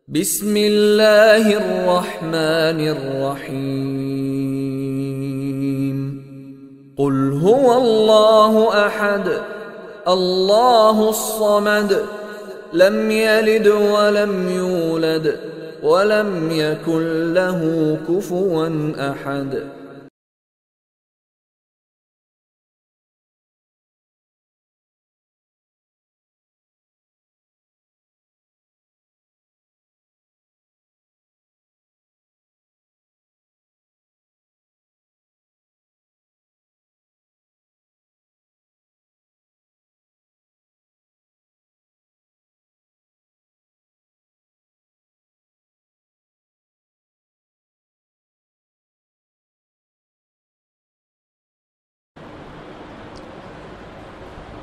بسم الله الرحمن الرحيم قل هو الله أحد الله الصمد لم يلد ولم يولد ولم يكن له كفوا أحد.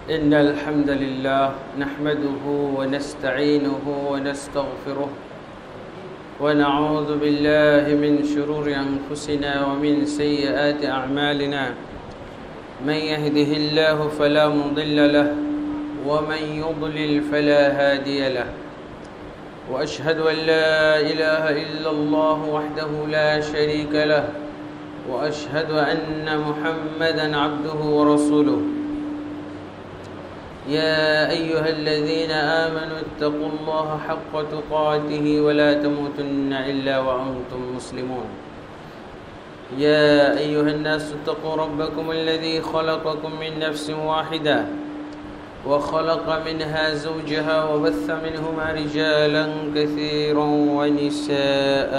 إن الحمد لله نحمده ونستعينه ونستغفره ونعوذ بالله من شرور أنفسنا ومن سيئات أعمالنا من يهده الله فلا مضل له ومن يضلل فلا هادي له وأشهد أن لا إله إلا الله وحده لا شريك له وأشهد أن محمدًا عبده ورسوله. يا أيها الذين آمنوا اتقوا الله حق تقاته ولا تموتن إلا وأنتم مسلمون. يا أيها الناس اتقوا ربكم الذي خلقكم من نفس واحدة وخلق منها زوجها وبث منهما رجالا كثيرا ونساء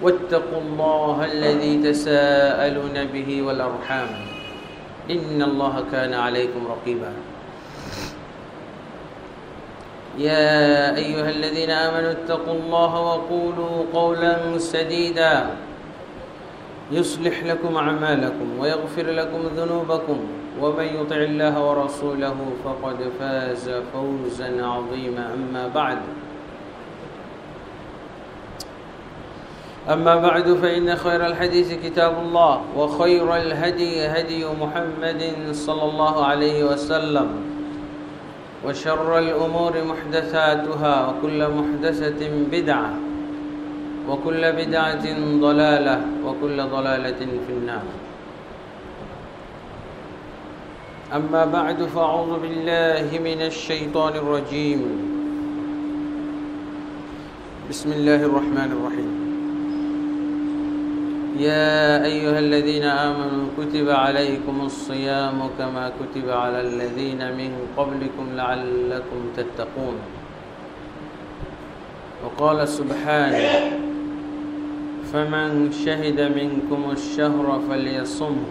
واتقوا الله الذي تساءلون به والأرحام إن الله كان عليكم رقيبا. يا أيها الذين آمنوا اتقوا الله وقولوا قولا سديدا يصلح لكم أعمالكم ويغفر لكم ذنوبكم ومن يطع الله ورسوله فقد فاز فوزا عظيما. أما بعد فإن خير الحديث كتاب الله وخير الهدي هدي محمد صلى الله عليه وسلم وشر الأمور محدثاتها وكل محدثة بدعة وكل بدعة ضلالة وكل ضلالة في النار. أما بعد فأعوذ بالله من الشيطان الرجيم. بسم الله الرحمن الرحيم. يا أيها الذين آمنوا كتب عليكم الصيام كما كتب على الذين من قبلكم لعلكم تتقون. وقال سبحانه فمن شهد منكم الشهر فليصمه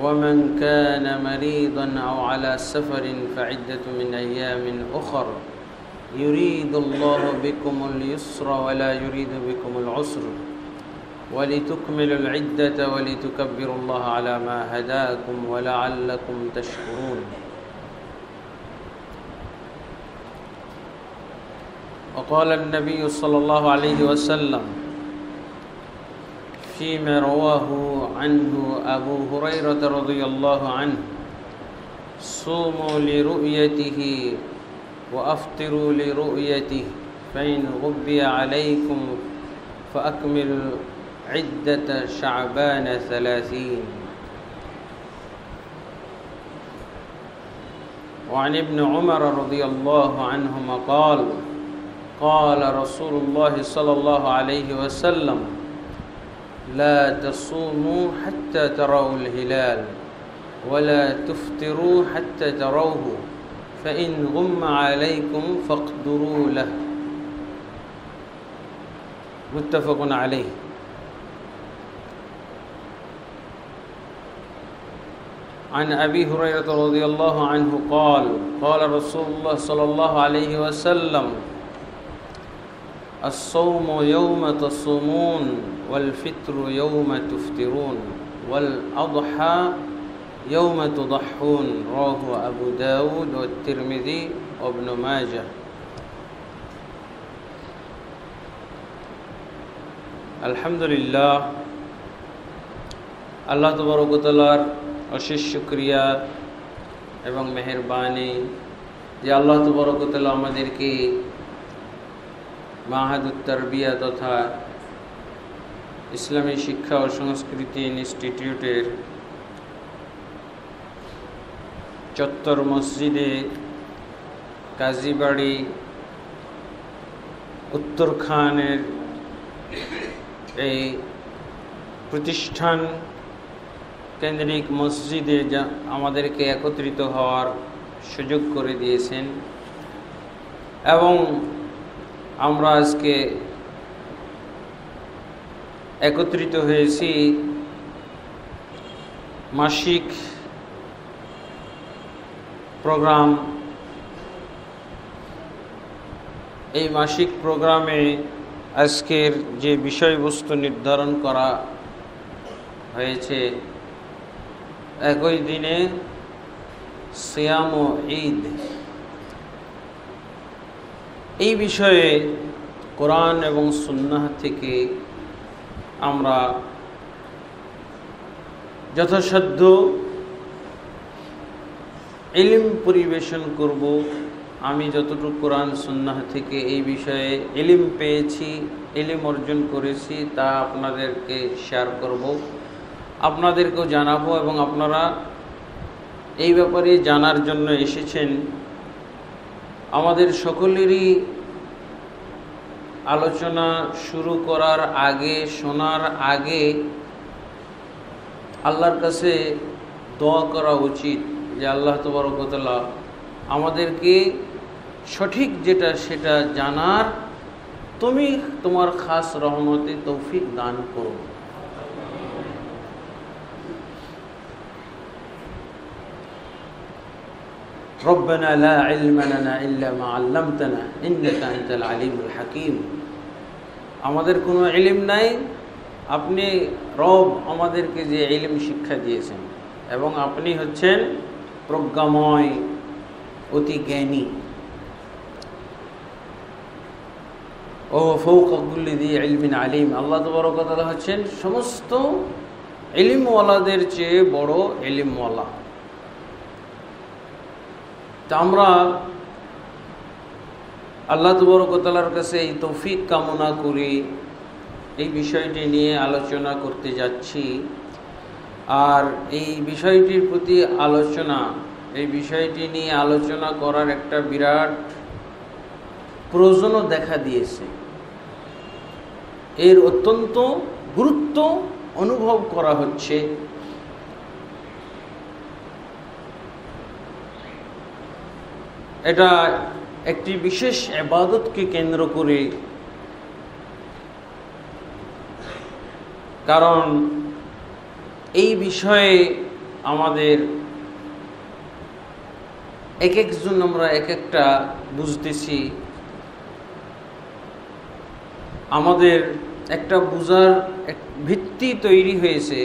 ومن كان مريضا أو على سفر فعدة من أيام أخر يريد الله بكم اليسر ولا يريد بكم العسر ولتكملوا العدة ولتكبروا الله على ما هداكم ولعلكم تشكرون. وقال النبي صلى الله عليه وسلم فيما رواه عنه أبو هريرة رضي الله عنه صوموا لرؤيته وأفطروا لرؤيته فإن غبي عليكم فأكملوا عدة شعبان 30. وعن ابن عمر رضي الله عنهما قال قال رسول الله صلى الله عليه وسلم لا تصوموا حتى تروا الهلال ولا تفطروا حتى تروه فإن غم عليكم فاقدروا له. متفق عليه. عن أبي هريرة رضي الله عنه قال قال رسول الله صلى الله عليه وسلم الصوم يوم تصومون والفطر يوم تفطرون والأضحى يوم تضحون. رواه أبو داود والترمذي وابن ماجه. আলহামদুলিল্লাহ, আল্লাহ তাবারক ওয়া তাআলার অশেষ শুকরিয়া এবং মেহেরবানি যে আল্লাহ তাবারক ওয়া তাআলা আমাদেরকে মাহাদুত তারবিয়া তথা ইসলামী শিক্ষা ও সংস্কৃতি ইনস্টিটিউটের চত্বর মসজিদে কাজীবাড়ি উত্তরখানের এই প্রতিষ্ঠান কেন্দ্রিক মসজিদে আমাদেরকে একত্রিত হওয়ার সুযোগ করে দিয়েছেন এবং আমরা আজকে একত্রিত হয়েছি মাসিক প্রোগ্রাম। এই মাসিক প্রোগ্রামে আজকের যে বিষয়বস্তু নির্ধারণ করা হয়েছে, একই দিনে সিয়াম ও ঈদ, এই বিষয়ে কোরআন এবং সুন্নাহ থেকে আমরা যথাসাধ্য ইলম পরিবেশন করব। আমি যতটুকু কোরআন সুন্নাহ থেকে এই বিষয়ে ইলম পেয়েছি, ইলম অর্জন করেছি, তা আপনাদেরকে শেয়ার করব, আপনাদেরকেও জানাবো এবং আপনারা এই ব্যাপারে জানার জন্য এসেছেন। আমাদের সকলেরই আলোচনা শুরু করার আগে, শোনার আগে আল্লাহর কাছে দোয়া করা উচিত যে আল্লাহ তাবারক ওয়া তাআলা আমাদেরকে সঠিক যেটা সেটা জানার তুমি তোমার খাস রহমতে তৌফিক দান করো। রব্বানা লা ইলমা লানা ইল্লা মা আল্লামতানা ইন্নাকা আনতাল আলিমুল হাকিম। আমাদের কোনো ইলম নাই, আপনি রব আমাদেরকে যে ইলম শিক্ষা দিয়েছেন এবং আপনি হচ্ছেন প্রজ্ঞাময়, অতি জ্ঞানী। ও ফাওকা কুল্লি যী ইলমিন আলিম। আল্লাহ তাবারক ওয়া তাআলা হচ্ছেন সমস্ত ইলমওয়ালাদের চেয়ে বড় ইলমওয়ালা। তা আমরা আল্লাহ তাবারক ওয়া তাআলার কাছে এই তৌফিক কামনা করি। এই বিষয়টি নিয়ে আলোচনা করতে যাচ্ছি, আর এই বিষয়টির প্রতি এই বিষয়টি নিয়ে আলোচনা করার একটা বিরাট প্রয়োজনও দেখা দিয়েছে। এর অত্যন্ত গুরুত্ব অনুভব করা হচ্ছে। এটা একটি বিশেষ ইবাদতকে কেন্দ্র করে, কারণ এই বিষয়ে আমাদের এক একজন আমরা এক একটা বুঝতেছি। আমাদের একটা বুঝার ভিত্তি তৈরি হয়েছে,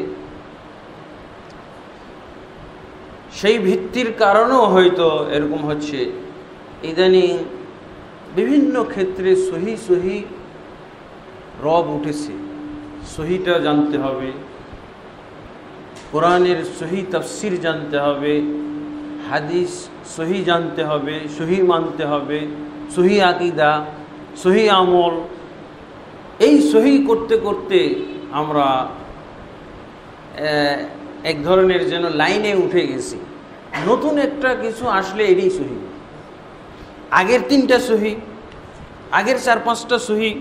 সেই ভিত্তির কারণেও হয়তো এরকম হচ্ছে। ইদানিং বিভিন্ন ক্ষেত্রে সহি রব উঠেছে। সহিটা জানতে হবে, কোরআনের সহি তাফসির জানতে হবে, হাদিস সহি জানতে হবে, সহি মানতে হবে, সহি আকীদা, সহি আমল। এই সহি করতে করতে আমরা এক ধরনের যেন লাইনে উঠে গেছি। নতুন একটা কিছু আসলে এরই সহি, আগের 3টা সহি, আগের 4-5টা সহি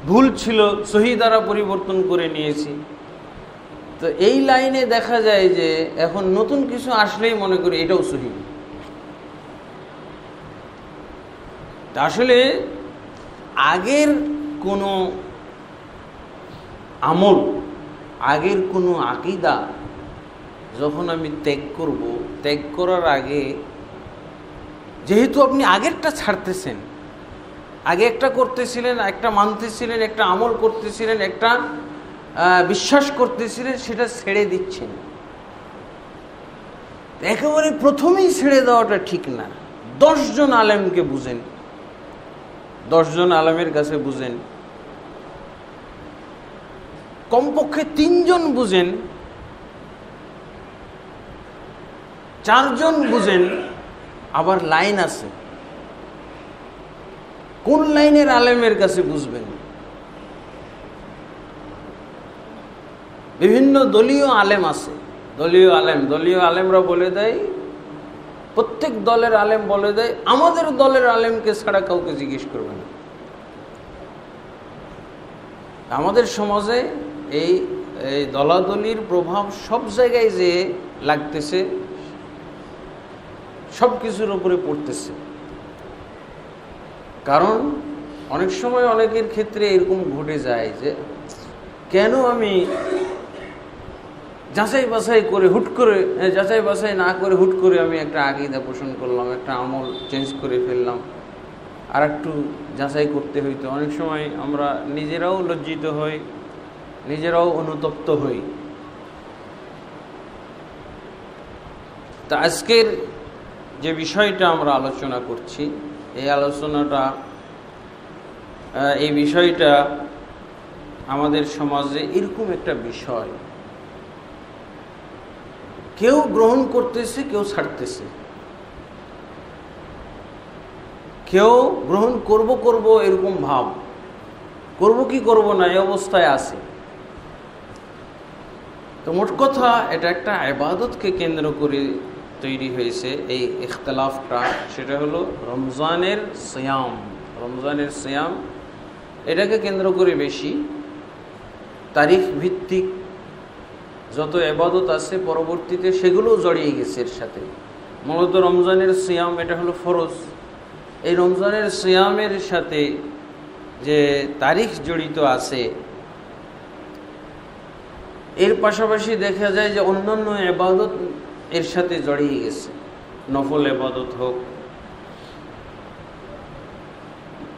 ভুল ছিল, সহি দ্বারা পরিবর্তন করে নিয়েছি। তো এই লাইনে দেখা যায় যে এখন নতুন কিছু আসলেই মনে করি এটাও সহি। আসলে আগের কোনো আমল, আগের কোনো আকীদা যখন আমি ত্যাগ করব, ত্যাগ করার আগে যেহেতু আপনি আগেরটা ছাড়তেছেন, আগে একটা করতেছিলেন, একটা মানতেছিলেন, একটা আমল করতেছিলেন, একটা বিশ্বাস করতেছিলেন, সেটা ছেড়ে দিচ্ছেন। একেবারে প্রথমেই ছেড়ে দেওয়াটা ঠিক না। 10 জন আলেমকে বুঝেন, 10 জন আলেমের কাছে বুঝেন, কমপক্ষে 3 জন বুঝেন, 4 জন বুঝেন, আবার লাইন আছে, কোন লাইনের আলেমের কাছে বুঝবেন? বিভিন্ন দলীয় আলেম আছে, দলীয় আলেমরা বলে দেয়, প্রত্যেক দলের আলেম বলে দেয় আমাদের দলের আলেমকে ছাড়া কাউকে জিজ্ঞেস করবে না। আমাদের সমাজে এই দলাদলির প্রভাব সব জায়গায় যে লাগতেছে, সব কিছুর উপরে পড়তেছে। কারণ অনেক সময় অনেকের ক্ষেত্রে এরকম ঘটে যায় যে কেন আমি যাচাই বাছাই না করে হুট করে আমি একটা আকীদা পোষণ করলাম, একটা আমল চেঞ্জ করে ফেললাম, আর একটু যাচাই করতে হইতো। অনেক সময় আমরা নিজেরাও লজ্জিত হই, নিজেরাও অনুতপ্ত হই। তা আজকের যে বিষয়টা আমরা আলোচনা করছি, এই বিষয়টা আমাদের সমাজে এরকম একটা বিষয়, কেউ গ্রহণ করতেছে, কেউ ছাড়তেছে, কেউ গ্রহণ করব এরকম ভাব, করব কি করব না এই অবস্থায় আছে। তো মোট কথা এটা একটা ইবাদতকে কেন্দ্র করে তৈরি হয়েছে এই ইখতিলাফটা। সেটা হলো রমজানের সিয়াম, এটাকে কেন্দ্র করে বেশি তারিখ ভিত্তিক যত ইবাদত আছে পরবর্তীতে সেগুলোও জড়িয়ে গেছে এর সাথে। মূলত রমজানের সিয়াম এটা হলো ফরজ। এই রমজানের সিয়ামের সাথে যে তারিখ জড়িত আছে, এর পাশাপাশি দেখা যায় যে অন্যান্য ইবাদত এর সাথে জড়িয়ে গেছে। নফল ইবাদত হোক,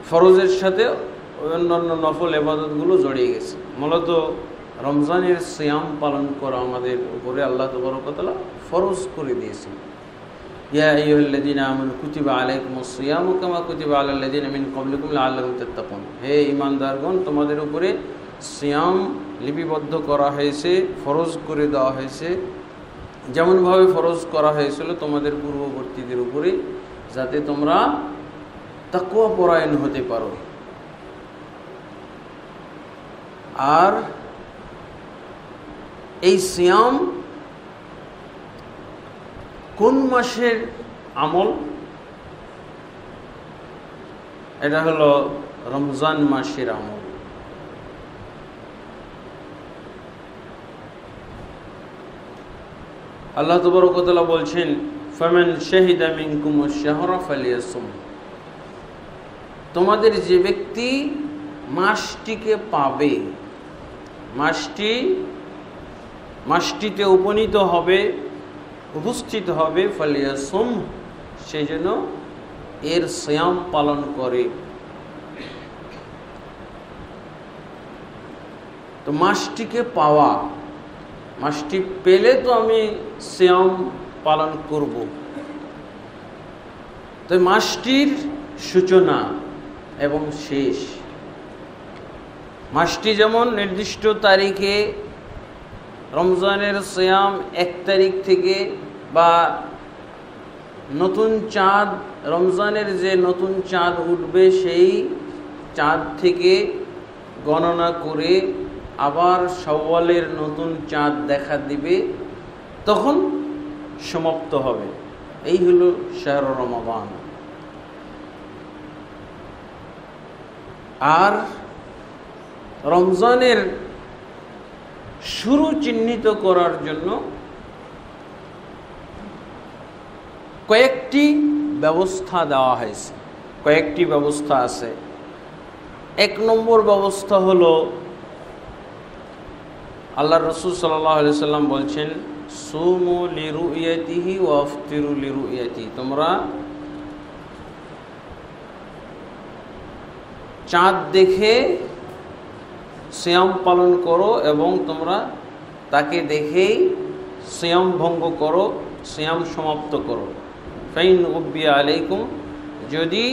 ফরজের সাথে অন্যান্য নফল ইবাদতগুলো জড়িয়ে গেছে। মূলত রমজানের সিয়াম পালন করা আমাদের উপরে আল্লাহ তাবারক ওয়া তাআলা ফরজ করে দিয়েছেন। ইয়া আইয়ুহাল্লাযীনা আমানু কুতিবা আলাইকুমুস সিয়ামু কামা কুতিবা আলাল লাযীনা মিন ক্বাবলিকুম লাআল্লাকুম তাত্তাকুন। হে ঈমানদারগণ, তোমাদের উপরে সিয়াম লিপিবদ্ধ করা হয়েছে, ফরজ করে দেওয়া হয়েছে, যেমনভাবে ফরজ করা হয়েছিল তোমাদের পূর্ববর্তীদের উপরে, যাতে তোমরা তাকওয়া পরায়ণ হতে পারো। আর এই সিয়াম কোন মাসের আমল? এটা হলো রমজান মাসের আমল। আল্লাহ তাবারক ওয়া তাআলা বলছেন, ফামান শাহিদা মিনকুমুশ শাহরা ফালিয়াসুম। তোমাদের যে ব্যক্তি মাসটিকে পাবে, মাসটিতে উপনীত হবে, উপস্থিত হবে, ফালিয়াসুম, সেই জন্য এর সিয়াম পালন করে। তো মাসটিকে পাওয়া, মাসটি পেলে তো আমি সিয়াম পালন করব। তো মাসটির সূচনা এবং শেষ, মাসটি যেমন নির্দিষ্ট তারিখে রমজানের সিয়াম 1 তারিখ থেকে, বা নতুন চাঁদ, রমজানের যে নতুন চাঁদ উঠবে সেই চাঁদ থেকে গণনা করে আবার শাওয়ালের নতুন চাঁদ দেখা দিবে, তখন সমাপ্ত হবে। এই হলো শাহরু রমাদান। আর রমজানের শুরু চিহ্নিত করার জন্য কয়েকটি ব্যবস্থা দেওয়া হয়েছে, কয়েকটি ব্যবস্থা আছে। 1 নম্বর ব্যবস্থা হলো, আল্লাহ রাসূল সাল্লাল্লাহু আলাইহি সাল্লাম বলছেন, সুমু লিরুইয়াতিহি ওয়া আফতিরু লিরুইয়াতিহি। তোমরা চাঁদ দেখে সিয়াম পালন করো এবং তোমরা তাকে দেখেই সিয়াম ভঙ্গ করো, সিয়াম সমাপ্ত করো। ফাইন উবিয়া আলাইকুম, যদি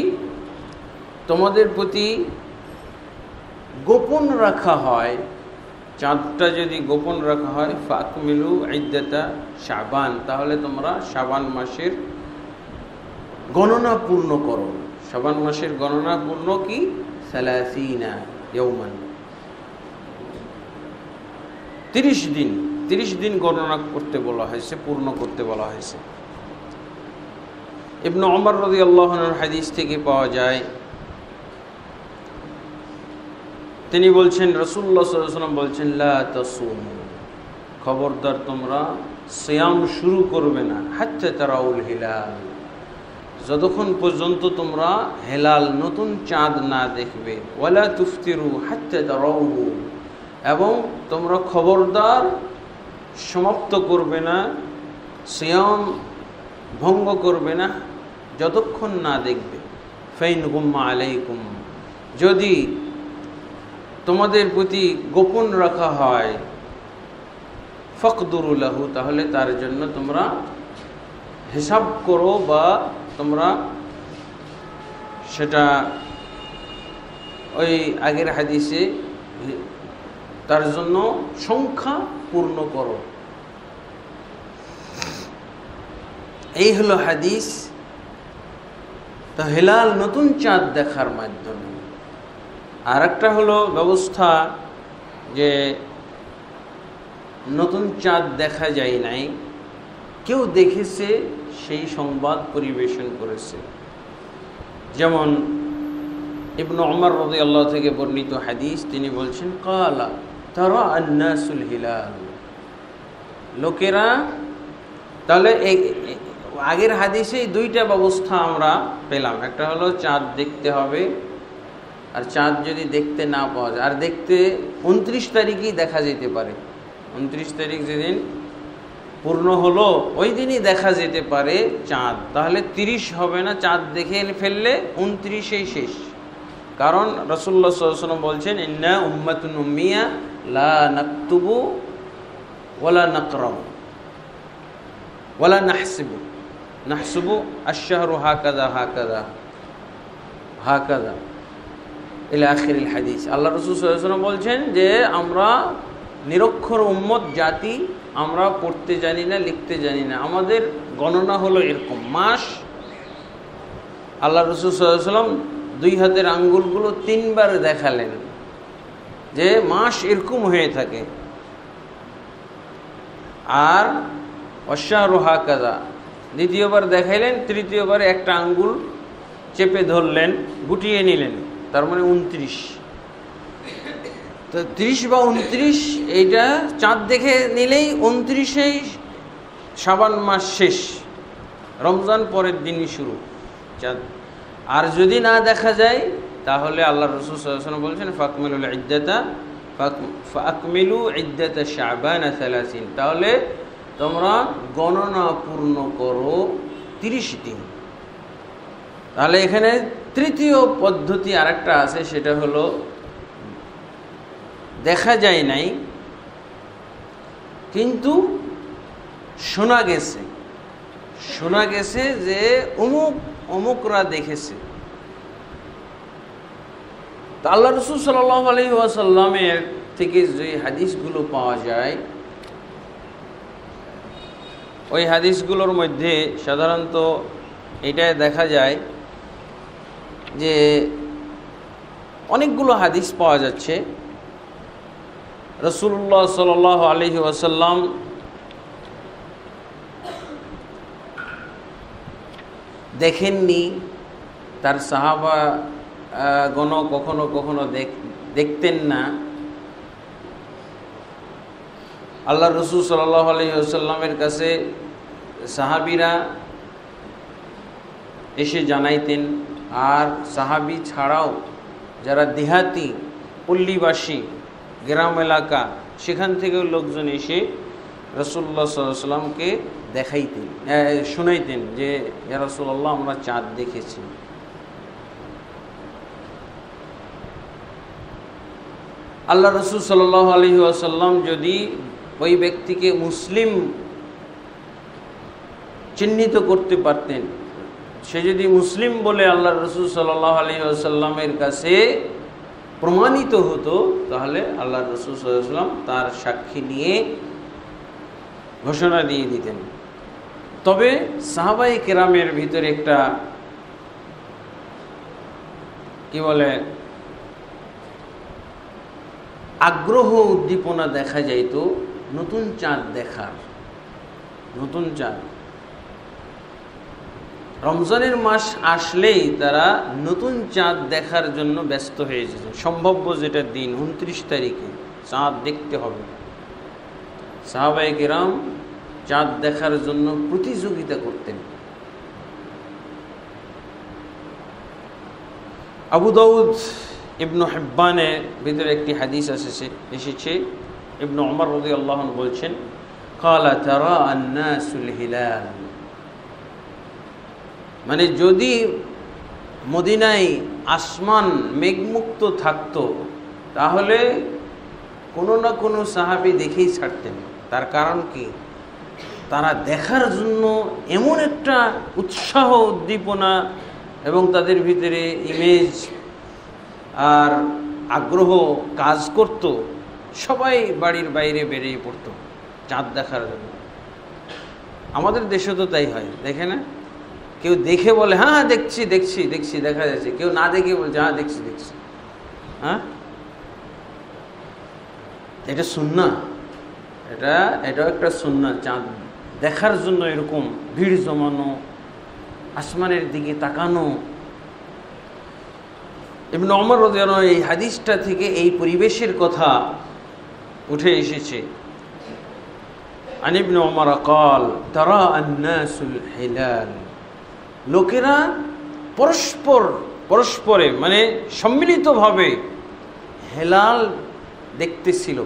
তোমাদের প্রতি গোপন রাখা হয়, চাঁদটা যদি গোপন রাখা হয়, ফাকমিলু ইদ্দাতা শাবান, তাহলে তোমরা শাবান মাসের গণনা পূর্ণ করো। শাবান মাসের গণনা পূর্ণ কি? 30 ইয়াওমান, 30 দিন গণনা করতে বলা হয়েছে, পূর্ণ করতে বলা হয়েছে। ইবনে ওমর রাদিয়াল্লাহু আনহুর হাদিস থেকে পাওয়া যায়, তিনি বলছেন, রাসূলুল্লাহ সাল্লাল্লাহু আলাইহি ওয়াসাল্লাম বলছেন, লা তাসুমু, খবরদার তোমরা সিয়াম শুরু করবে না, হাত্তা তারাউল হিলাল, যতক্ষণ পর্যন্ত তোমরা হেলাল নতুন চাঁদ না দেখবে। ওয়ালা তুফতিরু হাত্তা তারাউহু, এবং তোমরা খবরদার সমাপ্ত করবে না, সিয়াম ভঙ্গ করবে না যতক্ষণ না দেখবে। ফাইন গুম্মা আলাইকুম, যদি তোমাদের প্রতি গোপন রাখা হয়, ফাকদুরু লাহু, তাহলে তার জন্য তোমরা হিসাব করো, বা তোমরা সেটা ওই আগের হাদিসে তার জন্য সংখ্যা পূর্ণ করো। এই হলো হাদিস। তো হেলাল নতুন চাঁদ দেখার মাধ্যমে। আর একটা হলো ব্যবস্থা যে নতুন চাঁদ দেখা যায় নাই, কেউ দেখেছে, সেই সংবাদ পরিবেশন করেছে। যেমন ইবনে ওমর রাদিয়াল্লাহু থেকে বর্ণিত হাদিস, তিনি বলছেন, ক্বালা তারা আন-নাসুল হিলাল, লোকেরা। তাহলে আগের হাদিসে দুইটা ব্যবস্থা আমরা পেলাম, একটা হলো চাঁদ দেখতে হবে, আর চাঁদ যদি দেখতে না পাওয়া যায়, আর দেখতে 29 তারিখেই দেখা যেতে পারে, 29 তারিখ যেদিন পূর্ণ হলো ওই দিনই দেখা যেতে পারে চাঁদ, তাহলে 30 হবে না, চাঁদ দেখে ফেললে 29এই শেষ। কারণ রাসূলুল্লাহ সাল্লাল্লাহু আলাইহি ওয়াসাল্লাম বলছেন, ইন্না উম্মাতুন উম্মিয়া লা নাকতুবু ওয়ালা নাকরাউ ওয়ালা নাহসিবু, নাহসিবু আশ-শাহরু হাকাযা হাকাযা হাকাযা ইলা আখিরিল হাদিস। আল্লাহ রাসূল সাল্লাল্লাহু আলাইহি ওয়াসাল্লাম বলছেন যে আমরা নিরক্ষর উম্মত জাতি, আমরা পড়তে জানি না, লিখতে জানি না, আমাদের গণনা হলো এরকম। মাস, আল্লাহ রাসূল সাল্লাল্লাহু আলাইহি ওয়াসাল্লাম 2 হাতের আঙ্গুলগুলো 3 বার দেখালেন যে মাস এরকম হয়ে থাকে। আর অশ্বারু হাকাযা দ্বিতীয়বার দেখাইলেন, তৃতীয়বারে একটা আঙ্গুল চেপে ধরলেন, গুটিয়ে নিলেন, তার মানে 29। তো 30 বা 29 এইটা চাঁদ দেখে নিলেই 29এই শাবান মাস শেষ, রমজান পরের দিনই শুরু চাঁদ। আর যদি না দেখা যায় তাহলে আল্লাহ রাসূল সাল্লাল্লাহু আলাইহি ওয়াসাল্লাম বলছেন, ফাকমিলু ইদ্দাতা শাবান 30, তাহলে তোমরা গণনা পূর্ণ করো 30 দিন। তাহলে এখানে তৃতীয় পদ্ধতি আরেকটা আছে, সেটা হলো দেখা যায় নাই কিন্তু শোনা গেছে যে অমুকরা দেখেছে। তো আল্লাহ রাসূল সাল্লাল্লাহু আলাইহি ওয়াসাল্লামের থেকে যে হাদিসগুলো পাওয়া যায়, ওই হাদিসগুলোর মধ্যে সাধারণত এটাই দেখা যায় যে অনেকগুলো হাদিস পাওয়া যাচ্ছে রাসূলুল্লাহ সাল্লাল্লাহু আলাইহি ওয়াসাল্লাম দেখেননি, তার সাহাবা গণ কখনো কখনো দেখতেন না। আল্লাহ রাসূল সাল্লাল্লাহু আলাইহি ওয়াসাল্লামের কাছে সাহাবীরা এসে জানাইতেন, আর সাহাবী ছাড়াও যারা দেহাতি পল্লীবাসী গ্রাম এলাকা, সেখান থেকেও লোকজন এসে রাসূলুল্লাহ সাল্লাল্লাহু আলাইহি ওয়াসাল্লামকে দেখাইতেন, শোনাইতেন যে ইয়া রাসূলুল্লাহ আমরা চাঁদ দেখেছি। আল্লাহ রাসূল সাল্লাল্লাহু আলাইহি ওয়াসাল্লাম যদি ওই ব্যক্তিকে মুসলিম চিহ্নিত করতে পারতেন, সে যদি মুসলিম বলে আল্লাহ রাসূল সাল্লাল্লাহু আলাইহি ওয়াসাল্লামের কাছে প্রমাণিত হতো, তাহলে আল্লাহ রাসূল সাল্লাল্লাহু আলাইহি ওয়াসাল্লাম তার সাক্ষী নিয়ে ঘোষণা দিয়ে দিতেন। তবে সাহাবায়ে কেরামের ভিতরে একটা কি বলে আগ্রহ উদ্দীপনা দেখা যাইত নতুন চাঁদ দেখার। নতুন চাঁদ রমজানের মাস আসলেই তারা নতুন চাঁদ দেখার জন্য ব্যস্ত হয়ে যেত। সম্ভাব্য যেটা দিন 29 তারিখে চাঁদ দেখতে হবে, সাহাবায়ে কেরাম চাঁদ দেখার জন্য প্রতিযোগিতা করতেন। আবু দাউদ ইবনু হিব্বানের ভিতরে একটি হাদিস এসেছে, ইবনু উমর রাদিয়াল্লাহু আনহু বলছেন, ক্বালা তারা আন-নাসুল হিলাল, মানে যদি মদিনায় আসমান মেঘমুক্ত থাকতো তাহলে কোনো না কোনো সাহাবী দেখেই ছাড়তেন। তার কারণ কি, তারা দেখার জন্য এমন একটা উৎসাহ উদ্দীপনা এবং তাদের ভিতরে ইমেজ আর আগ্রহ কাজ করত, সবাই বাড়ির বাইরে বেরিয়ে পড়তো চাঁদ দেখার জন্য। আমাদের দেশে তো তাই হয়, দেখে না? কেউ দেখে বলে হ্যাঁ দেখছি দেখছি দেখছি, দেখা যাচ্ছে। কেউ না দেখে বলছে হ্যাঁ দেখছি দেখছি। হ্যাঁ, এটা সুন্নাহ, এটাও একটা সুন্নাহ। চাঁদ দেখার জন্য এরকম ভিড় জমানো, আসমানের দিকে তাকানো। ইবনে উমর রাদিয়াল্লাহু আনহু এই হাদিসটা থেকে এই পরিবেশের কথা উঠে এসেছে। আন ইবনে উমর قال ترى الناس الهلال, লোকেরা পরস্পরে মানে সম্মিলিতভাবে হেলাল দেখতেছিল।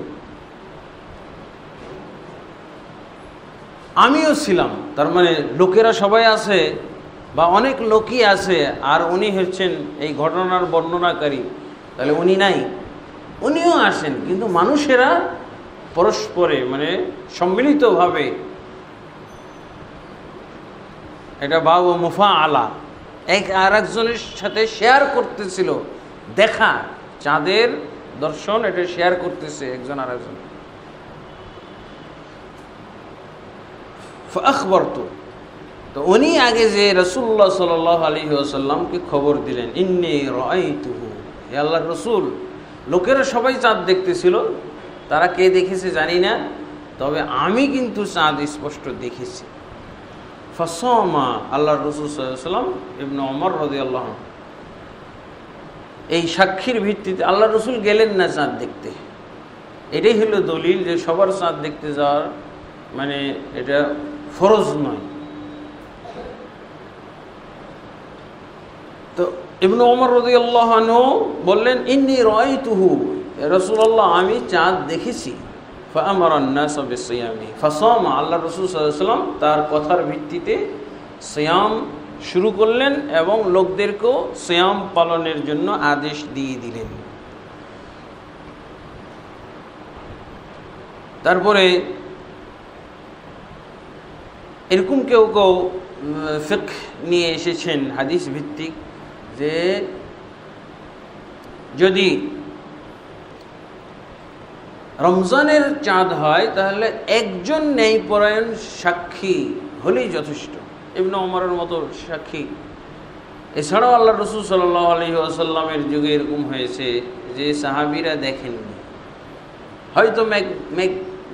আমিও ছিলাম। তার মানে লোকেরা সবাই আছে বা অনেক লোকই আছে, আর উনি হচ্ছেন এই ঘটনার বর্ণনাকারী, তাহলে উনি নাই, উনিও আসেন। কিন্তু মানুষেরা পরস্পরে মানে সম্মিলিতভাবে, এটা বাবু মুফা আলা, এক আর একজনের সাথে শেয়ার করতেছিল দেখা, চাঁদের দর্শন এটা শেয়ার করতেছে একজন আর একজন। ফাখবরতু, তো উনি আগে যে রাসূলুল্লাহ সাল্লাল্লাহু আলাইহি ওয়াসাল্লামকে খবর দিলেন, ইন্নী রাআইতুহু, হে আল্লাহর রাসূল, লোকেরা সবাই চাঁদ দেখতেছিল, তারা কে দেখেছে জানি না, তবে আমি কিন্তু চাঁদ স্পষ্ট দেখেছি। ফাসামা, আল্লাহর রাসূল সাল্লাল্লাহু আলাইহি ওয়াসাল্লাম ইবনে উমর রাদিয়াল্লাহু আনহু এই সাক্ষীর ভিত্তিতে আল্লাহর রাসূল গেলেন না চাঁদ দেখতে। এটাই হলো দলিল যে সবার চাঁদ দেখতে যাওয়ার মানে এটা ফরজ নয়। তো ইবনে উমর রাদিয়াল্লাহু আনহু বললেন, ইন্নী রাআইতুহু, রাসূলুল্লাহ আমি চাঁদ দেখেছি। ফাআমারান নাস বিসিয়ামি ফাসামা, আল্লাহর রাসূল সাল্লাল্লাহু আলাইহি ওয়াসাল্লাম তার কথার ভিত্তিতে সিয়াম শুরু করলেন এবং লোকদেরকেও সিয়াম পালনের জন্য আদেশ দিয়ে দিলেন। তারপরে এরকম কেউ কেউ ফিকহ নিয়ে এসেছেন হাদিস ভিত্তিক, যে যদি রমজানের চাঁদ হয় তাহলে একজন ন্যায়পরায়ণ সাক্ষী হলেই যথেষ্ট, ইবনে উমরের মতো সাক্ষী। এছাড়াও আল্লাহ রাসূল সাল্লাল্লাহু আলাইহি ওয়াসাল্লামের যুগে এরকম হয়েছে যে সাহাবীরা দেখেননি, হয়তো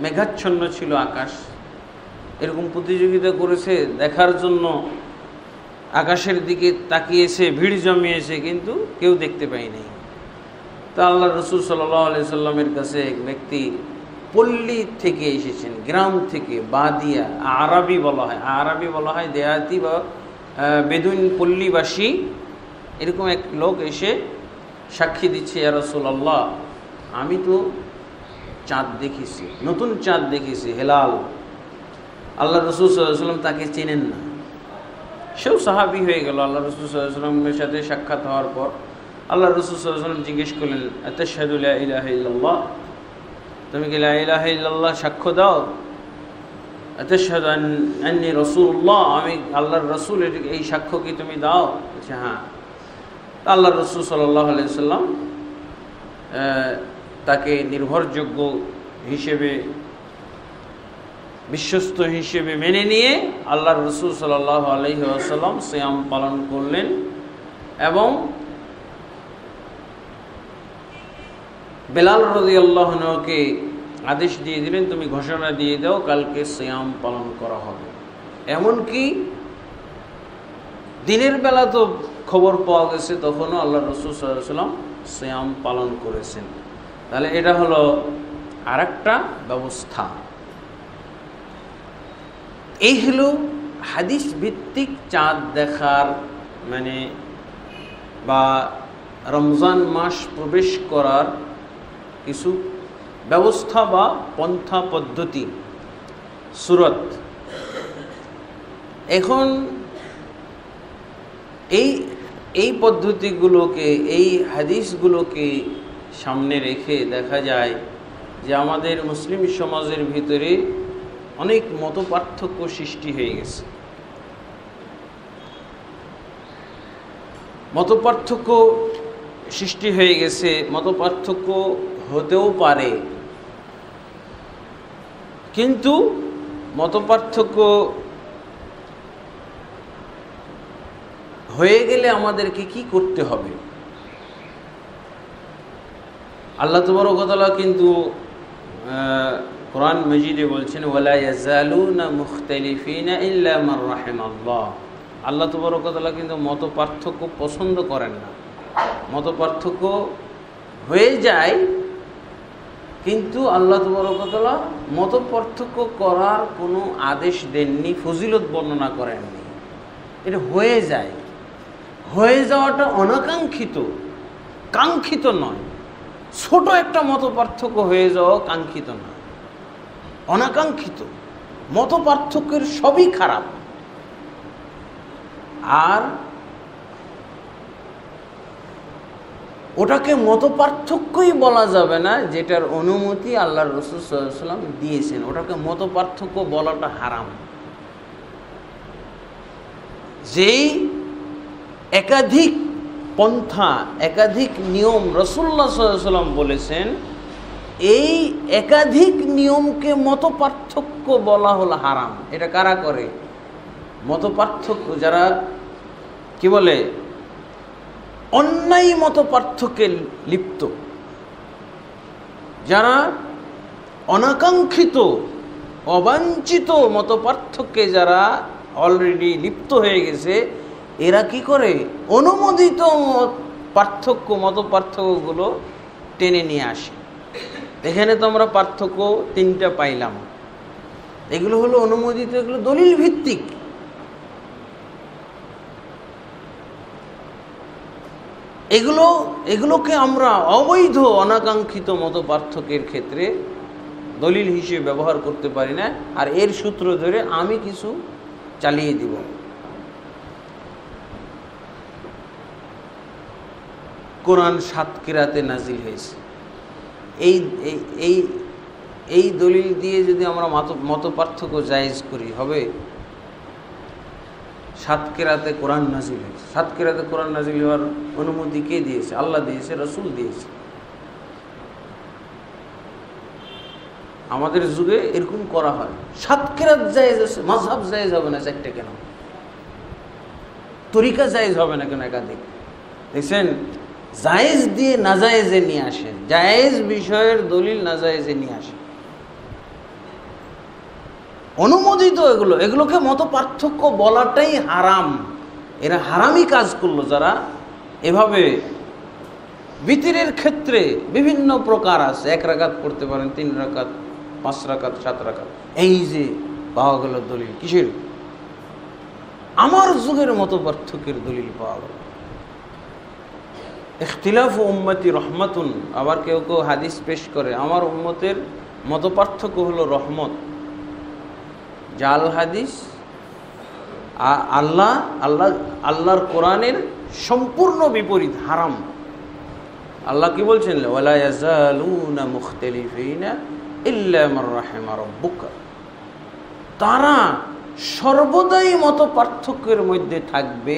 মেঘাচ্ছন্ন ছিল আকাশ, এরকম প্রতিযোগিতা করেছে দেখার জন্য, আকাশের দিকে তাকিয়েছে, ভিড় জমিয়েছে, কিন্তু কেউ দেখতে পায়নি। তা আল্লাহ রাসূল সাল্লাল্লাহু আলাইহি সাল্লামের কাছে এক ব্যক্তি পল্লী থেকে এসেছেন, গ্রাম থেকে, বাদিয়া, আরবি বলা হয় দেহাতি বা বেদুইন পল্লীবাসী, এরকম এক লোক এসে সাক্ষী দিচ্ছে, ইয়া রাসূলুল্লাহ আমি তো চাঁদ দেখেছি, নতুন চাঁদ দেখেছি, হেলাল। আল্লাহ রাসূল সাল্লাল্লাহু আলাইহি ওয়াসাল্লাম তাকে চেনেন না, সেও সাহাবী হয়ে গেল। আল্লাহ রাসূল সাল্লাল্লাহু আলাইহি ওয়াসাল্লামের সাথে সাক্ষাৎ হওয়ার পর আল্লাহ রাসূল সাল্লাল্লাহু আলাইহি ওয়াসাল্লাম জিজ্ঞেস করলেন, আতাশহাদু লা ইলাহা ইল্লাল্লাহ, তুমি কি লা ইলাহা ইল্লাল্লাহ সাক্ষ্য দাও? আতাশহাদু আন্নী রাসূলুল্লাহ, আমি আল্লাহর রাসূল, এই সাক্ষ্য কি তুমি দাও? আচ্ছা হ্যাঁ। আল্লাহ রাসূল সাল্লাল্লাহু আলাইহি ওয়াসাল্লাম তাকে নির্ভরযোগ্য হিসেবে, বিশ্বস্ত হিসেবে মেনে নিয়ে আল্লাহর রাসূল সাল্লাল্লাহু আলাইহি ওয়াসাল্লাম সিয়াম পালন করলেন এবং বেলাল রাদিয়াল্লাহু আনহুকে আদেশ দিয়ে দিলেন, তুমি ঘোষণা দিয়ে দাও কালকে সিয়াম পালন করা হবে। এমনকি দিনের বেলা তো খবর পাওয়া গেছে তখনও আল্লাহ রাসূল সাল্লাল্লাহু আলাইহি ওয়াসাল্লাম সিয়াম পালন করেছেন। তাহলে এটা হলো আরেকটা ব্যবস্থা। এই হলো হাদিস ভিত্তিক চাঁদ দেখার বা রমজান মাস প্রবেশ করার কিছু ব্যবস্থা বা পন্থা পদ্ধতি, সুরত। এখন এই পদ্ধতিগুলোকে, এই হাদিসগুলোকে সামনে রেখে দেখা যায় যে আমাদের মুসলিম সমাজের ভিতরে অনেক মতপার্থক্য সৃষ্টি হয়ে গেছে। মতপার্থক্য সৃষ্টি হয়ে গেছে, মতপার্থক্য হতেও পারে, কিন্তু মতপার্থক্য হয়ে গেলে আমাদেরকে কি করতে হবে? আল্লাহ তাবারক ওয়া তাআলা কিন্তু কোরআন মাজিদে বলছেন, ওয়ালা ইয়াজালুনা মুখতালিফিনা ইল্লা মান রাহিমাল্লাহ। আল্লাহ তাবারক ওয়া তাআলা কিন্তু মত পার্থক্য পছন্দ করেন না। মত পার্থক্য হয়ে যায়, কিন্তু আল্লাহ তাবারক ওয়া তাআলা মত পার্থক্য করার কোনো আদেশ দেননি, ফজিলত বর্ণনা করেননি। এটা হয়ে যায়, হয়ে যাওয়াটা অনাকাঙ্ক্ষিত, কাঙ্ক্ষিত নয়। ছোট একটা মত পার্থক্য হয়ে যাওয়া কাঙ্ক্ষিত নয়, অনাকাঙ্ক্ষিত। মত পার্থক্যের সবই খারাপ। আর ওটাকে মত পার্থক্যই বলা যাবে না যেটার অনুমতি আল্লাহ রাসূল সাল্লাল্লাহু আলাইহি ওয়াসাল্লাম দিয়েছেন। ওটাকে মত পার্থক্য বলাটা হারাম। যেই একাধিক পন্থা, একাধিক নিয়ম রাসূলুল্লাহ সাল্লাল্লাহু আলাইহি ওয়াসাল্লাম বলেছেন, এই একাধিক নিয়মকে মত পার্থক্য বলা হলো হারাম। এটা কারা করে? মত পার্থক্য যারা কি বলে, অন্যায় মত পার্থক্যে লিপ্ত, যারা অনাকাঙ্ক্ষিত অবাঞ্ছিত মত পার্থক্যে যারা অলরেডি লিপ্ত হয়ে গেছে, এরা কি করে? অনুমোদিত পার্থক্য, মত পার্থক্যগুলো টেনে নিয়ে আসে। এখানে তো আমরা পার্থক্য তিনটা পাইলাম। এগুলো হলো অনুমোদিত, এগুলো দলিল ভিত্তিক। এগুলোকে আমরা অবৈধ অনাকাঙ্ক্ষিত মত পার্থক্যের ক্ষেত্রে দলিল হিসেবে ব্যবহার করতে পারি না। আর এর সূত্র ধরে আমি কিছু চালিয়ে দিব। কোরআন 7 কিরাতে নাজিল হয়েছে, এই দলিল দিয়ে যদি আমরা মত পার্থক্য জায়েজ করি, হবে? 7 কিরাতে কোরআন নাজিল হয়েছে। 7 কিরাতে কোরআন নাজিল হওয়ার অনুমতি কে দিয়েছে? আল্লাহ দিয়েছে, রাসূল দিয়েছে। আমাদের যুগে এরকম করা হয়। 7 কিরাত জায়েজ আছে, মাযহাব জায়েজ হবে না 4টে কেন? তরিকা জায়েজ হবে না কেন একাধিক? দেখছেন, জায়েজ দিয়ে নাজায়েজে নিয়ে আসেন, জায়েজ বিষয়ের দলিল নাজায়েজে নিয়ে আসেন। অনুমোদিত এগুলোকে মত পার্থক্য বলাটাই হারাম। এরা হারামি কাজ করলো যারা এভাবে। বিতিরের ক্ষেত্রে বিভিন্ন প্রকার আছে, 1 রাকাত পড়তে পারেন, 3 রাকাত, 5 রাকাত, 7 রাকাত। এই যে পাওয়া গেল দলিল, কিসের? আমার যুগের মত পার্থক্যের দলিল পাওয়া গেল। ইখতিলাফু উম্মতি রহমাতুন। আবার কেউ কেউ হাদিস পেশ করে, আমার উম্মতের মত পার্থক্য হলো রহমত। জাল হাদিস আল্লাহর কোরআনের সম্পূর্ণ বিপরীত, হারাম। আল্লাহ কি বলছেন? ওয়ালা ইয়াজালুনা মুখতালিফিনা ইল্লা মান রাহিমা রাব্বুকা। তারা সর্বদাই মত পার্থক্যের মধ্যে থাকবে,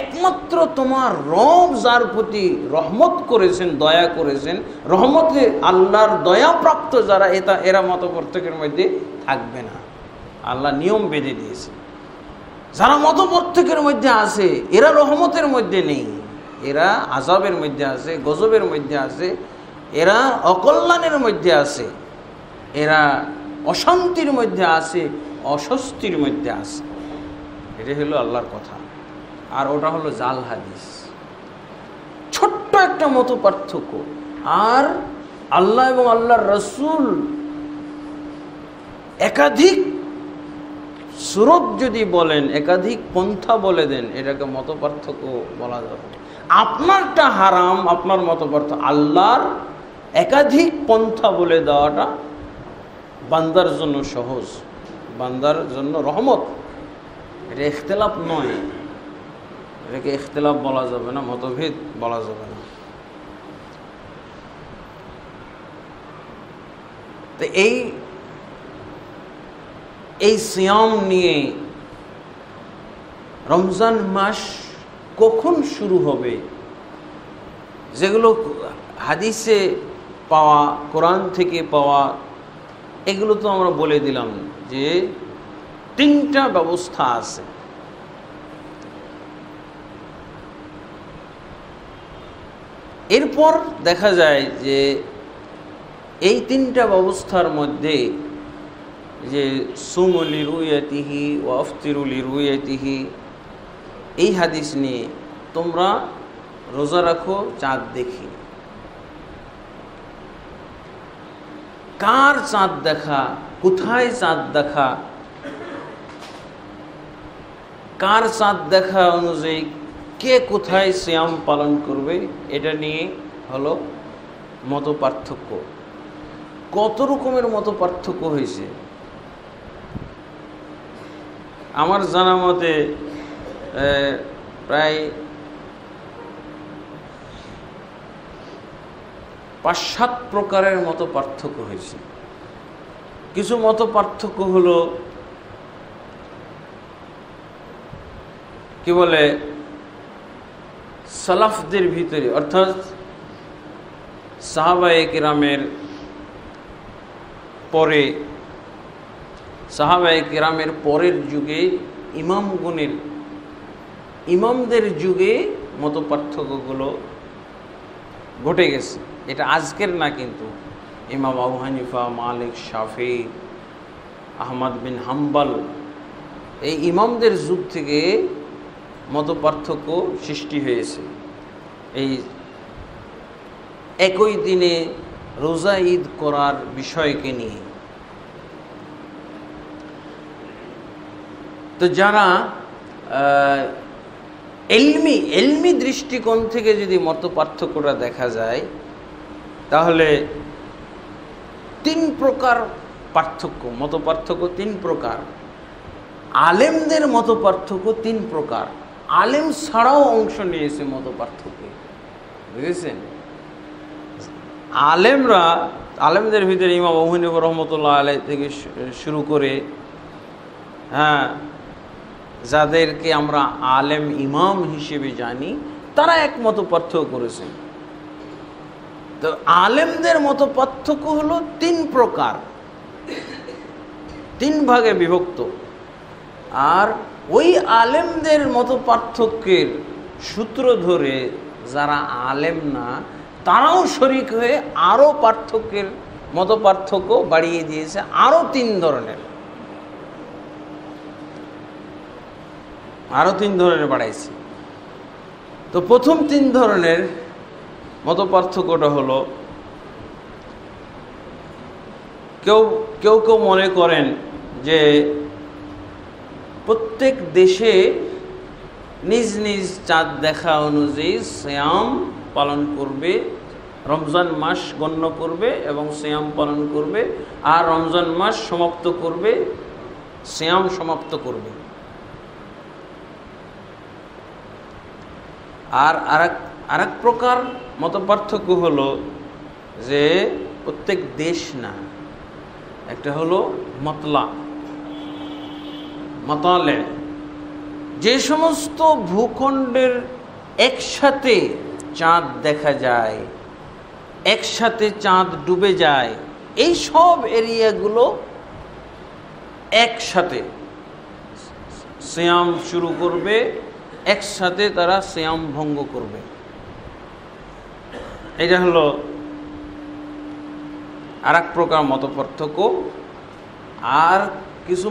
একমাত্র তোমার রব যার প্রতি রহমত করেছেন, দয়া করেছেন, রহমতে আল্লাহর দয়াপ্রাপ্ত যারা, এরা মত পার্থক্যের মধ্যে থাকবে না। আল্লাহ নিয়ম বেঁধে দিয়েছে। যারা মত পার্থক্যের মধ্যে আছে, এরা রহমতের মধ্যে নেই, এরা আযাবের মধ্যে আছে, গজবের মধ্যে আছে, এরা অকল্যাণের মধ্যে আছে, এরা অশান্তির মধ্যে আছে, অস্বস্তির মধ্যে আছে। এটা হলো আল্লাহর কথা, আর ওটা হলো জাল হাদিস। ছোট্ট একটা মত পার্থক্য। আর আল্লাহ এবং আল্লাহর রাসূল একাধিক সুরত যদি বলেন, একাধিক পন্থা বলে দেন, এটাকে মত পার্থক্য বলা যাবে। আপনারটা হারাম, আপনার মত পার্থক্য। আল্লাহর একাধিক পন্থা বলে দেওয়াটা বান্দার জন্য সহজ, বান্দার জন্য রহমত। এটা ইখতিলাফ নয়, এটাকে ইখতিলাফ বলা যাবে না, মতভেদ বলা যাবে না। তো এই সিয়াম নিয়ে রমজান মাস কখন শুরু হবে, যেগুলো হাদিসে পাওয়া, কোরআন থেকে পাওয়া, এগুলো তো আমরা বলে দিলাম যে 3টা ব্যবস্থা আছে। এরপর দেখা যায় যে এই 3টা ব্যবস্থার মধ্যে যে সুমু লিরুয়াতিহি ওয়া আফতিরু লিরুয়াতিহি, এই হাদিস নিয়ে তোমরা রোজা রাখো চাঁদ দেখি। কার চাঁদ দেখা, কোথায় চাঁদ দেখা, কার চাঁদ দেখা অনুযায়ী কে কোথায় সিয়াম পালন করবে, এটা নিয়ে হলো মত পার্থক্য। কত রকমের মত পার্থক্য হয়েছে আমার জানা মতে, প্রায় 5-7 প্রকারের মতো পার্থক্য হয়েছে। কিছু মত পার্থক্য হলো কি বলে সালাফদের ভিতরে, অর্থাৎ সাহাবায়ে কেরামের পরে, সাহাবায়ে কেরামের পরের যুগে ইমামদের যুগে মত পার্থক্যগুলো ঘটে গেছে। এটা আজকের না, কিন্তু ইমাম আবু হানিফা, মালিক, শাফি, আহমদ বিন হাম্বল, এই ইমামদের যুগ থেকে মত পার্থক্য সৃষ্টি হয়েছে। এই একই দিনে রোজা ঈদ করার বিষয়কে নিয়ে। তো যারা এলমি দৃষ্টিকোণ থেকে যদি মত পার্থক্যটা দেখা যায়, তাহলে 3 প্রকার পার্থক্য, মত পার্থক্য 3 প্রকার। আলেমদের মত পার্থক্য 3 প্রকার। আলেম ছাড়াও অংশ নিয়েছে মত পার্থক্যে, বুঝেছেন? আলেমদের ভিতরে ইমাম আবু হানিফা রাহমাতুল্লাহ আলাইহি থেকে শুরু করে, যাদেরকে আমরা আলেম ইমাম হিসেবে জানি, তারা এক মত পার্থক্য করেছেন। তো আলেমদের মত পার্থক্য হলো 3 প্রকার, 3 ভাগে বিভক্ত। আর ওই আলেমদের মত পার্থক্যের সূত্র ধরে যারা আলেম না, তারাও শরিক হয়ে আরও মত পার্থক্য বাড়িয়ে দিয়েছে, আরও 3 ধরনের, বাড়াইছে। তো প্রথম 3 ধরনের মত পার্থক্যটা হলো, কেউ মনে করেন যে প্রত্যেক দেশে নিজ নিজ চাঁদ দেখা অনুযায়ী সিয়াম পালন করবে, রমজান মাস গণ্য করবে এবং সিয়াম পালন করবে, আর রমজান মাস সমাপ্ত করবে, সিয়াম সমাপ্ত করবে। আর আরেক প্রকার মত পার্থক্য হলো যে প্রত্যেক দেশ না, একটা হলো মাতালে, যে সমস্ত ভূখণ্ডের একসাথে চাঁদ দেখা যায়, একসাথে চাঁদ ডুবে যায়, এই সব এরিয়াগুলো একসাথে সিয়াম শুরু করবে, একসাথে তারা সিয়াম ভঙ্গ করবে। এটা হলো আর এক প্রকার মত পার্থক্য। আর কিছু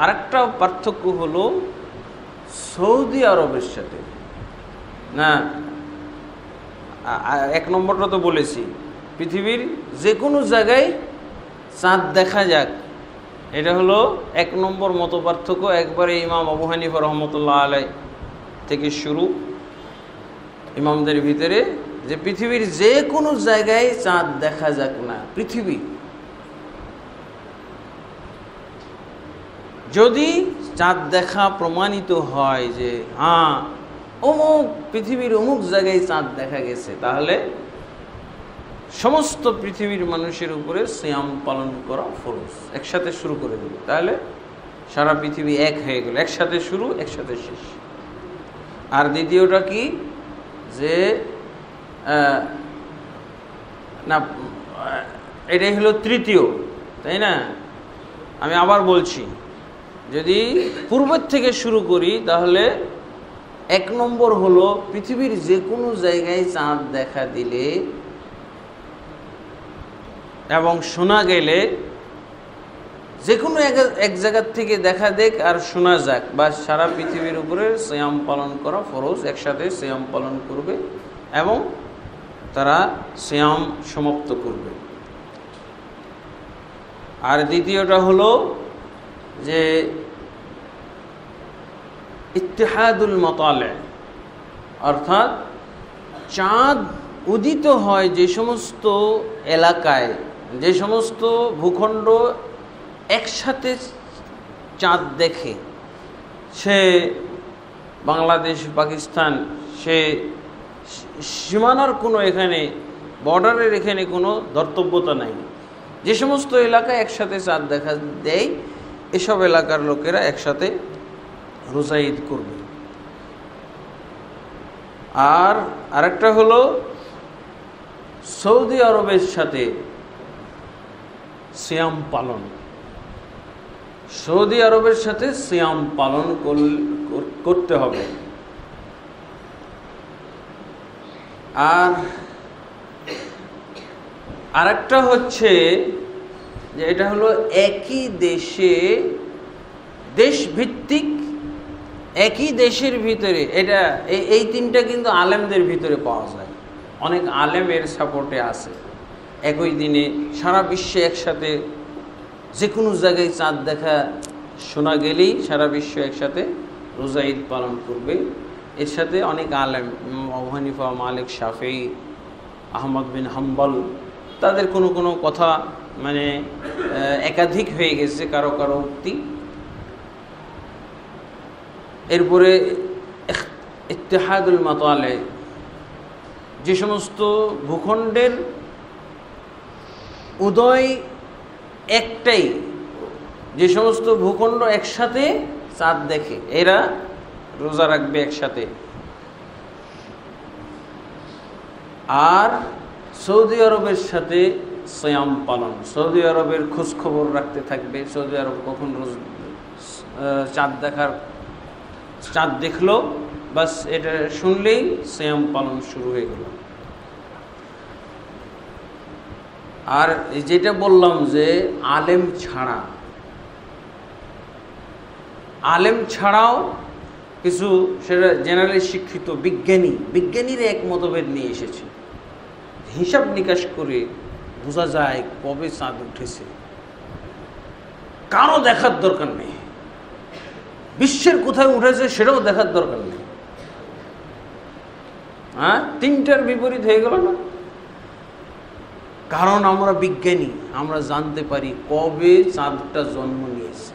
আরেকটা পার্থক্য হলো সৌদি আরবের সাথে। না, এক নম্বরটা তো বলেছি, পৃথিবীর যে কোনো জায়গায় চাঁদ দেখা যাক, এটা হলো এক নম্বর মত পার্থক্য। একবারে ইমাম আবু হানিফা রহমতুল্লাহ আলাই থেকে শুরু ইমামদের ভিতরে, যে পৃথিবীর যে কোনো জায়গায় চাঁদ দেখা যাক না, পৃথিবী যদি চাঁদ দেখা প্রমাণিত হয় যে হ্যাঁ অমুক পৃথিবীর অমুক জায়গায় চাঁদ দেখা গেছে, তাহলে সমস্ত পৃথিবীর মানুষের উপরে সিয়াম পালন করা ফরজ। একসাথে শুরু করে দেবে, তাহলে সারা পৃথিবী এক হয়ে গেল, একসাথে শুরু একসাথে শেষ। আর দ্বিতীয়টা কি, যে না এটাই হলো তৃতীয়, তাই না? আমি আবার বলছি, যদি পূর্বের থেকে শুরু করি তাহলে এক নম্বর হলো পৃথিবীর যে কোনো জায়গায় চাঁদ দেখা দিলে এবং শোনা গেলে, যে কোনো এক জায়গার থেকে দেখা দেখ আর শোনা যাক, বা সারা পৃথিবীর উপরে সিয়াম পালন করা ফরজ। একসাথে সিয়াম পালন করবে এবং তারা সিয়াম সমাপ্ত করবে। আর দ্বিতীয়টা হলো যে ইত্তিহাদুল মাতালে, অর্থাৎ চাঁদ উদিত হয় যে সমস্ত এলাকায়, যে সমস্ত ভূখণ্ড একসাথে চাঁদ দেখে, সে বাংলাদেশ, পাকিস্তান, সে সীমানার কোনো এখানে বর্ডারের এখানে কোনো ধর্তব্যতা নাই, যে সমস্ত এলাকায় একসাথে চাঁদ দেখা দেয়, এসব এলাকার লোকেরা একসাথে রোজা ঈদ করবে। আর আরেকটা হলো সৌদি আরবের সাথে সিয়াম পালন, সৌদি আরবের সাথে সিয়াম পালন করতে হবে। আর আরেকটা হচ্ছে যে এটা হলো একই দেশে, দেশভিত্তিক, একই দেশের ভিতরে, এটা এই তিনটা কিন্তু আলেমদের ভিতরে পাওয়া যায়। অনেক আলেম এর সাপোর্টে আছে। একই দিনে সারা বিশ্বে একসাথে যে কোনো জায়গায় চাঁদ দেখা শোনা গেলেই সারা বিশ্ব একসাথে রোজা ঈদ পালন করবে। এর সাথে অনেক আলেম, আবু হানিফা, মালিক, শাফেঈ, আহমদ বিন হাম্বল, তাদের কোনো কোনো কথা মানে একাধিক হয়ে গেছে কারো কারো উক্তি। এরপরে ইত্তিহাদুল মাতালে, যে সমস্ত ভূখণ্ডের উদয় একটাই, যে সমস্ত ভূখণ্ড একসাথে চাঁদ দেখে, এরা রোজা রাখবে একসাথে। আর সৌদি আরবের সাথে সিয়াম পালন, সৌদি আরবের খোঁজ খবর রাখতে থাকবে, সৌদি আরব কখন চাঁদ দেখলো, বাস এটা শুনলেই সিয়াম পালন শুরু হয়ে গেল। আর যেটা বললাম যে আলেম ছাড়াও কিছু সেটা জেনারেলি শিক্ষিত বিজ্ঞানীরা এক মতভেদ নিয়ে এসেছে। হিসাব নিকাশ করে বোঝা যায় কবে চাঁদ উঠেছে, কারো দেখার দরকার নেই। বিশ্বের কোথায় উঠেছে সেটাও দেখার দরকার নেই। হ্যাঁ, তিনটার বিপরীত হয়ে গেল না? কারণ আমরা বিজ্ঞানী, আমরা জানতে পারি কবে চাঁদটা জন্ম নিয়েছে।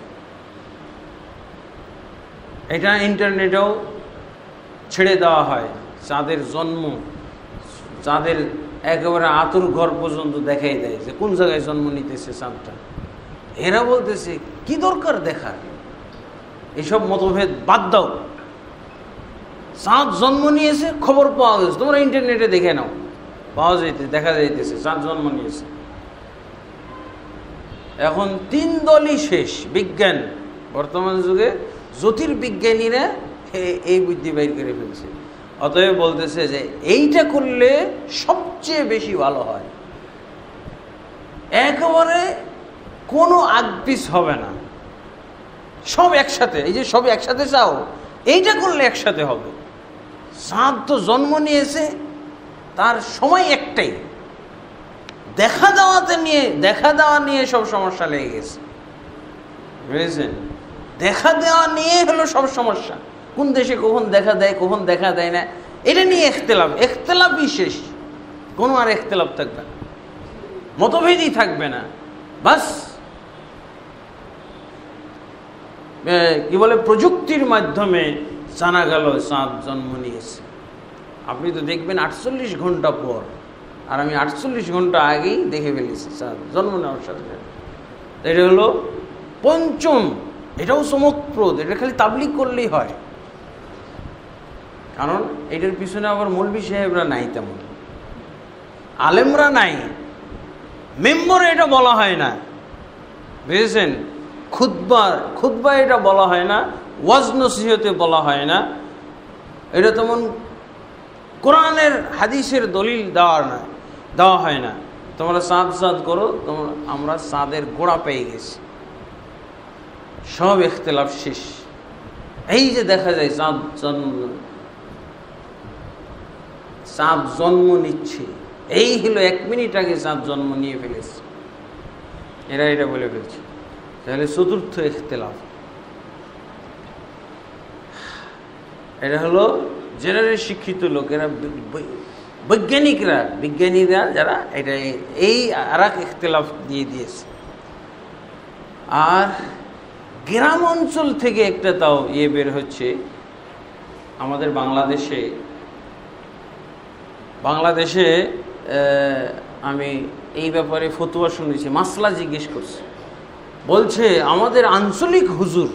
এটা ইন্টারনেটেও ছেড়ে দেওয়া হয়, চাঁদের জন্ম, চাঁদের একেবারে আতুর ঘর পর্যন্ত দেখাই দেয় যে কোন জায়গায় জন্ম নিতেছে চাঁদটা। এরা বলতেছে কি দরকার দেখার, এসব মতভেদ বাদ দাও, চাঁদ জন্ম নিয়েছে, খবর পাওয়া গেছে, তোমরা ইন্টারনেটে দেখে নাও, দেখা যাইতেছে চাঁদ জন্ম নিয়েছে। এখন তিন দলই শেষ, বিজ্ঞান, বর্তমান যুগে জ্যোতির্বিজ্ঞানীরা এই বুদ্ধি বাইর করে ফেলছে। অতএব বলতেছে যে এইটা করলে সবচেয়ে বেশি ভালো হয়। একেবারে কোনো আগপিস হবে না, সব একসাথে। এই যে সব একসাথে চাও, এইটা করলে একসাথে হবে। চাঁদ তো জন্ম নিয়েছে, তার সময় একটাই, দেখা দেওয়া নিয়ে সব সমস্যা লেগে গেছে, বুঝেছেন? দেখা দেওয়া নিয়ে হলো সব সমস্যা। কোন দেশে কখন দেখা দেয়, কখন দেখা দেয় না, এটা নিয়ে এখতেলাফ বিশেষ, কোনো আর এখতেলাফ থাকবে না, মতভেদই থাকবে না। বাস কি বলে, প্রযুক্তির মাধ্যমে জানা গেল চাঁদ জন্ম নিয়েছে। আপনি তো দেখবেন 48 ঘন্টা পর, আর আমি 48 ঘন্টা আগেই দেখে ফেলেছি চাঁদ জন্ম নেওয়ার সাথে সাথে। এটা হলো পঞ্চম, এটাও চমকপ্রদ। এটা খালি তাবলিগ করলেই হয়, কারণ এটার পিছনে আবার মৌলভী সাহেবরা নাই, তেমন আলেমরা নাই, মেম্বরে এটা বলা হয় না, বুঝেছেন? খুতবা এটা বলা হয় না, ওয়াজ নসিহতে বলা হয় না, এটা তেমন কোরআনের হাদিসের দলিল দেওয়া হয় না। তোমরা চাঁদ করো, আমরা চাঁদের গোড়া পেয়ে গেছি, সব ইখতিলাফ শেষ। এই যে দেখা যায় চাঁদ জন্ম নিচ্ছে, এই হলো 1 মিনিট আগে চাঁদ জন্ম নিয়ে ফেলেছে, এরা এটা বলে ফেলছে। তাহলে চতুর্থ ইখতিলাফ, এটা হলো জেনারেল শিক্ষিত লোকেরা, বিজ্ঞানীরা যারা এটা এই আর এক ইখতিলাফ দিয়ে দিয়েছে। আর গ্রাম অঞ্চল থেকে একটা তাও বের হচ্ছে। আমাদের বাংলাদেশে আমি এই ব্যাপারে ফতোয়া শুনেছি, মাসলা জিজ্ঞেস করছে, বলছে আমাদের আঞ্চলিক হুজুর,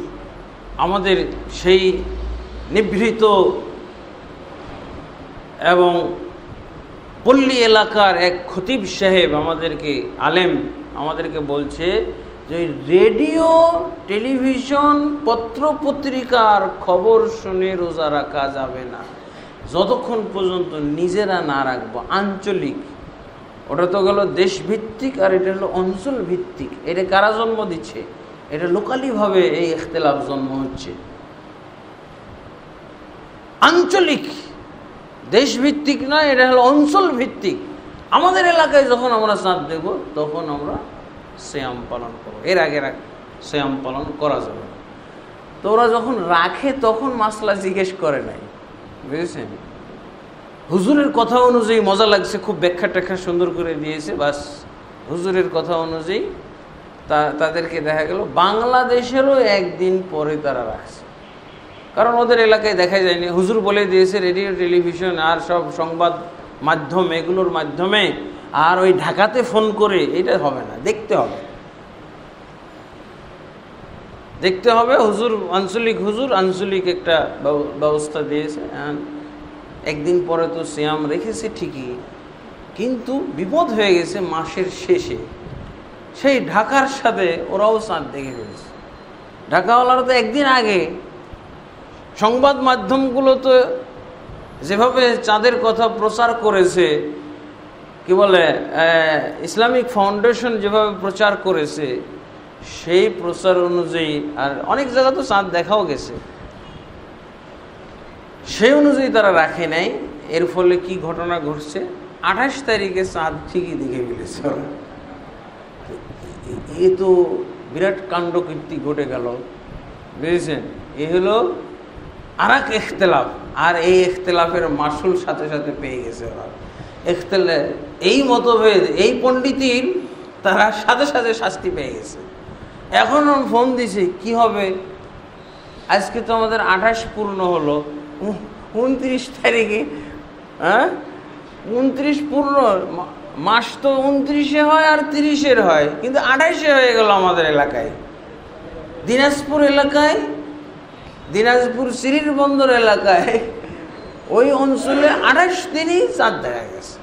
আমাদের সেই নিভৃত এবং পল্লী এলাকার এক খতিব সাহেব আমাদেরকে বলছে যে রেডিও, টেলিভিশন, পত্র পত্রিকার খবর শুনে রোজা রাখা যাবে না যতক্ষণ পর্যন্ত নিজেরা না রাখবো। আঞ্চলিক, ওটা তো গেল দেশভিত্তিক, আর এটা হলো অঞ্চল ভিত্তিক। এটা কারা জন্ম দিচ্ছে? এটা লোকালিভাবে এই ইখতিলাফ জন্ম হচ্ছে। আঞ্চলিক, দেশভিত্তিক নয়, এটা হলো অঞ্চল ভিত্তিক। আমাদের এলাকায় যখন আমরা চাঁদ দেখব তখন আমরা সিয়াম পালন করব, এর আগে সিয়াম পালন করা যাবে না। তো ওরা যখন রাখে তখন মাসলা জিজ্ঞেস করে নাই, বুঝেছেন? হুজুরের কথা অনুযায়ী মজা লাগছে, খুব ব্যাখ্যা সুন্দর করে দিয়েছে, বাস হুজুরের কথা অনুযায়ী তাদেরকে দেখা গেল বাংলাদেশেরও একদিন পরে তারা রাখছে, কারণ ওদের এলাকায় দেখা যায়নি। হুজুর বলে দিয়েছে রেডিও, টেলিভিশন আর সব সংবাদ মাধ্যম, এগুলোর মাধ্যমে, আর ওই ঢাকাতে ফোন করে এটা হবে না, দেখতে হবে। হুজুর আঞ্চলিক একটা ব্যবস্থা দিয়েছে। একদিন পরে তো সিয়াম রেখেছে ঠিকই, কিন্তু বিপদ হয়ে গেছে মাসের শেষে, সেই ঢাকার সাথে ওরাও চাঁদ দেখে ফেলেছে। ঢাকাওয়ালারা তো একদিন আগে, সংবাদ মাধ্যমগুলো তো যেভাবে চাঁদের কথা প্রচার করেছে, কি বলে, ইসলামিক ফাউন্ডেশন যেভাবে প্রচার করেছে, সেই প্রচার অনুযায়ী, আর অনেক জায়গা তো চাঁদ দেখাও গেছে, সেই অনুযায়ী তারা রাখে নাই। এর ফলে কি ঘটনা ঘটছে, 28 তারিখে চাঁদ ঠিকই দেখে ফেলেছে। এ তো বিরাট কাণ্ডকীর্তি ঘটে গেল, বুঝেছেন? এ হলো আর এক ইখতিলাফ, আর এই ইখতিলাফের মাসুল সাথে সাথে পেয়ে গেছে ওরা। এই মতভেদ, এই পণ্ডিতির তারা সাথে সাথে শাস্তি পেয়ে গেছে। এখন ফোন দিছে, কি হবে, আজকে তো আমাদের 28 পূর্ণ হলো, 29 তারিখে, 29 পূর্ণ, মাস তো 29-এ হয় আর 30-এর হয়, কিন্তু 28-এ হয়ে গেল আমাদের এলাকায়। দিনাজপুর সিরির বন্দর এলাকায় ওই অঞ্চলে 28 দিনই চাঁদ দেখা গেছে।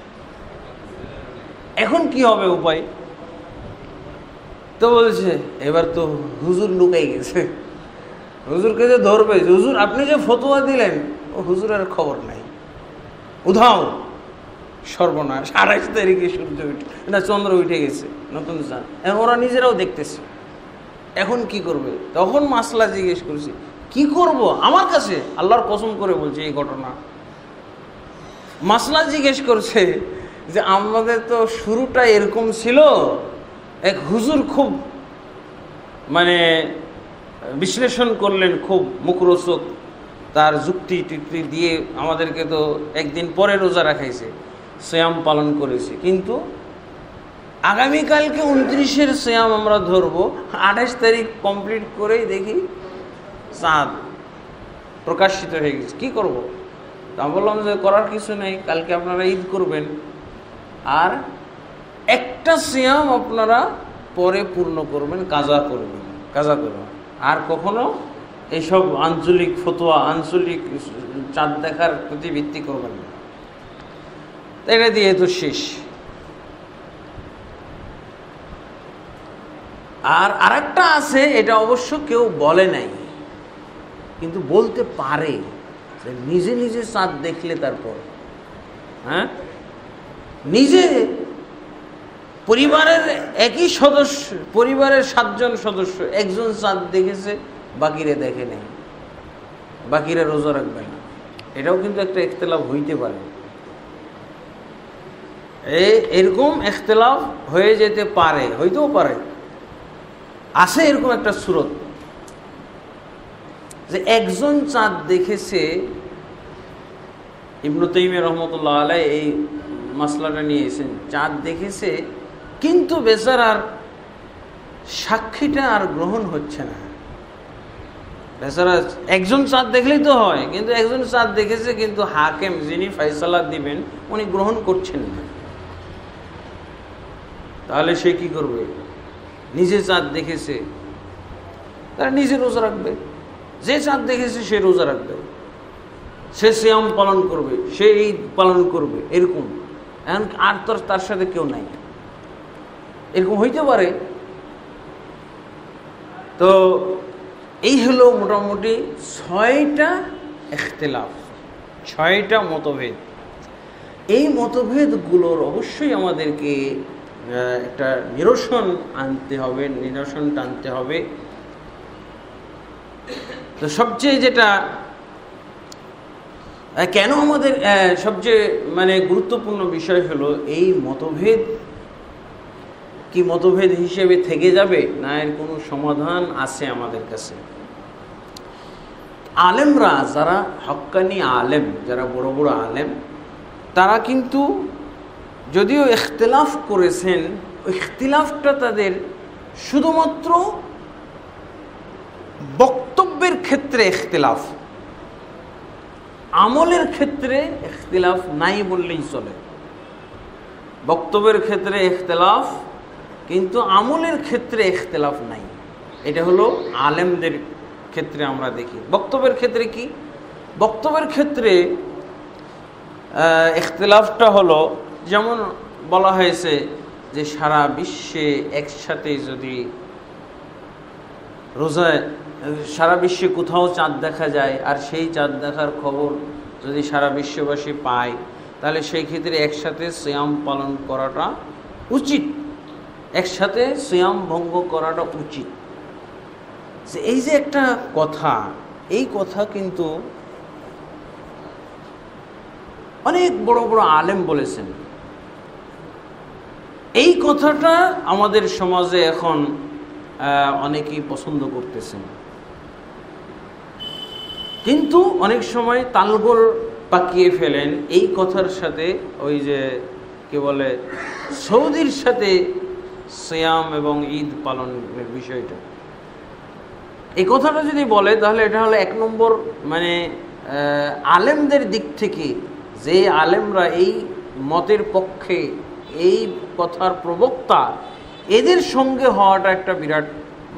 এখন কি হবে উপায়? তো বলছে এবার তো হুজুর লুকাই গেছে, হুজুরকে যে ধরবে, হুজুর আপনি যে ফতোয়া দিলেন, ও হুজুরের খবর নাই, উধাও। সর্বনাশ, 28 তারিখে সূর্য উঠে না চন্দ্র উঠে গেছে, নতুন চাঁদ। এখন ওরা নিজেরাও দেখতেছে, এখন কি করবে? তখন মাসলা জিজ্ঞেস করছি, কি করব? আমার কাছে আল্লাহর কসম করে বলছে এই ঘটনা। মাসলা জিজ্ঞেস করছে যে আমাদের তো শুরুটা এরকম ছিল, এক হুজুর খুব মানে বিশ্লেষণ করলেন, খুব মুখরোচক, তার যুক্তি টুক্তি দিয়ে আমাদেরকে তো একদিন পরে রোজা রাখাইছে, সিয়াম পালন করেছে, কিন্তু আগামীকালকে 29-এর সিয়াম আমরা ধরবো, 28 তারিখ কমপ্লিট করেই দেখি চাঁদ প্রকাশিত হয়ে গেছে, কি করব? তা বললাম যে করার কিছু নেই, কালকে আপনারা ঈদ করবেন, আর একটা সিয়াম আপনারা পরে পূর্ণ করবেন, কাজা করবেন, আর কখনো এইসব আঞ্চলিক ফতোয়া, আঞ্চলিক চাঁদ দেখার প্রতি ভিত্তি করবেন না। এটা দিয়ে তো শেষ। আর আরেকটা আছে, এটা অবশ্য কেউ বলে নাই, কিন্তু বলতে পারে, নিজে নিজে চাঁদ দেখলে তারপর, হ্যাঁ, নিজে পরিবারের একই সদস্য, পরিবারের 7 জন সদস্য, একজন চাঁদ দেখেছে, বাকিরা দেখে নেই, বাকিরা রোজা রাখবে না, এটাও কিন্তু একটা ইখতিলাফ হইতে পারে। এরকম ইখতিলাফ হয়ে যেতে পারে, হইতেও পারে, আছে এরকম একটা সূরত যে একজন চাঁদ দেখেছে। ইবনে তাইমিয়া রাহমাতুল্লাহ আলাইহি এই মাসলাটা নিয়েছেন, চাঁদ দেখেছে কিন্তু বেচারার সাক্ষীটা আর গ্রহণ হচ্ছে না। বেচারা একজন চাঁদ দেখলেই তো হয়, কিন্তু একজন চাঁদ দেখেছে কিন্তু হাকিম যিনি ফয়সালা দিবেন উনি গ্রহণ করছেন না, তাহলে সে কি করবে? নিজে চাঁদ দেখেছে, তারা নিজে রোজা রাখবে, যে চাঁদ দেখেছে সে রোজা রাখবে, সে সিয়াম পালন করবে, সে ঈদ পালন করবে, এরকম। এখন আর তো তার সাথে কেউ নাই, এরকম হইতে পারে। তো এই হলো মোটামুটি 6টা ইখতিলাফ, 6টা মতভেদ। এই মতভেদগুলোর অবশ্যই আমাদেরকে একটা নিরসন আনতে হবে, নিরসন টানতে হবে। তো সবচেয়ে যেটা কেন আমাদের সবচেয়ে মানে গুরুত্বপূর্ণ বিষয় হলো এই মতভেদ কি মতভেদ হিসেবে থেকে যাবে, না এর কোনো সমাধান আছে আমাদের কাছে? আলেমরা যারা হক্কানি আলেম, যারা বড় বড় আলেম, তারা কিন্তু যদিও ইখতিলাফ করেছেন, ইখতিলাফটা তাদের শুধুমাত্র বক্তব্যের ক্ষেত্রে ইখতিলাফ, আমলের ক্ষেত্রে ইখতিলাফ নাই বললেই চলে। বক্তব্যের ক্ষেত্রে ইখতিলাফ, কিন্তু আমলের ক্ষেত্রে ইখতিলাফ নাই। এটা হলো আলেমদের ক্ষেত্রে আমরা দেখি। বক্তব্যের ক্ষেত্রে কি? বক্তব্যের ক্ষেত্রে ইখতিলাফটা হলো, যেমন বলা হয়েছে যে সারা বিশ্বে একসাথে যদি রোজায়, সারা বিশ্বে কোথাও চাঁদ দেখা যায় আর সেই চাঁদ দেখার খবর যদি সারা বিশ্ববাসী পায়, তাহলে সেই ক্ষেত্রে একসাথে সিয়াম পালন করাটা উচিত, একসাথে সিয়াম ভঙ্গ করাটা উচিত। যে এই যে একটা কথা, এই কথা কিন্তু অনেক বড় বড় আলেম বলেছেন। এই কথাটা আমাদের সমাজে এখন অনেকেই পছন্দ করতেছেন, কিন্তু অনেক সময় তালগোল পাকিয়ে ফেলেন এই কথার সাথে, ওই যে কি বলে সৌদির সাথে সিয়াম এবং ঈদ পালনের বিষয়টা। এই কথাটা যদি বলে তাহলে এটা হলো 1 নম্বর মানে আলেমদের দিক থেকে, যে আলেমরা এই মতের পক্ষে, এই কথার প্রবক্তা, এদের সঙ্গে হওয়াটা একটা বিরাট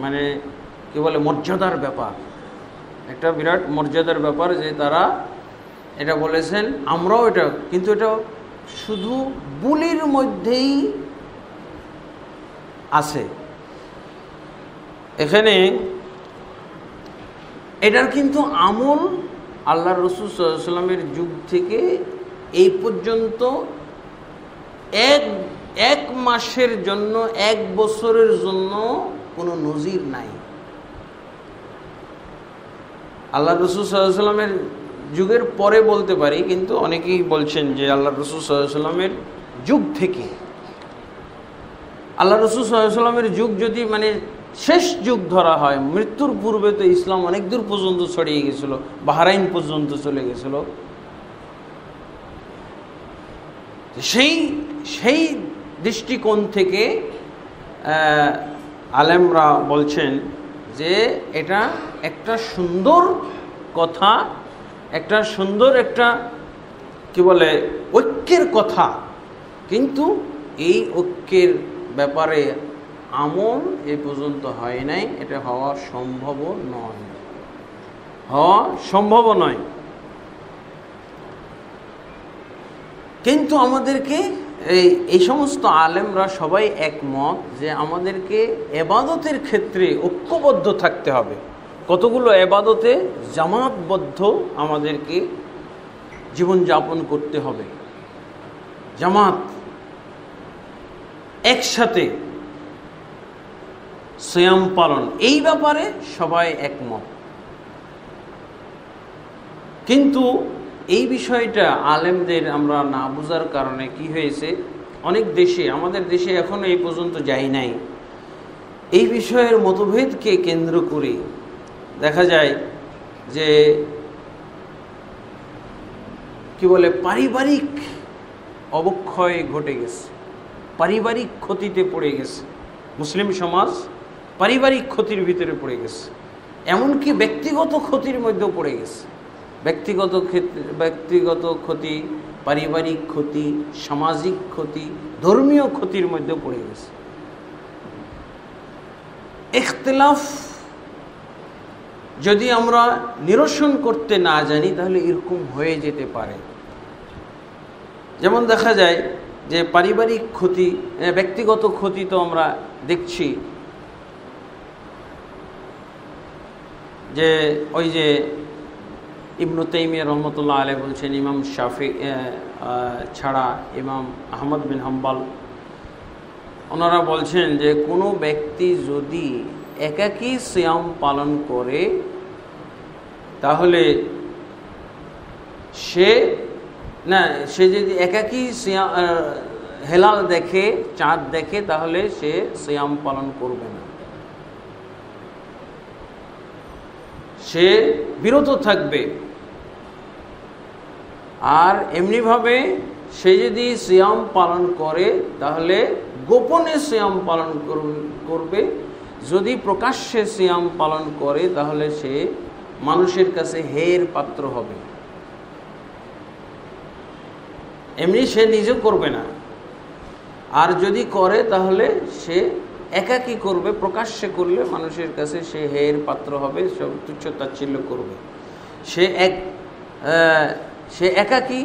মানে কি বলে মর্যাদার ব্যাপার, একটা বিরাট মর্যাদার ব্যাপার যে তারা এটা বলেছেন। আমরাও এটা, কিন্তু এটা শুধু বুলির মধ্যেই আছে। এখানে এটার কিন্তু আমল আল্লাহ রসুল সাল্লাল্লাহু আলাইহি ওয়াসাল্লামের যুগ থেকে এই পর্যন্ত এক মাসের জন্য, এক বছরের জন্য কোনো নজির নাই। আল্লাহ রাসূল সাল্লাল্লাহু আলাইহি ওয়াসাল্লামের যুগের পরে বলতে পারি, কিন্তু অনেকেই বলছেন যে আল্লাহ রাসূল সাল্লাল্লাহু আলাইহি ওয়াসাল্লামের যুগ থেকে। আল্লাহ রাসূল সাল্লাল্লাহু আলাইহি ওয়াসাল্লামের যুগ যদি মানে শেষ যুগ ধরা হয়, মৃত্যুর পূর্বে তো ইসলাম অনেক দূর পর্যন্ত ছড়িয়ে গেছিল, বাহরাইন পর্যন্ত চলে গেছিল। সেই দৃষ্টিকোণ থেকে আলেমরা বলছেন যে এটা একটা সুন্দর কথা, একটা সুন্দর একটা কি বলে ঐক্যের কথা, কিন্তু এই ঐক্যের ব্যাপারে আমল এ পর্যন্ত হয় নাই, এটা হওয়া সম্ভব নয়। কিন্তু আমাদেরকে এই সমস্ত আলেমরা সবাই একমত যে আমাদেরকে এবাদতের ক্ষেত্রে ঐক্যবদ্ধ থাকতে হবে। কতগুলো এবাদতে জামাতবদ্ধ আমাদেরকে জীবনযাপন করতে হবে, জামাত একসাথে সিয়াম পালন, এই ব্যাপারে সবাই একমত। কিন্তু এই বিষয়টা আলেমদের আমরা না বোঝার কারণে কি হয়েছে, অনেক দেশে, আমাদের দেশে এখনো এই পর্যন্ত যাই নাই, এই বিষয়ের মতভেদকে কেন্দ্র করে দেখা যায় যে কি বলে পারিবারিক অবক্ষয় ঘটে গেছে, পারিবারিক ক্ষতিতে পড়ে গেছে, মুসলিম সমাজ পারিবারিক ক্ষতির ভিতরে পড়ে গেছে, এমনকি ব্যক্তিগত ক্ষতির মধ্যেও পড়ে গেছে। ব্যক্তিগত ক্ষতি, পারিবারিক ক্ষতি, সামাজিক ক্ষতি, ধর্মীয় ক্ষতির মধ্যেও পড়ে গেছে। ইখতিলাফ যদি আমরা নিরসন করতে না জানি তাহলে এরকম হয়ে যেতে পারে। যেমন দেখা যায় যে পারিবারিক ক্ষতি, ব্যক্তিগত ক্ষতি তো আমরা দেখছি যে ওই যে ইবনে তাইমিয়া রহমতুল্লাহ আলাইহি বলছেন, ইমাম শাফি ছাড়া ইমাম আহমদ বিন হাম্বল ওনারা বলছেন যে কোনো ব্যক্তি যদি একাকী সিয়াম পালন করে তাহলে সে যদি একাকী সিয়াম হেলাল দেখে, চাঁদ দেখে, তাহলে সে সিয়াম পালন করবে না, সে বিরত থাকবে। আর এমনিভাবে সে যদি সিয়াম পালন করে তাহলে গোপনে সিয়াম পালন করবে, যদি প্রকাশ্যে সিয়াম পালন করে তাহলে সে মানুষের কাছে হেয়ের পাত্র হবে। এমনি সে নিজে করবে না, আর যদি করে তাহলে সে একাকী করবে, প্রকাশ্যে করলে মানুষের কাছে সে হেয়ের পাত্র হবে, সব তুচ্ছ তাচ্ছিল্য করবে। সে একাকী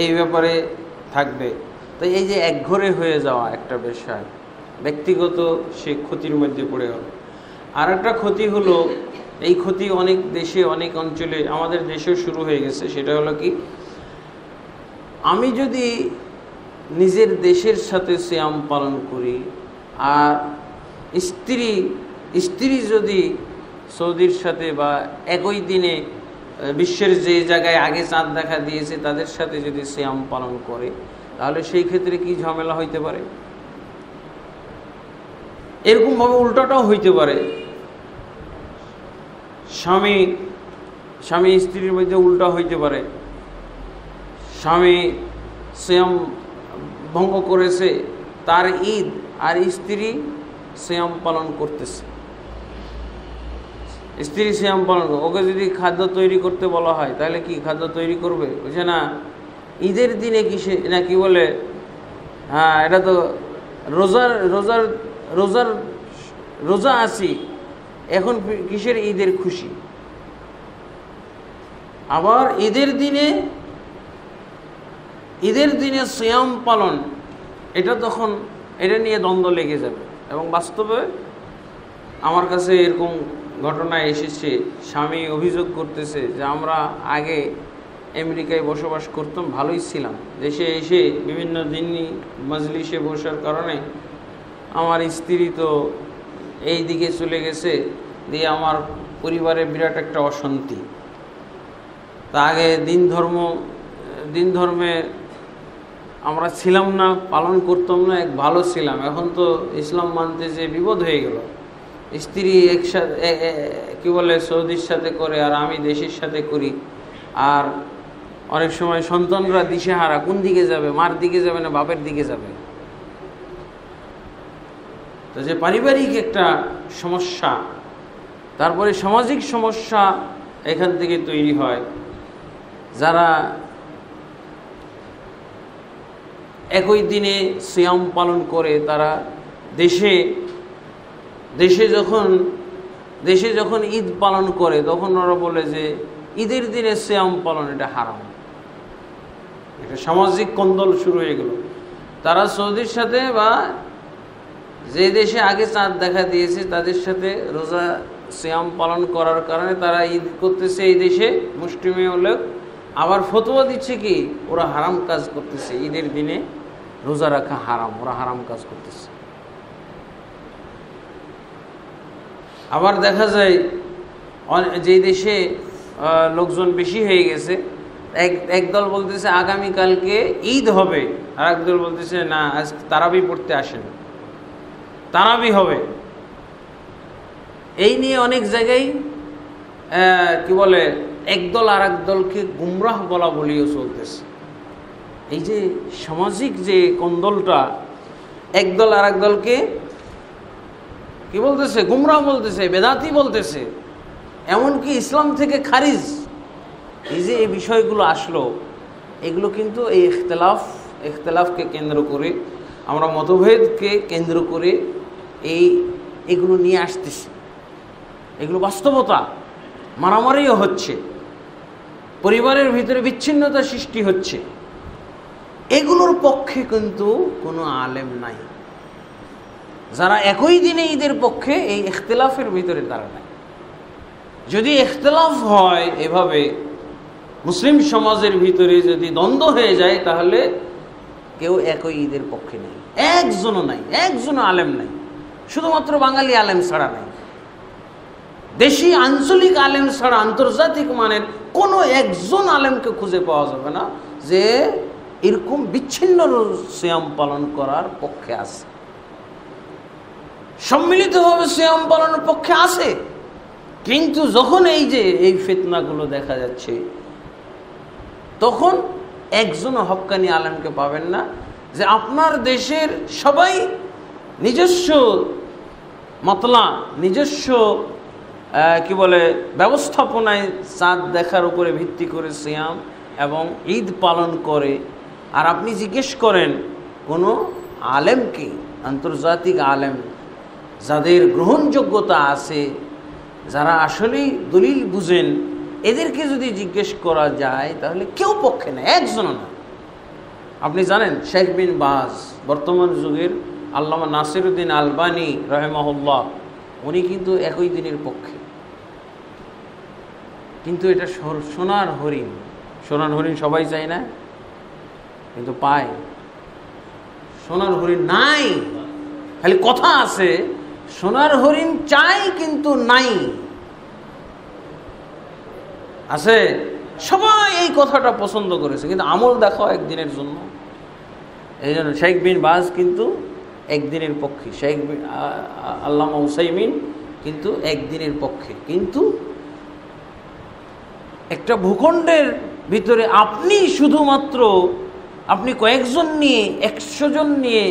এই ব্যাপারে থাকবে। তো এই যে একঘরে হয়ে যাওয়া একটা বিষয়, ব্যক্তিগত সে ক্ষতির মধ্যে পড়ে গেল। আর একটা ক্ষতি হলো, এই ক্ষতি অনেক দেশে, অনেক অঞ্চলে, আমাদের দেশেও শুরু হয়ে গেছে, সেটা হলো কি, আমি যদি নিজের দেশের সাথে সিয়াম পালন করি আর স্ত্রী যদি সৌদির সাথে বা একই দিনে বিশ্বের যে জায়গায় আগে চাঁদ দেখা দিয়েছে তাদের সাথে যদি সিয়াম পালন করে, তাহলে সেই ক্ষেত্রে কি ঝামেলা হইতে পারে। এরকমভাবে উল্টাটাও হইতে পারে, স্বামী স্ত্রীর মধ্যে উল্টা হইতে পারে। স্বামী সিয়াম ভঙ্গ করেছে, তার ঈদ, আর স্ত্রী সিয়াম পালন করতেছে। স্ত্রী সিয়াম পালন, ওকে যদি খাদ্য তৈরি করতে বলা হয় তাহলে কি খাদ্য তৈরি করবে? বুঝে না, ঈদের দিনে কিসে না কি বলে, হ্যাঁ এটা তো রোজা আছি, এখন কিসের ঈদের খুশি। আবার ঈদের দিনে সিয়াম পালন, এটা তখন এটা নিয়ে দ্বন্দ্ব লেগে যাবে। এবং বাস্তবে আমার কাছে এরকম ঘটনা এসেছে, স্বামী অভিযোগ করতেছে যে আমরা আগে আমেরিকায় বসবাস করতাম, ভালোই ছিলাম। দেশে এসে বিভিন্ন দিনই মজলিসে বসার কারণে আমার স্ত্রী তো এই দিকে চলে গেছে, দিয়ে আমার পরিবারে বিরাট একটা অশান্তি। তা আগে দিন ধর্মে আমরা ছিলাম না, পালন করতাম না, এক ভালো ছিলাম। এখন তো ইসলাম মানতে যে বিপদ হয়ে গেল। স্ত্রী একসাথে কি বলে সৌদির সাথে করে, আর আমি দেশের সাথে করি। আর অনেক সময় সন্তানরা দিশেহারা, কোন দিকে যাবে, মার দিকে যাবে না বাপের দিকে যাবে। তো যে পারিবারিক একটা সমস্যা, তারপরে সামাজিক সমস্যা এখান থেকে তৈরি হয়। যারা একই দিনে সিয়াম পালন করে, তারা দেশে যখন ঈদ পালন করে তখন ওরা বলে যে ঈদের দিনে সিয়াম পালন এটা হারাম। একটা সামাজিক কোন্দল শুরু হয়ে গেল। তারা সৌদির সাথে বা যে দেশে আগে চাঁদ দেখা দিয়েছে তাদের সাথে রোজা সিয়াম পালন করার কারণে তারা ঈদ করতেছে এই দেশে মুসলিমে হলেও, আবার ফতোয়া দিচ্ছে কি ওরা হারাম কাজ করতেছে, ঈদের দিনে রোজা রাখা হারাম, ওরা হারাম কাজ করতেছে। আবার দেখা যায় যে দেশে লোকজন বেশি হয়ে গেছে, একদল বলতেছে আগামীকালকে ঈদ হবে, আর একদল বলতেছে না আজ তারাবি পড়তে আসেন, তারাবি হবে। এই নিয়ে অনেক জায়গায় কি বলে একদল আর একদলকে গুমরাহ বলা বলিও চলতেছে। এই যে সামাজিক যে কোন্দলটা, একদল আর একদলকে কি বলতেছে, গুমরাহ বলতেছে, বেদাতি বলতেছে, এমনকি ইসলাম থেকে খারিজ। এই যে এই বিষয়গুলো আসলো, এগুলো কিন্তু এই ইখতিলাফকে কেন্দ্র করে, আমরা মতভেদকে কেন্দ্র করে এগুলো নিয়ে আসতেছি। এগুলো বাস্তবতা, মারামারিও হচ্ছে, পরিবারের ভিতরে বিচ্ছিন্নতা সৃষ্টি হচ্ছে। এগুলোর পক্ষে কিন্তু কোনো আলেম নাই যারা একই দিনে ঈদের পক্ষে এই ইখতিলাফের ভিতরে তারা নাই। যদি ইখতিলাফ হয় এভাবে মুসলিম সমাজের ভিতরে, যদি দ্বন্দ্ব হয়ে যায়, তাহলে কেউ একই ঈদের পক্ষে নেই, একজনও নাই, একজনও আলেম নাই, শুধুমাত্র বাঙালি আলেম ছাড়া নাই, দেশি আঞ্চলিক আলেম ছাড়া আন্তর্জাতিক মানের কোনো একজন আলেমকে খুঁজে পাওয়া যাবে না যে এরকম বিচ্ছিন্ন সিয়াম পালন করার পক্ষে আছে। সম্মিলিতভাবে সিয়াম পালনের পক্ষে আছে, কিন্তু যখন এই ফিতনাগুলো দেখা যাচ্ছে, তখন একজনও হক্কানি আলেমকে পাবেন না যে আপনার দেশের সবাই নিজস্ব মতলা, নিজস্ব কি বলে ব্যবস্থাপনায় চাঁদ দেখার উপরে ভিত্তি করে সিয়াম এবং ঈদ পালন করে, আর আপনি জিজ্ঞেস করেন কোনো আলেমকে, আন্তর্জাতিক আলেম যাদের গ্রহণযোগ্যতা আছে, যারা আসলেই দলিল বুঝেন, এদেরকে যদি জিজ্ঞেস করা যায় তাহলে কেউ পক্ষে নেই, একজনও না। আপনি জানেন শেখ বিন বাজ, বর্তমান যুগের আল্লামা নাসিরউদ্দিন আলবানী রাহিমাহুল্লাহ, উনি কিন্তু একই দিনের পক্ষে। কিন্তু এটা সোনার হরিণ, সোনার হরিণ সবাই চায় না, কিন্তু পায়। সোনার হরিণ নাই, খালি কথা আছে, সোনার হরিণ চাই কিন্তু নাই। আছে, সবাই এই কথাটা পছন্দ করেছে, কিন্তু আমল দেখো একদিনের জন্য। এই জন্য শেখ বিন বাজ কিন্তু একদিনের পক্ষে, আল্লামা উসাইমিন কিন্তু একদিনের পক্ষে। কিন্তু একটা ভূখণ্ডের ভিতরে আপনি শুধুমাত্র আপনি কয়েকজন নিয়ে, 100 জন নিয়ে,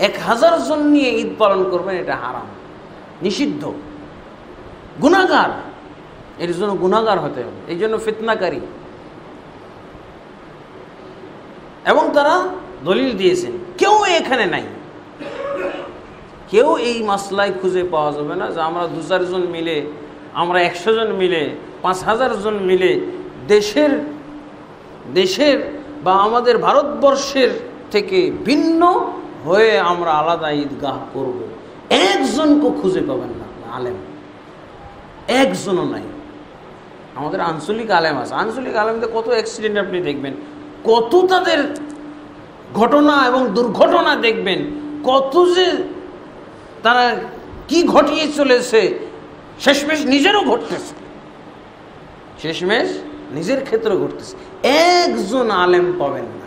1000 জন নিয়ে ঈদ পালন করবেন, এটা হারাম, নিষিদ্ধ, গুনাহগার। এর জন্য গুনাহগার হতে হবে, এই জন্য ফিতনাকারী। এবং তারা দলিল দিয়েছেন, কেউ এখানে নাই, কেউ এই মাসলায় খুঁজে পাওয়া যাবে না যে আমরা 2-4 জন মিলে, আমরা 100 জন মিলে, 5000 জন মিলে দেশের বা আমাদের ভারতবর্ষের থেকে ভিন্ন হয়ে আমরা আলাদা ঈদগাহ করব, একজনকে খুঁজে পাবেন না আলেম, একজনও নাই। আমাদের আঞ্চলিক আলেম আছে, আঞ্চলিক আলেমদের কত অ্যাক্সিডেন্ট আপনি দেখবেন, কত তাদের ঘটনা এবং দুর্ঘটনা দেখবেন, কত যে তারা কি ঘটিয়ে চলেছে, শেষমেশ নিজেরও ঘটতেছে, শেষমেশ নিজের ক্ষেত্রে ঘটতেছে। একজন আলেম পাবেন না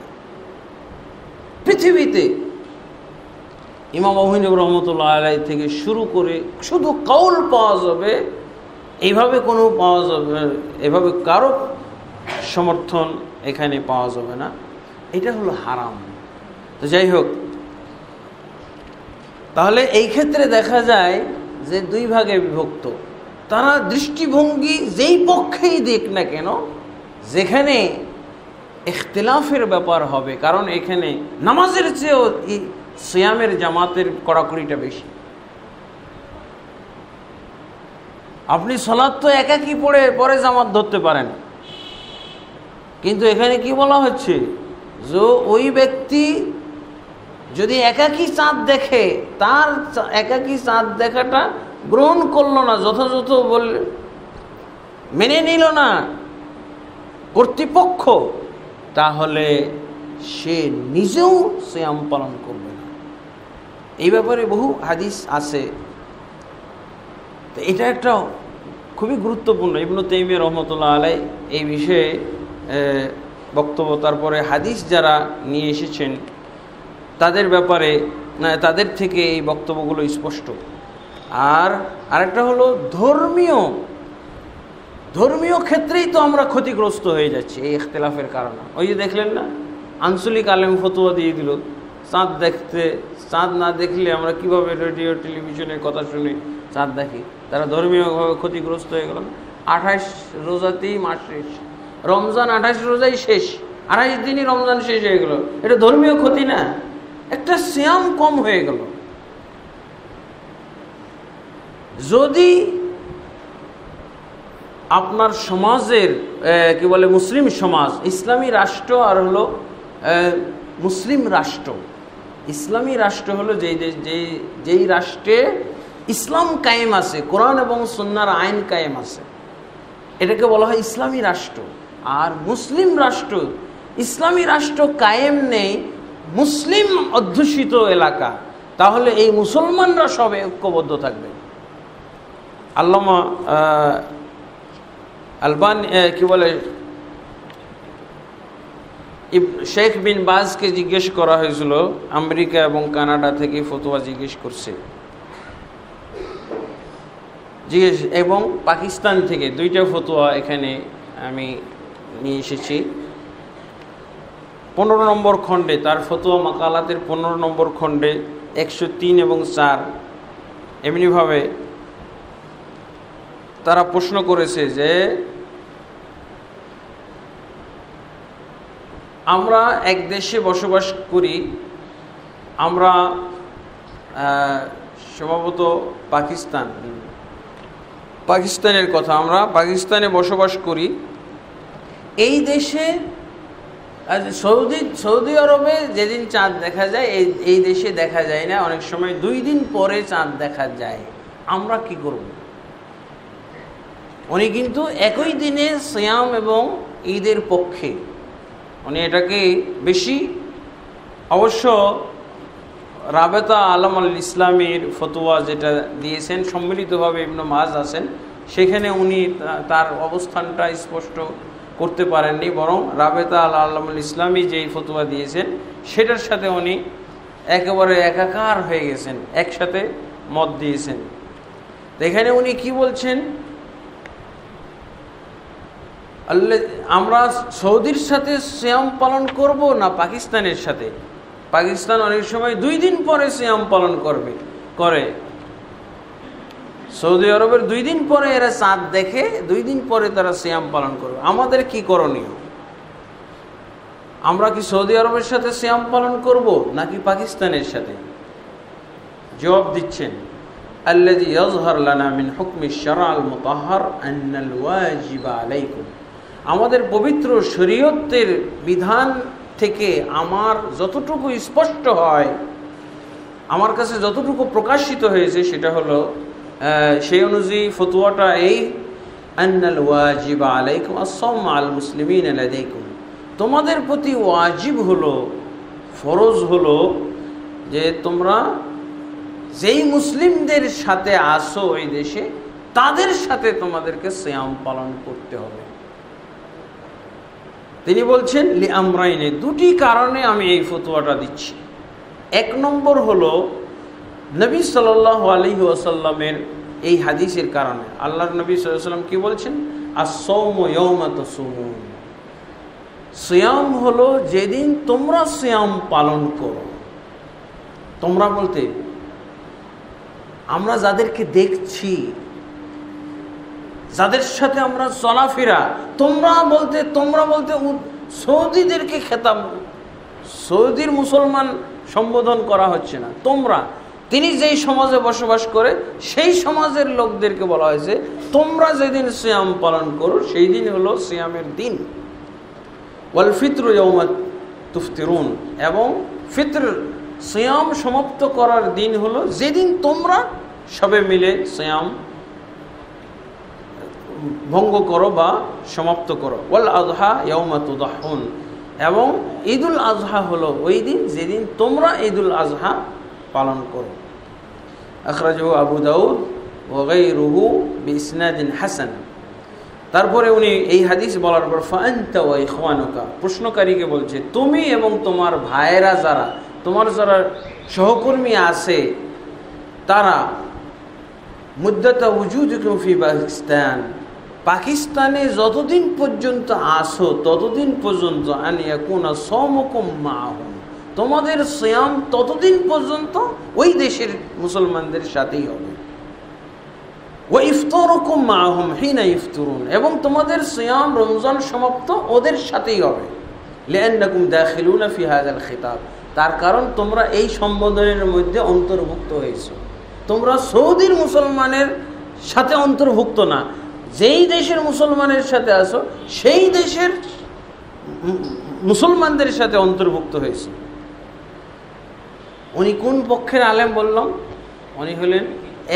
পৃথিবীতে ইমাম আবু হানিফা রহমতুল্লাহ আলাইহি থেকে শুরু করে শুধু কাউল পাওয়া যাবে, এইভাবে কোনো পাওয়া যাবে, এভাবে কারো সমর্থন এখানে পাওয়া যাবে না, এটা হলো হারাম। তো যাই হোক, তাহলে এই ক্ষেত্রে দেখা যায় যে দুই ভাগে বিভক্ত। তারা দৃষ্টিভঙ্গি যেই পক্ষেই দেখ না কেন, যেখানে ইখতিলাফের ব্যাপার হবে, কারণ এখানে নামাজের চেয়েও সিয়ামের জামাতের কড়াকড়িটা বেশি। আপনি সালাত তো একাকি পরে জামাত ধরতে পারেন, কিন্তু এখানে কি বলা হচ্ছে যে ওই ব্যক্তি যদি একাকি চাঁদ দেখে, তার একাকি চাঁদ দেখাটা গ্রহণ করলো না, যথাযথ বললে মেনে নিল না কর্তৃপক্ষ, তাহলে সে নিজেও সিয়াম পালন করবে না। এই ব্যাপারে বহু হাদিস আছে। তো এটা একটা খুবই গুরুত্বপূর্ণ। ইবনে তাইমিয়া রহমতুল্লাহ আলাইহি এই বিষয়ে বক্তব্য, তারপরে হাদিস যারা নিয়ে এসেছেন তাদের ব্যাপারে, তাদের থেকে এই বক্তব্যগুলো স্পষ্ট। আর আরেকটা হলো ধর্মীয় ক্ষেত্রেই তো আমরা ক্ষতিগ্রস্ত হয়ে যাচ্ছি এই ইখতিলাফের কারণে। ওই যে দেখলেন না, আঞ্চলিক আলেম ফতোয়া দিয়ে দিল চাঁদ না দেখলে আমরা কিভাবে রেডিও টেলিভিশনের কথা শুনে চাঁদ দেখি, তারা ধর্মীয়ভাবে ক্ষতিগ্রস্ত হয়ে গেল। 28 রোজাতেই মাস শেষ, রমজান 28 রোজাই শেষ, 28 দিনই রমজান শেষ হয়ে গেল, এটা ধর্মীয় ক্ষতি না? একটা সিয়াম কম হয়ে গেল। যদি আপনার সমাজের কি বলে মুসলিম সমাজ, ইসলামী রাষ্ট্র আর হলো মুসলিম রাষ্ট্র, ইসলামী রাষ্ট্র হলো যেই রাষ্ট্রে ইসলাম কায়েম আছে, কোরআন এবং সুন্নাহর আইন কায়েম আছে, এটাকে বলা হয় ইসলামী রাষ্ট্র। আর মুসলিম রাষ্ট্র, ইসলামী রাষ্ট্র কায়েম নেই, মুসলিম অধ্যুষিত এলাকা, তাহলে এই মুসলমানরা সবে ঐক্যবদ্ধ থাকবে। আল্লামা আলবানী কি বলে শেখ বিন বাজকে জিজ্ঞেস করা হয়েছিল, আমেরিকা এবং কানাডা থেকে ফতোয়া জিজ্ঞেস করছে, এবং পাকিস্তান থেকে দুইটা ফতোয়া এখানে আমি নিয়ে এসেছি। 15 নম্বর খণ্ডে তার ফতোয়া মাকালাতের 15 নম্বর খণ্ডে 103 এবং 4 এমনিভাবে তারা প্রশ্ন করেছে যে আমরা এক দেশে বসবাস করি, আমরা সম্ভবত পাকিস্তানের কথা, আমরা পাকিস্তানে বসবাস করি, এই দেশে সৌদি আরবে যেদিন চাঁদ দেখা যায় এই দেশে দেখা যায় না, অনেক সময় 2 দিন পরে চাঁদ দেখা যায়, আমরা কি করব? উনি কিন্তু একই দিনে সিয়াম এবং ঈদের পক্ষে, উনি এটাকে বেশি, অবশ্য রাবেতা আলম আল ইসলামীর ফতোয়া যেটা দিয়েছেন সম্মিলিতভাবে ইবনে মাজ আছেন, সেখানে উনি তার অবস্থানটা স্পষ্ট করতে পারেননি, বরং রাবেতা আল আলম আল ইসলামী যেই ফতোয়া দিয়েছেন সেটার সাথে উনি একেবারে একাকার হয়ে গেছেন, একসাথে মত দিয়েছেন। এখানে উনি কি বলছেন, আমরা সৌদির সাথে সিয়াম পালন করব না পাকিস্তানের সাথে? পাকিস্তান অনেক সময় 2 দিন পরে সিয়াম পালন করে, সৌদি আরবের 2 দিন পরে এরা চাঁদ দেখে, 2 দিন পরে তারা সিয়াম পালন করবে। আমাদের কি করণীয়? আমরা কি সৌদি আরবের সাথে সিয়াম পালন করব নাকি পাকিস্তানের সাথে? জবাব দিচ্ছেন, আল্লাযী ইয়াযহার লানা মিন হুকমি শারআল মুতাহহার আন্নাল ওয়াজিবা আলাইকুম, আমাদের পবিত্র শরীয়তের বিধান থেকে আমার যতটুকু স্পষ্ট হয়, আমার কাছে যতটুকু প্রকাশিত হয়েছে সেটা হলো সেই অনুযায়ী ফতোয়াটা এই, আন্নাল ওয়াজিব আলাইকুম আস-সাওম আল মুসলিমিন লাদাইকুম, তোমাদের প্রতি ওয়াজিব হলো, ফরজ হলো যে তোমরা যেই মুসলিমদের সাথে আসো ওই দেশে, তাদের সাথে তোমাদেরকে সিয়াম পালন করতে হবে। তিনি বলছেন লি আমরাইনে, দুটি কারণে আমি এই ফতোয়াটা দিচ্ছি। এক নম্বর হলো নবী সাল্লাল্লাহু আলাইহি ওয়াসাল্লামের এই হাদিসের কারণে। আল্লাহর নবী সাল্লাল্লাহু আলাইহি ওয়াসাল্লাম কি বলছেন? আস-সাওমু ইয়াওমা তাসুমুন, সিয়াম হলো যেদিন তোমরা সিয়াম পালন করো। তোমরা বলতে আমরা যাদেরকে দেখছি, যাদের সাথে আমরা চলাফেরা, তোমরা বলতে সৌদিদেরকে খেতাব, সৌদির মুসলমান সম্বোধন করা হচ্ছে না, তোমরা। তিনি যেই সমাজে বসবাস করে সেই সমাজের লোকদেরকে বলা হয়েছে তোমরা যেদিন সিয়াম পালন করো সেই দিন হলো সিয়ামের দিন। ওয়াল ফিতরু ইয়াওমা তুফতিরুন, এবং ফিতর সিয়াম সমাপ্ত করার দিন হলো যেদিন তোমরা সবে মিলে সিয়াম ভঙ্গ করো বা সমাপ্ত করো। ওয়াল আযহা ইয়াওমা তুদাহুন, এবং ঈদুল আযহা হলো ওই দিন যেদিন তোমরা ঈদুল আযহা পালন করো। আখরাজাহু আবু দাউদ ওয়া গায়রুহু বিইসনাদিন হাসান। তারপরে উনি এই হাদিস বলার পর ফাআনতা ওয়া ইখওয়ানুকা, প্রশ্নকারীকে বলছে তুমি এবং তোমার ভাইয়েরা যারা, তোমার যারা সহকর্মী আছে তারা, মুদ্দাতা উজুদিকুম ফি পাকিস্তান, পাকিস্তানে যতদিন পর্যন্ত আসো ততদিন পর্যন্ত আন ইয়াকুনা সাওমুকুম মাআহুম, তোমাদের সিয়াম ততদিন পর্যন্ত ওই দেশের মুসলমানদের সাথেই হবে। ওয়া ইফতারুকুম মাআহুম হিনা ইফতারুন, এবং তোমাদের সিয়াম রমজান সমাপ্ত ওদের সাথেই হবে। লিআন্নাকুম দাখিলুনা ফি হাযাল খিতাব, তার কারণ তোমরা এই সম্বোধনের মধ্যে অন্তর্ভুক্ত হয়েছো। তোমরা সৌদির মুসলমানের সাথে অন্তর্ভুক্ত না, যেই দেশের মুসলমানের সাথে আসো সেই দেশের মুসলমানদের সাথে অন্তর্ভুক্ত হয়েছে। উনি কোন পক্ষের আলেম বললাম? উনি হলেন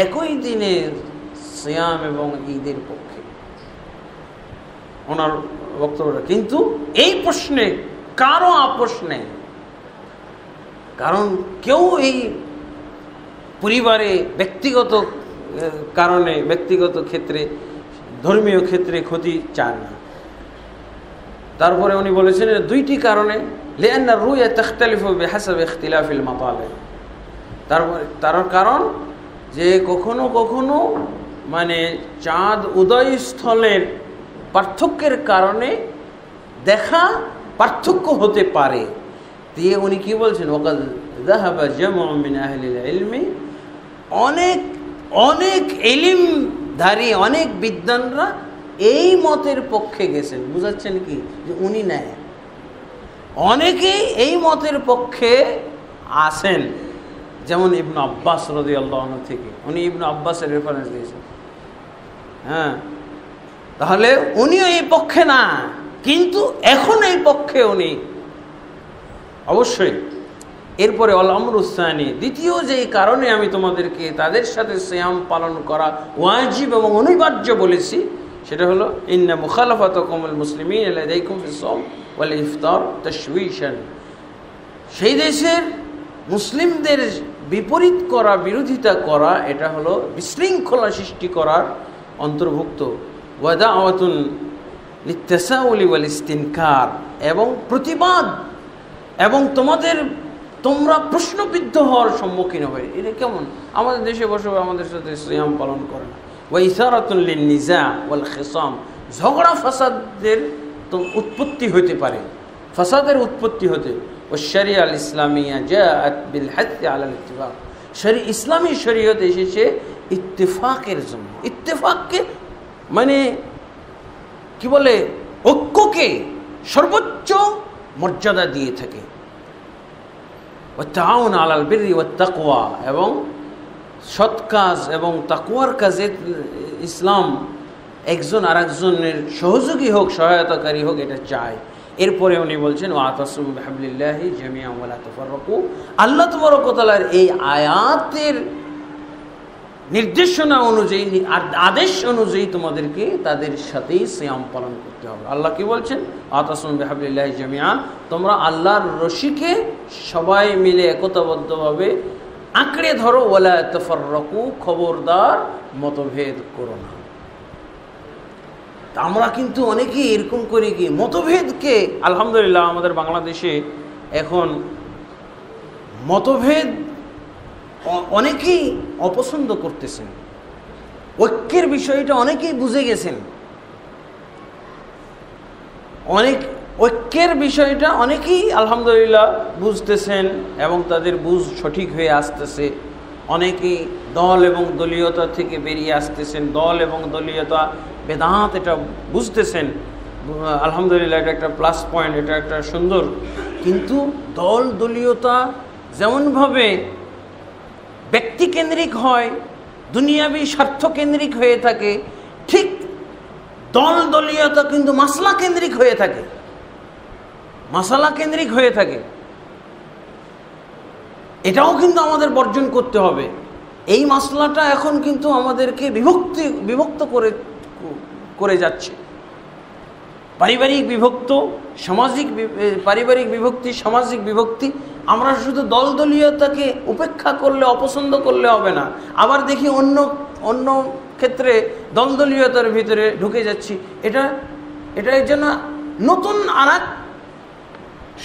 একই দিনের সিয়াম এবং ঈদের পক্ষে ওনার বক্তব্যটা। কিন্তু এই প্রশ্নে কারো আপোষ নেই, কারণ কেউ এই পরিবারে ব্যক্তিগত কারণে, ব্যক্তিগত ক্ষেত্রে, ধর্মীয় ক্ষেত্রে ক্ষতি চান না। তারপরে উনি বলেছেন দুইটি কারণে, লিআন্না রুয়া তাখতালিফু বিহাসাব ইখতিলাফিল মাতালিব, তার কারণ যে কখনো কখনো মানে চাঁদ উদয়স্থলের পার্থক্যের কারণে দেখা পার্থক্য হতে পারে। দিয়ে উনি কি বলছেন? ওয়াকাদ যাহাবা জামউন মিন আহলিল ইলমি, অনেক ইলমধারী অনেক বিদ্বানরা এই মতের পক্ষে গেছেন। বুঝাচ্ছেন কি যে উনি নেয়, অনেকেই এই মতের পক্ষে আসেন। যেমন ইবনে আব্বাস রাদিয়াল্লাহু আনহু থেকে, উনি ইবনে আব্বাসের রেফারেন্স দিয়েছেন। হ্যাঁ, তাহলে উনিও এই পক্ষে না, কিন্তু এখন এই পক্ষে উনি অবশ্যই। এরপরে আল আমরুসানি, দ্বিতীয় যেই কারণে আমি তোমাদেরকে তাদের সাথে সিয়াম পালন করা ওয়াজিব এবং অনিবার্য বলেছি, সেটা হলো ইন্না মুখালাফাতাকুমুল মুসলিমিন লাদাইকুম ফিস সাওম ওয়াল ইফতার তাশওয়িশান, সেই দেশের মুসলিমদের বিপরীত করা, বিরোধিতা করা, এটা হলো বিশৃঙ্খলা সৃষ্টি করার অন্তর্ভুক্ত। ওয়া দাওয়াতুন লিত্তাসাউলি ওয়াল ইস্তিনকার, এবং প্রতিবাদ, এবং তোমরা প্রশ্নবিদ্ধ হওয়ার সম্মুখীন হবে। এটা কেমন? আমাদের দেশে বসে আমাদের সাথে সিয়াম পালন করে না। ওয়া ইসারাতুন লিন-নিজা ওয়াল খিসাম, ঝগড়া ফাসাদের তো উৎপত্তি হতে পারে, ফাসাদের উৎপত্তি হতে। ও শরিয়া আল ইসলামিয়া জাআত বিল হাত্তি আলাল ইত্তিফাক, ইসলামী শরীয়ত এসেছে ইত্তেফাকের জন্য। ইত্তেফাককে মানে কি বলে? ঐক্যকে সর্বোচ্চ মর্যাদা দিয়ে থাকে। ওয়াতাউন আলাল বিররি ওয়াত তাকওয়া, এবং সৎ কাজ এবং তাকওয়ার কাজে ইসলাম একজন আরেকজনের সহযোগী হোক, সহায়তাকারী হোক, এটা চায়। এরপরে উনি বলছেন ওয়াতাসিমু বিহাবলিল্লাহি জামিআন ওয়া লা তাফাররাকু, আল্লাহ তাবারক ওয়া তাআলার এই আয়াতের নির্দেশনা অনুযায়ী আর আদেশ অনুযায়ী তোমাদেরকে তাদের সাথেই সিয়াম পালন করতে হবে। আল্লাহ কি বলছেন? আতাসিমু বিহাবলিল্লাহি জামিআন, তোমরা আল্লাহর রশিকে সবাই মিলে একতাবদ্ধভাবে আঁকড়ে ধরো, ওয়ালা তাফাররাকু, খবরদার মতভেদ করো না। আমরা কিন্তু অনেকেই এরকম করি কি, মতভেদকে, আলহামদুলিল্লাহ আমাদের বাংলাদেশে এখন মতভেদ অনেকেই অপছন্দ করতেছেন, ঐক্যের বিষয়টা অনেকেই বুঝে গেছেন, ঐক্যের বিষয়টা অনেকেই আলহামদুলিল্লাহ বুঝতেছেন এবং তাদের বুঝ সঠিক হয়ে আসতেছে। অনেকেই দল এবং দলীয়তা থেকে বেরিয়ে আসতেছেন, দল এবং দলীয়তা বেদাত এটা বুঝতেছেন। আলহামদুলিল্লাহ এটা একটা প্লাস পয়েন্ট, এটা একটা সুন্দর। কিন্তু দল দলীয়তা যেমনভাবে ব্যক্তিকেন্দ্রিক হয়, দুনিয়াবি স্বার্থকেন্দ্রিক হয়ে থাকে, ঠিক দল দলীয়তা কিন্তু মাসলা কেন্দ্রিক হয়ে থাকে, মাসালা কেন্দ্রিক হয়ে থাকে। এটাও কিন্তু আমাদের বর্জন করতে হবে। এই মাসলাটা এখন কিন্তু আমাদেরকে বিভক্ত করে যাচ্ছে। পারিবারিক বিভক্তি, সামাজিক বিভক্তি। আমরা শুধু দল দলীয়তাকে উপেক্ষা করলে, অপছন্দ করলে হবে না। আবার দেখি অন্য ক্ষেত্রে দল দলীয়তার ভিতরে ঢুকে যাচ্ছি। এটার জন্য নতুন আরেক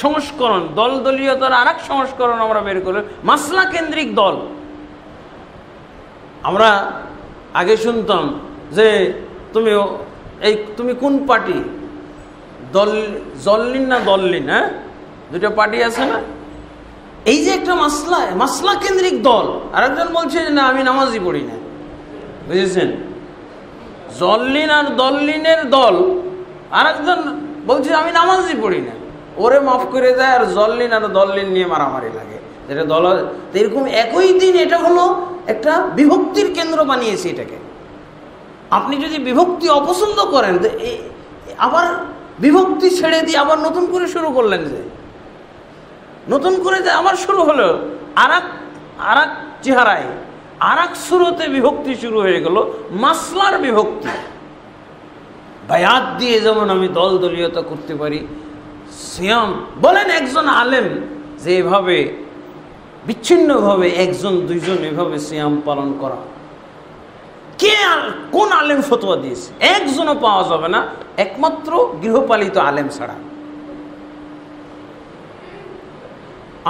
সংস্করণ, দল দলীয়তার আরেক সংস্করণ আমরা বের করে, মাসলা কেন্দ্রিক দল। আমরা আগে শুনতাম যে তুমি কোন পার্টি, জল্লিন না দল্লিন, হ্যাঁ, দুটো পার্টি আছে না। এই যে একটা মাসলা কেন্দ্রিক দল, আরেকজন বলছে যে না আমি নামাজই পড়ি না, বুঝেছেন? জল্লিন আর দল্লিনের দল, আরেকজন বলছে আমি নামাজই পড়ি না, ওরে মাফ করে দেয়, আর জল্লিন আর দল্লিন নিয়ে মারামারি লাগে। যেটা দল এরকম একই দিন, এটা হলো একটা বিভক্তির কেন্দ্র বানিয়েছে এটাকে। আপনি যদি বিভক্তি অপছন্দ করেন, আবার বিভক্তি ছেড়ে দিয়ে আবার নতুন করে শুরু করলেন, যে নতুন করে যে আবার শুরু হলো আরেক চেহারায়, আরেক সুরতে বিভক্তি শুরু হয়ে গেল, মাসলার বিভক্তি। বায়াত দিয়ে যেমন আমি দল দলীয়তা করতে পারি, সিয়াম বলেন একজন আলেম যে এভাবে বিচ্ছিন্নভাবে একজন দুইজন এভাবে সিয়াম পালন করা, কোন আলেম ফতোয়া দিয়েছে? একজনও পাওয়া যাবে না, একমাত্র গৃহপালিত আলেম ছাড়া।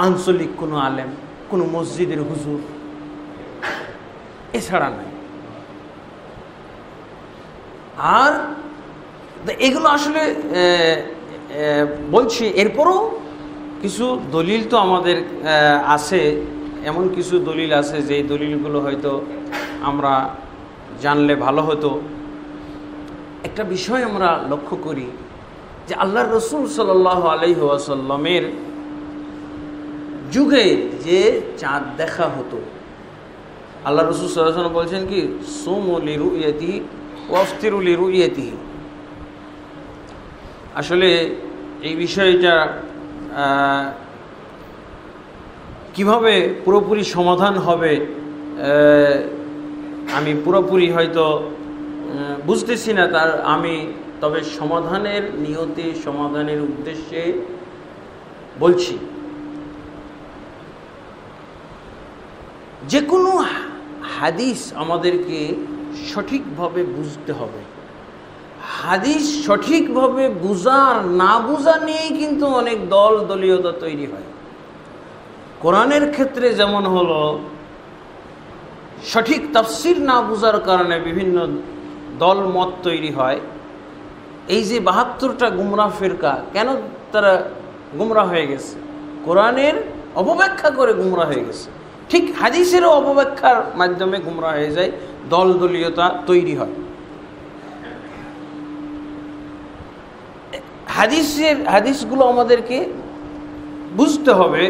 আঞ্চলিক কোনো আলেম, কোনো মসজিদের হুজুর, এছাড়া নাই। আর এগুলো আসলে বলছি, এরপরও কিছু দলিল তো আমাদের আছে, এমন কিছু দলিল আছে যে দলিলগুলো হয়তো আমরা জানলে ভালো হতো। একটা বিষয় আমরা লক্ষ্য করি যে আল্লাহর রসুল সাল্লাল্লাহু আলাইহি ওয়াসাল্লামের যুগে যে চাঁদ দেখা হতো, আল্লাহ রসুল সাল্লাল্লাহু আলাইহি ওয়াসাল্লাম বলছেন কি, সুমু লিরুইয়াতিহি ওয়াফতিরু লিরুইয়াতিহি। আসলে এই বিষয়টা কিভাবে পুরোপুরি সমাধান হবে আমি পুরোপুরি হয়তো বুঝতেছি না, তবে সমাধানের নিয়তে, সমাধানের উদ্দেশ্যে বলছি। যে কোনো হাদিস আমাদেরকে সঠিকভাবে বুঝতে হবে। হাদিস সঠিকভাবে বুঝার না বুঝা নিয়েই কিন্তু অনেক দল দলীয়তা তৈরি হয়। কোরআনের ক্ষেত্রে যেমন হলো, সঠিক তাফসির না বুঝার কারণে বিভিন্ন দল মত তৈরি হয়। এই যে ৭২টা গুমরাহ ফিরকা, কেন তারা গুমরাহ হয়ে গেছে? কোরআনের অপব্যাখ্যা করে গুমরাহ হয়ে গেছে। ঠিক হাদিসেরও অপব্যাখ্যার মাধ্যমে গুমরাহ হয়ে যায়, দল দলীয়তা তৈরি হয়। হাদিসগুলো আমাদেরকে বুঝতে হবে।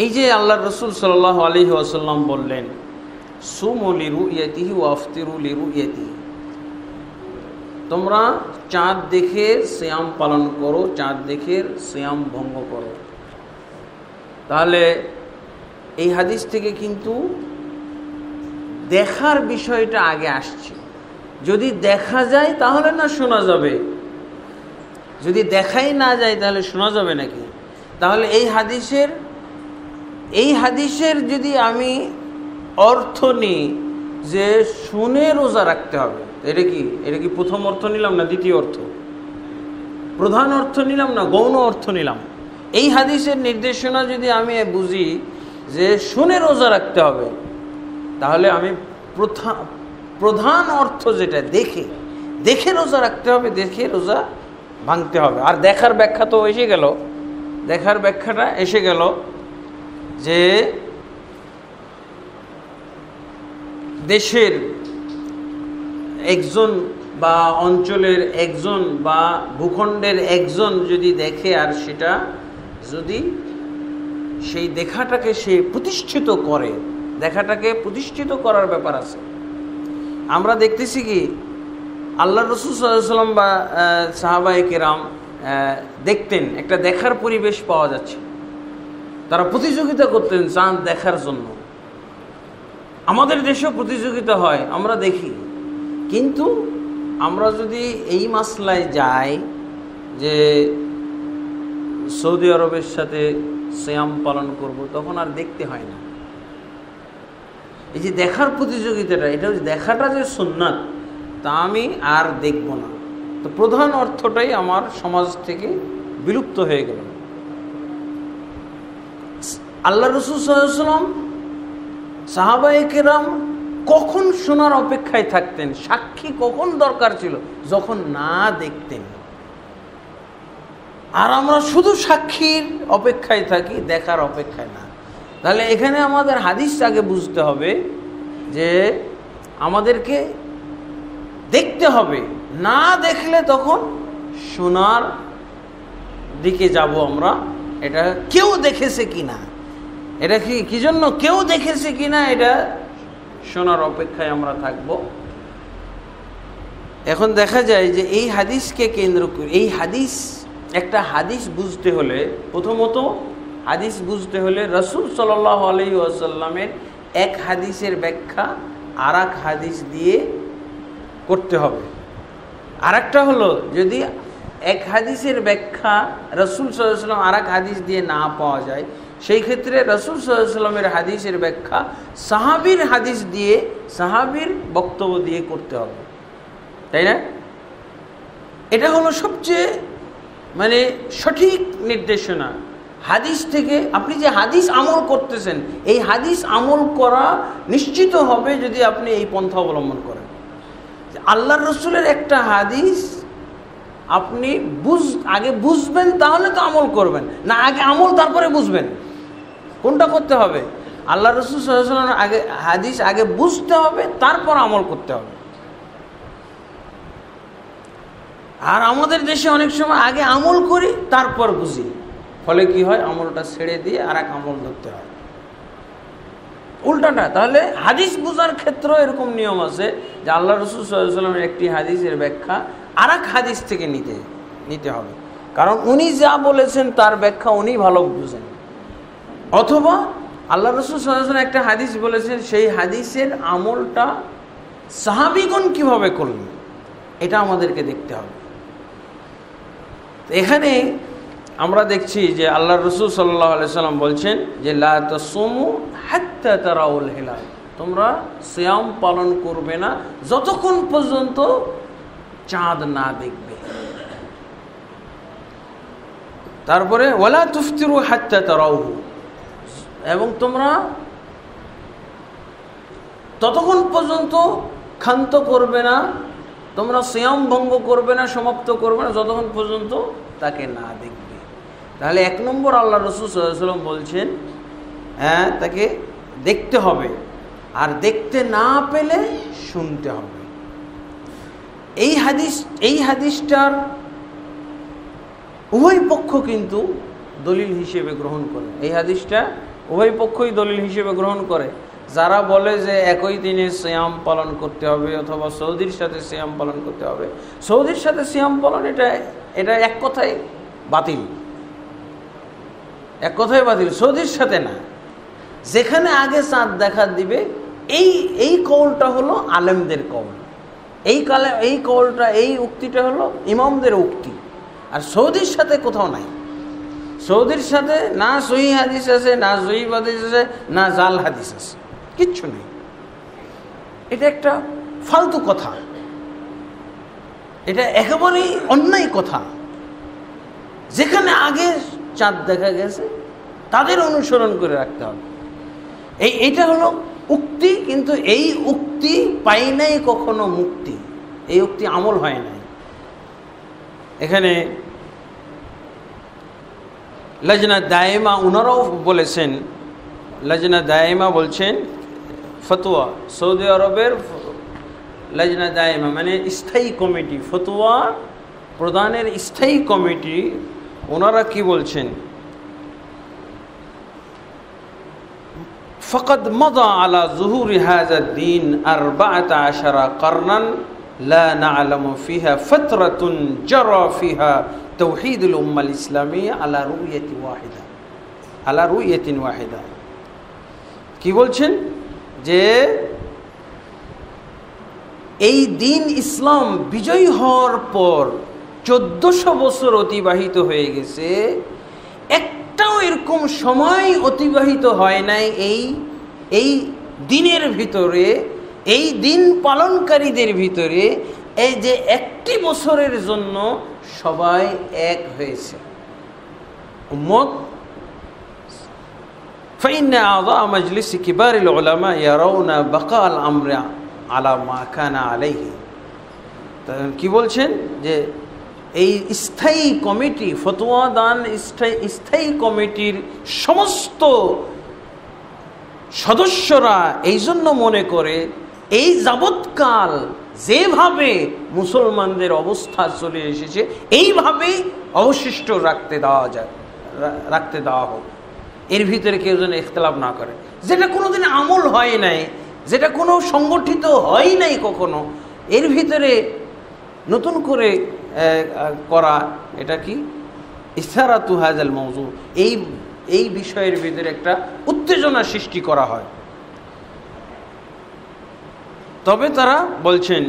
এই যে আল্লাহ রসুল সাল্লাল্লাহু আলাইহি ওয়াসাল্লাম বললেন, সুমু লিরুইয়াতিহি ওয়াফতিরু লিরুইয়াতিহি, তোমরা চাঁদ দেখে সিয়াম পালন করো, চাঁদ দেখে সিয়াম ভঙ্গ করো। তাহলে এই হাদিস থেকে কিন্তু দেখার বিষয়টা আগে আসছে। যদি দেখা যায় তাহলে না শোনা যাবে, যদি দেখাই না যায় তাহলে শোনা যাবে নাকি? তাহলে এই হাদিসের যদি আমি অর্থ নিই যে শুনে রোজা রাখতে হবে, এটা কি প্রথম অর্থ নিলাম না দ্বিতীয় অর্থ? প্রধান অর্থ নিলাম না গৌণ অর্থ নিলাম? এই হাদিসের নির্দেশনা যদি আমি বুঝি যে শুনে রোজা রাখতে হবে, তাহলে আমি প্রধান অর্থ যেটা দেখে রোজা রাখতে হবে, দেখে রোজা ভাঙতে হবে। আর দেখার ব্যাখ্যা তো এসে গেল, দেখার ব্যাখ্যাটা এসে গেল যে দেশের একজন বা অঞ্চলের একজন বা ভূখণ্ডের একজন যদি দেখে, আর সেটা যদি সেই দেখাটাকে সে প্রতিষ্ঠিত করে, দেখাটাকে প্রতিষ্ঠিত করার ব্যাপার আছে। আমরা দেখতেছি কি আল্লাহ রাসূল সাল্লাল্লাহু আলাইহি ওয়াসাল্লাম বা সাহাবায়ে কেরাম দেখতেন একটা দেখার পরিবেশ পাওয়া যাচ্ছে, তারা প্রতিযোগিতা করতেন চাঁদ দেখার জন্য। আমাদের দেশেও প্রতিযোগিতা হয়, আমরা দেখি। কিন্তু আমরা যদি এই মাসলায় যাই যে সৌদি আরবের সাথে সিয়াম পালন করব, তখন আর দেখতে হয় না। এই যে দেখার প্রতিযোগিতাটা, এটা দেখাটা যে সুন্নাত, তা আমি আর দেখব না। তো প্রধান অর্থটাই আমার সমাজ থেকে বিলুপ্ত হয়ে গেল। আল্লাহ রাসূল সাল্লাল্লাহু আলাইহি ওয়াসাল্লাম সাহাবায়ে কেরাম কখন শোনার অপেক্ষায় থাকতেন? সাক্ষী কখন দরকার ছিল? যখন না দেখতেন। আর আমরা শুধু সাক্ষীর অপেক্ষায় থাকি, দেখার অপেক্ষায় না। তাহলে এখানে আমাদের হাদিস আগে বুঝতে হবে যে আমাদেরকে দেখতে হবে, না দেখলে তখন শোনার দিকে যাব আমরা। এটা কেউ দেখেছে কিনা, এটা কি জন্য কেউ দেখেছে কিনা, এটা শোনার অপেক্ষায় আমরা থাকব। এখন দেখা যায় যে এই হাদিসকে কেন্দ্র করে, এই হাদিস, একটা হাদিস বুঝতে হলে, প্রথমত হাদিস বুঝতে হলে রাসূল সাল্লাল্লাহু আলাইহি ওয়াসাল্লামের এক হাদিসের ব্যাখ্যা আর এক হাদিস দিয়ে করতে হবে। আরেকটা হলো, যদি এক হাদিসের ব্যাখ্যা রাসূল সাল্লাল্লাহু আলাইহি ওয়াসাল্লাম আর এক হাদিস দিয়ে না পাওয়া যায়, সেই ক্ষেত্রে রাসূল সাল্লাল্লাহু আলাইহি ওয়াসাল্লামের হাদিসের ব্যাখ্যা সাহাবীর হাদিস দিয়ে, সাহাবীর বক্তব্য দিয়ে করতে হবে, তাই না? এটা হলো সবচেয়ে সঠিক নির্দেশনা। হাদিস থেকে আপনি যে হাদিস আমল করতেছেন, এই হাদিস আমল করা নিশ্চিত হবে যদি আপনি এই পন্থা অবলম্বন করেন। আল্লাহর রাসূলের একটা হাদিস আপনি আগে বুঝবেন, তাহলে তো আমল করবেন না। আগে আমল তারপরে বুঝবেন, কোনটা করতে হবে? আল্লাহ রাসূল সাল্লাল্লাহু আলাইহি ওয়াসাল্লামের আগে হাদিস আগে বুঝতে হবে, তারপর আমল করতে হবে। আর আমাদের দেশে অনেক সময় আগে আমল করি তারপর বুঝি, ফলে কি হয়, আমলটা ছেড়ে দিয়ে আর এক আমল ধরতে হয়, উল্টাটা। তাহলে হাদিস বোঝার ক্ষেত্রেও এরকম নিয়ম আছে যে আল্লাহ রাসূল সাল্লাল্লাহু আলাইহি ওয়াসাল্লামের একটি হাদিসের ব্যাখ্যা আর এক হাদিস থেকে নিতে হবে, কারণ উনি যা বলেছেন তার ব্যাখ্যা উনি ভালো বুঝেন। অথবা আল্লাহ রাসূল সাল্লাল্লাহু আলাইহি ওয়াসাল্লাম একটা হাদিস বলেছেন, সেই হাদিসের আমলটা সাহাবীগণ কিভাবে করলেন, এটা আমাদেরকে দেখতে হবে। এখানে আমরা দেখছি যে আল্লাহ রাসূল সাল্লাল্লাহু আলাইহি ওয়াসাল্লাম বলছেন যে লা তাসুমু হাত্তা তারাউল হিলাল, তোমরা সিয়াম পালন করবে না যতক্ষণ পর্যন্ত চাঁদ না দেখবে। তারপরে ওয়ালা তুফতিরু হাত্তা তারাউহু, এবং তোমরা ততক্ষণ পর্যন্ত ক্ষান্ত করবে না, তোমরা সিয়াম ভঙ্গ করবে না, সমাপ্ত করবে না যতক্ষণ পর্যন্ত তাকে না দেখবে। তাহলে এক নম্বর আল্লাহ রাসূল সাল্লাল্লাহু আলাইহি ওয়াসাল্লাম বলছেন তাকে দেখতে হবে, আর দেখতে না পেলে শুনতে হবে। এই হাদিসটার উভয় পক্ষ কিন্তু দলিল হিসেবে গ্রহণ করে। এই হাদিসটা উভয় পক্ষই দলিল হিসেবে গ্রহণ করে। যারা বলে যে একই দিনে সিয়াম পালন করতে হবে অথবা সৌদির সাথে সিয়াম পালন করতে হবে, সৌদির সাথে সিয়াম পালন এটা এক কথায় বাতিল, এক কথায় বাতিল। সৌদির সাথে না, যেখানে আগে চাঁদ দেখা দিবে এই কওলটা হলো আলেমদের কওল, এই কওলটা, এই উক্তিটা হলো ইমামদের উক্তি। আর সৌদির সাথে কোথাও নাই। সৌদির সাথে না সহিহ হাদিস আছে, না জয়ীফ হাদিস আছে, না জাল হাদিস আছে, কিচ্ছু নেই। এটা একটা ফালতু কথা, এটা একেবারেই অন্যায় কথা। যেখানে আগে চাঁদ দেখা গেছে তাদের অনুসরণ করে রাখতে হবে। এইটা হলো উক্তি, কিন্তু এই উক্তি পাই নাই কখনো মুক্তি, এই উক্তি আমল হয় নাই। এখানে লজনা দায়েমা উনারাও বলেছেন, লজনা দায়েমা বলছেন ফতোয়া, সৌদি আরবের লজনা দায়েমা মানে স্থায়ী কমিটি, ফতোয়া প্রদানের স্থায়ী কমিটি, ওনারা কি বলছেন, ফকদ মদা আলা জুহুরি হাযা দ্বীন 14 করনান লা না'লামু ফিহা ফাতরাতুন জারা ফিহা তাওহীদুল উম্মাল ইসলামিয়্যা আলা রু'য়াতিন ওয়াহিদা। কি বলছেন যে এই দিন ইসলাম বিজয় হওয়ার পর 1400 বছর অতিবাহিত হয়ে গেছে, একটাও এরকম সময় অতিবাহিত হয় নাই এই দিনের ভিতরে, এই দিন পালনকারীদের ভিতরে, এই যে একটি বছরের জন্য সবাই এক হয়েছে। উম্মত ফাইন্না আযা মাজলিস কিবারিল উলামা ইয়ারাউনা বাকাল আমরা আলা মা কানা আলাইহি। কি বলছেন যে এই স্থায়ী কমিটি, ফতোয়া দান স্থায়ী কমিটির সমস্ত সদস্যরা এই জন্য মনে করে এই যাবৎকাল যেভাবে মুসলমানদের অবস্থা চলে এসেছে এইভাবেই অবশিষ্ট রাখতে দেওয়া হোক, এর ভিতরে কেউ যেন ইখতিলাফ না করে। যেটা কোনোদিন আমল হয় নাই, যেটা কোনো সংগঠিত হয় নাই কখনো, এর ভিতরে নতুন করে করা, এটা কি ইসারাতু হাযাল মাওযু, এই বিষয়ের ভিতরে একটা উত্তেজনা সৃষ্টি করা হয়। তবে তারা বলছেন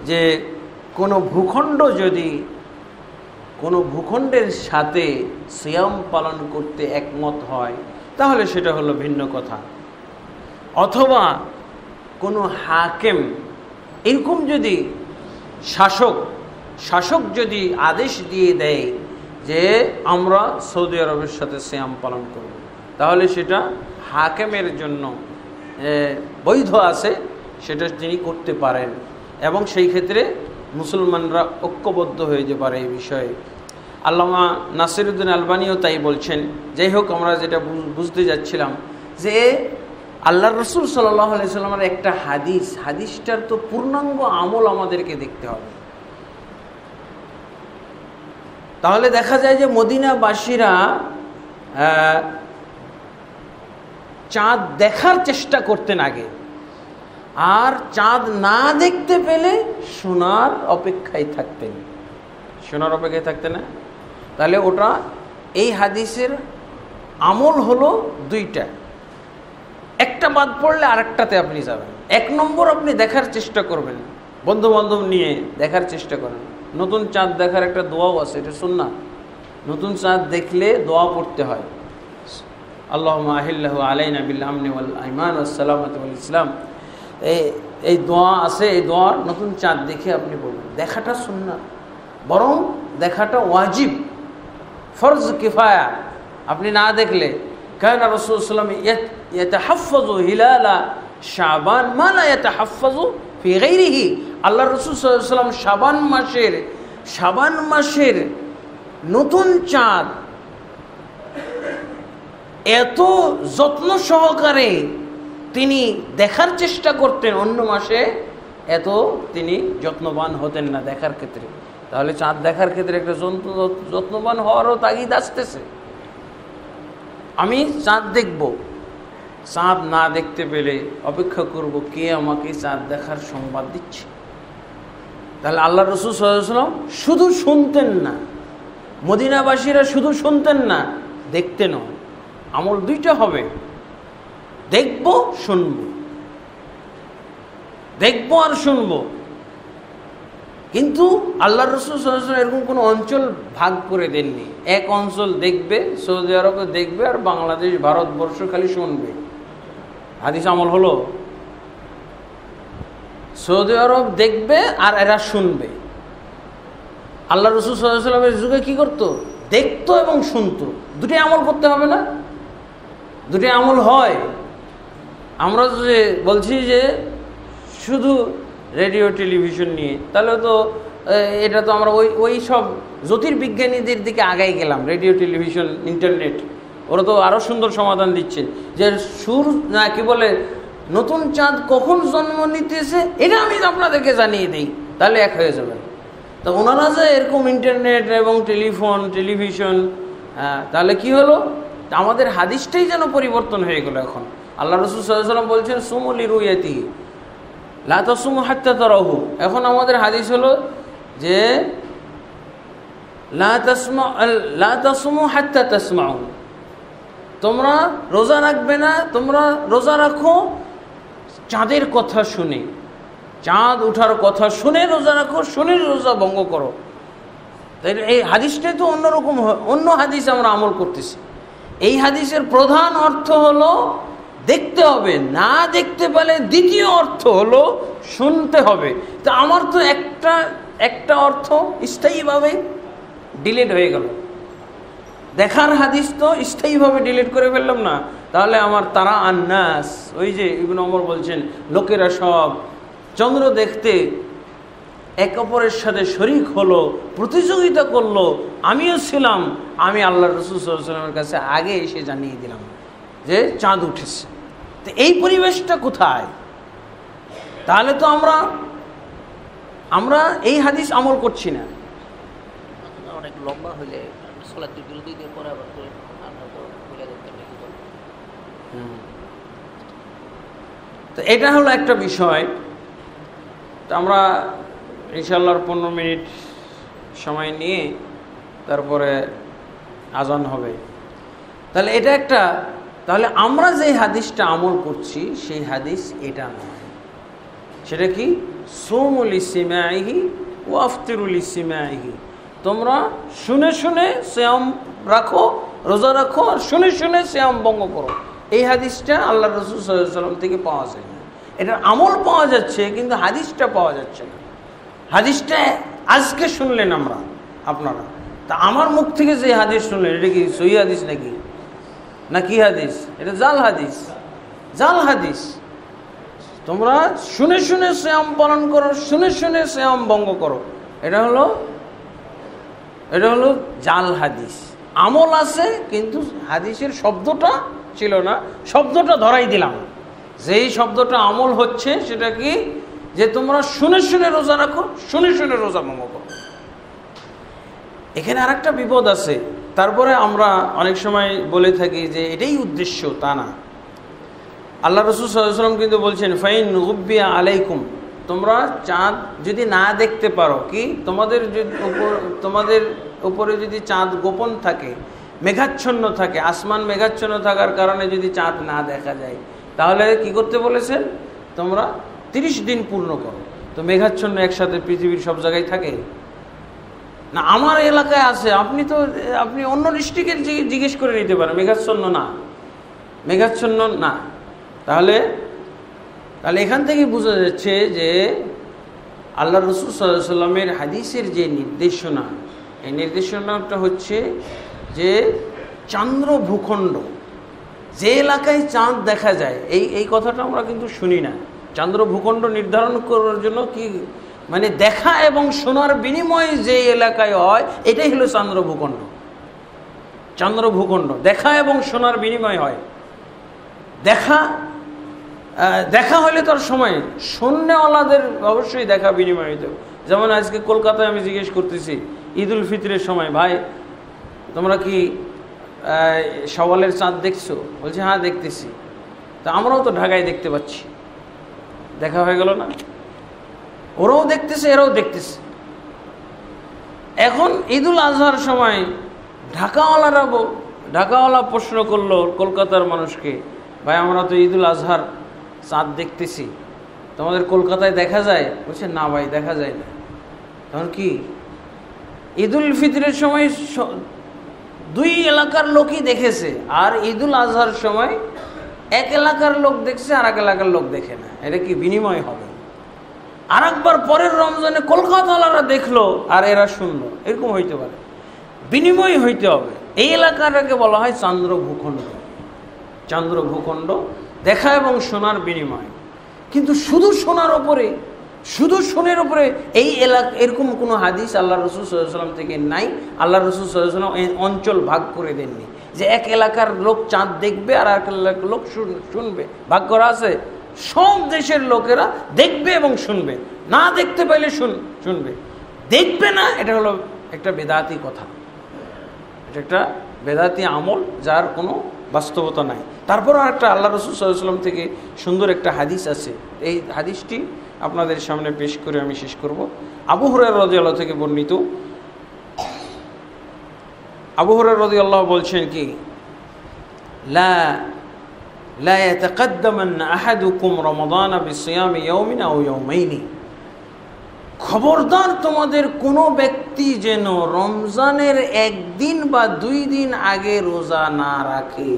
যে কোনো ভূখণ্ডের সাথে সিয়াম পালন করতে একমত হয় তাহলে সেটা হলো ভিন্ন কথা। অথবা কোনো হাকেম, এরকম যদি শাসক যদি আদেশ দিয়ে দেয় যে আমরা সৌদি আরবের সাথে সিয়াম পালন করব, তাহলে সেটা হাকেমের জন্য বৈধ আছে, সেটা তিনি করতে পারেন, এবং সেই ক্ষেত্রে মুসলমানরা ঐক্যবদ্ধ হয়ে যেতে পারে এই বিষয়ে। আল্লামা নাসিরউদ্দিন আলবানীও তাই বলছেন। যাই হোক, আমরা যেটা বুঝতে যাচ্ছিলাম যে আল্লাহর রাসূল সাল্লাল্লাহু আলাইহি সাল্লামের একটা হাদিসটার তো পূর্ণাঙ্গ আমল আমাদেরকে দেখতে হবে। তাহলে দেখা যায় যে মদিনাবাসীরা চাঁদ দেখার চেষ্টা করতেন আগে, আর চাঁদ না দেখতে পেলে শোনার অপেক্ষায় থাকতেন না। তাহলে ওটা এই হাদিসের আমল হলো দুইটা, একটা বাদ পড়লে আরেকটাতে আপনি যাবেন। 1 নম্বর আপনি দেখার চেষ্টা করবেন, বন্ধু বান্ধব নিয়ে দেখার চেষ্টা করেন। নতুন চাঁদ দেখার একটা দোয়াও আছে, এটা সুন্নাত। নতুন চাঁদ দেখলে দোয়া পড়তে হয়, আল্লাহুম্মা আহিল্লাহু আলাইনা বিল আমনি ওয়াল ঈমান ওয়াস সালামাতি ওয়াল ইসলাম। এই দোয়া আছে, এই দোয়া নতুন চাঁদ দেখে আপনি পড়বেন। দেখাটা সুন্নাত, বরং দেখাটা ওয়াজিব, ফরজ কিফায়া। আপনি না দেখলে, কানা রাসূলুল্লাহ সাল্লাল্লাহু আলাইহি ওয়াসাল্লাম ইয়াতাহাফফাযু হিলালা শাবান মা লা ইয়াতাহাফফাযু ফি গায়রিহি। আল্লাহ রাসূল সাল্লাল্লাহু আলাইহি ওয়াসাল্লাম শাবান মাসের নতুন চাঁদ এত যত্ন সহকারে তিনি দেখার চেষ্টা করতেন, অন্য মাসে এত তিনি যত্নবান হতেন না দেখার ক্ষেত্রে। তাহলে চাঁদ দেখার ক্ষেত্রে একটা যত্নবান হওয়ারও তাগিদ আসতেছে। আমি চাঁদ দেখব, চাঁদ না দেখতে পেলে অপেক্ষা করব কে আমাকে চাঁদ দেখার সংবাদ দিচ্ছে। তাহলে আল্লাহ রাসূল সাল্লাল্লাহু আলাইহি ওয়াসাল্লাম শুধু শুনতেন না, মদিনাবাসীরা শুধু শুনতেন না, দেখতেনও। আমল দুইটা হবে, দেখব শুনব। দেখবো আর শুনবো। কিন্তু আল্লাহ রাসূল সাল্লাল্লাহু আলাইহি ওয়াসাল্লাম এরকম কোনো অঞ্চল ভাগ করে দেননি। এক অঞ্চল দেখবে, সৌদি আরবে দেখবে, আর বাংলাদেশ ভারতবর্ষ খালি শুনবে। হাদিস আমল হলো? সৌদি আরব দেখবে আর এরা শুনবে। আল্লাহ রাসূল সাল্লাল্লাহু আলাইহি ওয়াসাল্লামের যুগে কি করতো? দেখতো এবং শুনতো, দুটোই আমল করতে হবে না? দুটোই আমল হয়। আমরা যে বলছি যে শুধু রেডিও টেলিভিশন নিয়ে, তাহলে তো এটা তো আমরা ওই সব জ্যোতির্বিজ্ঞানীদের দিকে আগাই গেলাম। রেডিও টেলিভিশন ইন্টারনেট ওরা তো আরও সুন্দর সমাধান দিচ্ছে যে না কি বলে নতুন চাঁদ কখন জন্ম নিতেছে এটা আমি আপনাদেরকে জানিয়ে দিই, তাহলে এক হয়ে যাবে। তো ওনারা যে এরকম ইন্টারনেট এবং টেলিভিশন, তাহলে কি হলো? আমাদের হাদিসটাই যেন পরিবর্তন হয়ে গেল। এখন আল্লাহ রাসূল সাল্লাল্লাহু আলাইহি ওয়াসাল্লাম বলছেন সুমু লিরুয়াতিহি লা তাসুমু হাত্তা তারাহু। এখন আমাদের হাদিস হলো যে লা তাসুমু হাত্তা তাসমাউ, তোমরা রোজা রাখবে না, তোমরা রোজা রাখো চাঁদের কথা শুনে, চাঁদ ওঠার কথা শুনে রোজা রাখো, শুনে রোজা ভঙ্গ করো। তাই এই হাদিসটাই তো অন্যরকম, অন্য হাদিস আমরা আমল করতেছি। এই হাদিসের প্রধান অর্থ হলো দেখতে হবে, না দেখতে পেলে দ্বিতীয় অর্থ হলো শুনতে হবে। তো আমার তো একটা অর্থ স্থায়ীভাবে ডিলিট হয়ে গেল, দেখার হাদিস তো স্থায়ীভাবে ডিলিট করে ফেললাম না। তাহলে আমার তারা আন্নাস, ওই যে ইবনে ওমর বলছেন লোকেরা সব চন্দ্র দেখতে এক অপরের সাথে শরীক হলো, প্রতিযোগিতা করলো, আমিও ছিলাম। আমি আল্লাহ রাসূল সাল্লাল্লাহু আলাইহি ওয়াসাল্লামের কাছে আগে এসে জানিয়ে দিলাম যে চাঁদ উঠেছে। তো এই পরিবেশটা কোথায়? তাহলে তো আমরা এই হাদিস আমল করছি না। অনেক লম্বা হইলে সালাতের বিরতি দিয়ে পরে আবার করে তো এটা হলো একটা বিষয়। তো আমরা ইনশাআল্লাহ 15 মিনিট সময় নিয়ে তারপরে আজান হবে। তাহলে এটা একটা, তাহলে আমরা যে হাদিসটা আমল করছি সেই হাদিস এটা নয়। সেটা কি? সুমু লিসিমাইহি ওয়া আফতিরু লিসিমাইহি, তোমরা শুনে শুনে সিয়াম রাখো, রোজা রাখো, আর শুনে শুনে সিয়াম ভঙ্গ করো। এই হাদিসটা আল্লাহ রাসূল সাল্লাল্লাহু আলাইহি ওয়াসাল্লাম থেকে পাওয়া যায় না। এটার আমল পাওয়া যাচ্ছে কিন্তু হাদিসটা পাওয়া যাচ্ছে না। হাদিসটা আজকে শুনলেন আপনারা, তা আমার মুখ থেকে যে হাদিস শুনলেন এটা কি সহিহ হাদিস না কি হাদিস? এটা জাল হাদিস। তোমরা শুনে শুনে সিয়াম পালন করো, শুনে শুনে সিয়াম ভঙ্গ করো, এটা হলো জাল হাদিস। আমল আছে কিন্তু হাদিসের শব্দটা ছিল না, শব্দটা ধরাই দিলাম। যেই শব্দটা আমল হচ্ছে সেটা কি? যে তোমরা শুনে শুনে রোজা রাখো, শুনে শুনে রোজা ভঙ্গ করো। এখানে আরেকটা বিপদ আছে। তারপরে আমরা অনেক সময় বলে থাকি যে এটাই উদ্দেশ্য, তা না। আল্লাহ রাসূল সাল্লাল্লাহু আলাইহি ওয়াসাল্লাম কিন্তু বলছেন ফাইন গুব্বিয়া আলাইকুম, তোমরা চাঁদ যদি না দেখতে পারো, কি তোমাদের উপরে যদি চাঁদ গোপন থাকে, মেঘাচ্ছন্ন থাকে, আসমান মেঘাচ্ছন্ন থাকার কারণে যদি চাঁদ না দেখা যায়, তাহলে কি করতে বলেছেন? তোমরা 30 দিন পূর্ণ করো। তো মেঘাচ্ছন্ন একসাথে পৃথিবীর সব জায়গায় থাকে না? আমার এলাকায় আছে, আপনি অন্য ডিস্ট্রিক্টের জিজ্ঞেস করে নিতে পারেন, মেঘাচ্ছন্ন না। তাহলে এখান থেকে বোঝা যাচ্ছে যে আল্লাহ রাসূল সাল্লাল্লাহু আলাইহি ওয়াসাল্লামের হাদিসের যে নির্দেশনা, এই নির্দেশনাটা হচ্ছে যে চন্দ্র ভূখণ্ড যে এলাকায় চাঁদ দেখা যায়, এই কথাটা আমরা কিন্তু শুনি না। চন্দ্র ভূখণ্ড নির্ধারণ করার জন্য কি মানে দেখা এবং শোনার বিনিময়ে যে এলাকায় হয়, এটাই হলো চন্দ্র ভূখণ্ড। দেখা এবং শোনার বিনিময় হয়। দেখা হলে তার সময়, শূন্যওয়ালাদের অবশ্যই দেখা বিনিময় হইতে। যেমন আজকে কলকাতায় আমি জিজ্ঞেস করতেছি ঈদ উল ফিতরের সময়, ভাই তোমরা কি শাওয়ালের চাঁদ দেখছো? বলছে হ্যাঁ দেখতেছি। তা আমরাও তো ঢাকায় দেখতে পাচ্ছি, দেখা হয়ে গেল না? ওরাও দেখতেছে, এরাও দেখতেছে। এখন ঈদুল আজহার সময় ঢাকাওয়ালা প্রশ্ন করলো কলকাতার মানুষকে, ভাই আমরা তো ঈদুল আজহার চাঁদ দেখতেছি, তো তোমাদের কলকাতায় দেখা যায়? বলছে না ভাই, দেখা যায় না। তখন কি ঈদুল ফিতরের সময় দুই এলাকার লোকই দেখেছে, আর ঈদুল আজহার সময় এক এলাকার লোক দেখছে আর এক এলাকার লোক দেখে না। এটা কি বিনিময় হবে? আর একবার পরের রমজানে কলকাতাওয়ালারা দেখলো আর এরা শুনলো, এরকম হইতে পারে। বিনিময় হইতে হবে। এই এলাকাটাকে বলা হয় চান্দ্র ভূখণ্ড। চান্দ্র ভূখণ্ড দেখা এবং শোনার বিনিময়। কিন্তু শুধু শোনার ওপরে, শুধু শোনের উপরে এই এলাকা, এরকম কোনো হাদিস আল্লাহ রসুল সাল্লাল্লাহু আলাইহি ওয়াসাল্লাম থেকে নাই। আল্লাহ রসুল সাল্লাল্লাহু আলাইহি ওয়াসাল্লাম এই অঞ্চল ভাগ করে দেননি যে এক এলাকার লোক চাঁদ দেখবে আর এক এলাকার লোক শুনবে। ভাগ করা আছে? সব দেশের লোকেরা দেখবে এবং শুনবে। না দেখতে পাইলে শুনবে, দেখবে না। এটা হলো একটা বেদাতি কথা, এটা একটা বেদাতি আমল যার কোনো বাস্তবতা নাই। তারপর আর একটা আল্লাহ রসুল সাল্লাল্লাহু আলাইহি ওয়াসাল্লাম থেকে সুন্দর একটা হাদিস আছে। এই হাদিসটি আপনাদের সামনে পেশ করে আমি শেষ করব। আবু হুরায়রা রাদিয়াল্লাহু থেকে বর্ণিত। আবু হুরায়রা রাদিয়াল্লাহু বলছেন কি, লা ইয়াতাকাদ্দামান্না আহাদুকুম রমাদান বিসিয়ামি ইয়াউমিন আও ইয়াউমাইনি। খবরদার, তোমাদের কোনো ব্যক্তি যেন রমজানের একদিন বা 2 দিন আগে রোজা না রাখে।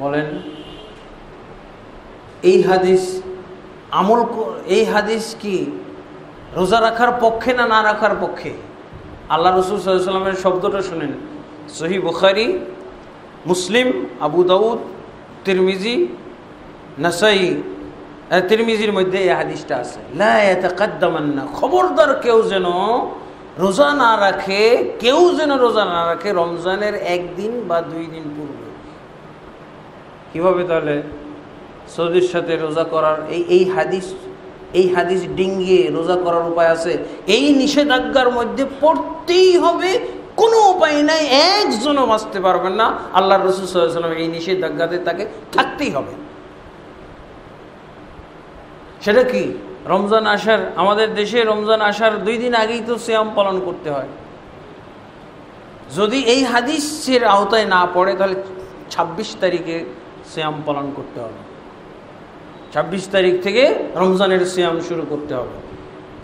বলেন, এই হাদিস এই হাদিস কি রোজা রাখার পক্ষে না না রাখার পক্ষে? আল্লাহ রসুল সাল্লাল্লাহু আলাইহি ওয়াসাল্লামের শব্দটা শুনেন। সহিহ বুখারী, মুসলিম, আবু দাউদ, তিরমিজি, নাসাই, তিরমিজির মধ্যে এই হাদিসটা আছে। লা ইয়াতাকাদ্দামান্না, খবরদার কেউ যেন রোজা না রাখে, কেউ যেন রোজা না রাখে রমজানের 1 দিন বা 2 দিন পূর্বে। কিভাবে তাহলে সৌদির সাথে রোজা করার এই হাদিস ডিঙ্গিয়ে রোজা করার উপায় আছে? এই নিষেধাজ্ঞার মধ্যে পড়তেই হবে, কোনো উপায় নাই, একজনও বাঁচতে পারবেন না। আল্লাহ রাসূল সাল্লাল্লাহু আলাইহি ওয়াসাল্লাম এই নিষেধাজ্ঞাতে তাকে থাকতেই হবে। সেটা কি? রমজান আসার, আমাদের দেশে রমজান আসার 2 দিন আগেই তো সিয়াম পালন করতে হয়। যদি এই হাদিসের আওতায় না পড়ে তাহলে 26 তারিখে সিয়াম পালন করতে হবে। 26 তারিখ থেকে রমজানের সিয়াম শুরু করতে হবে।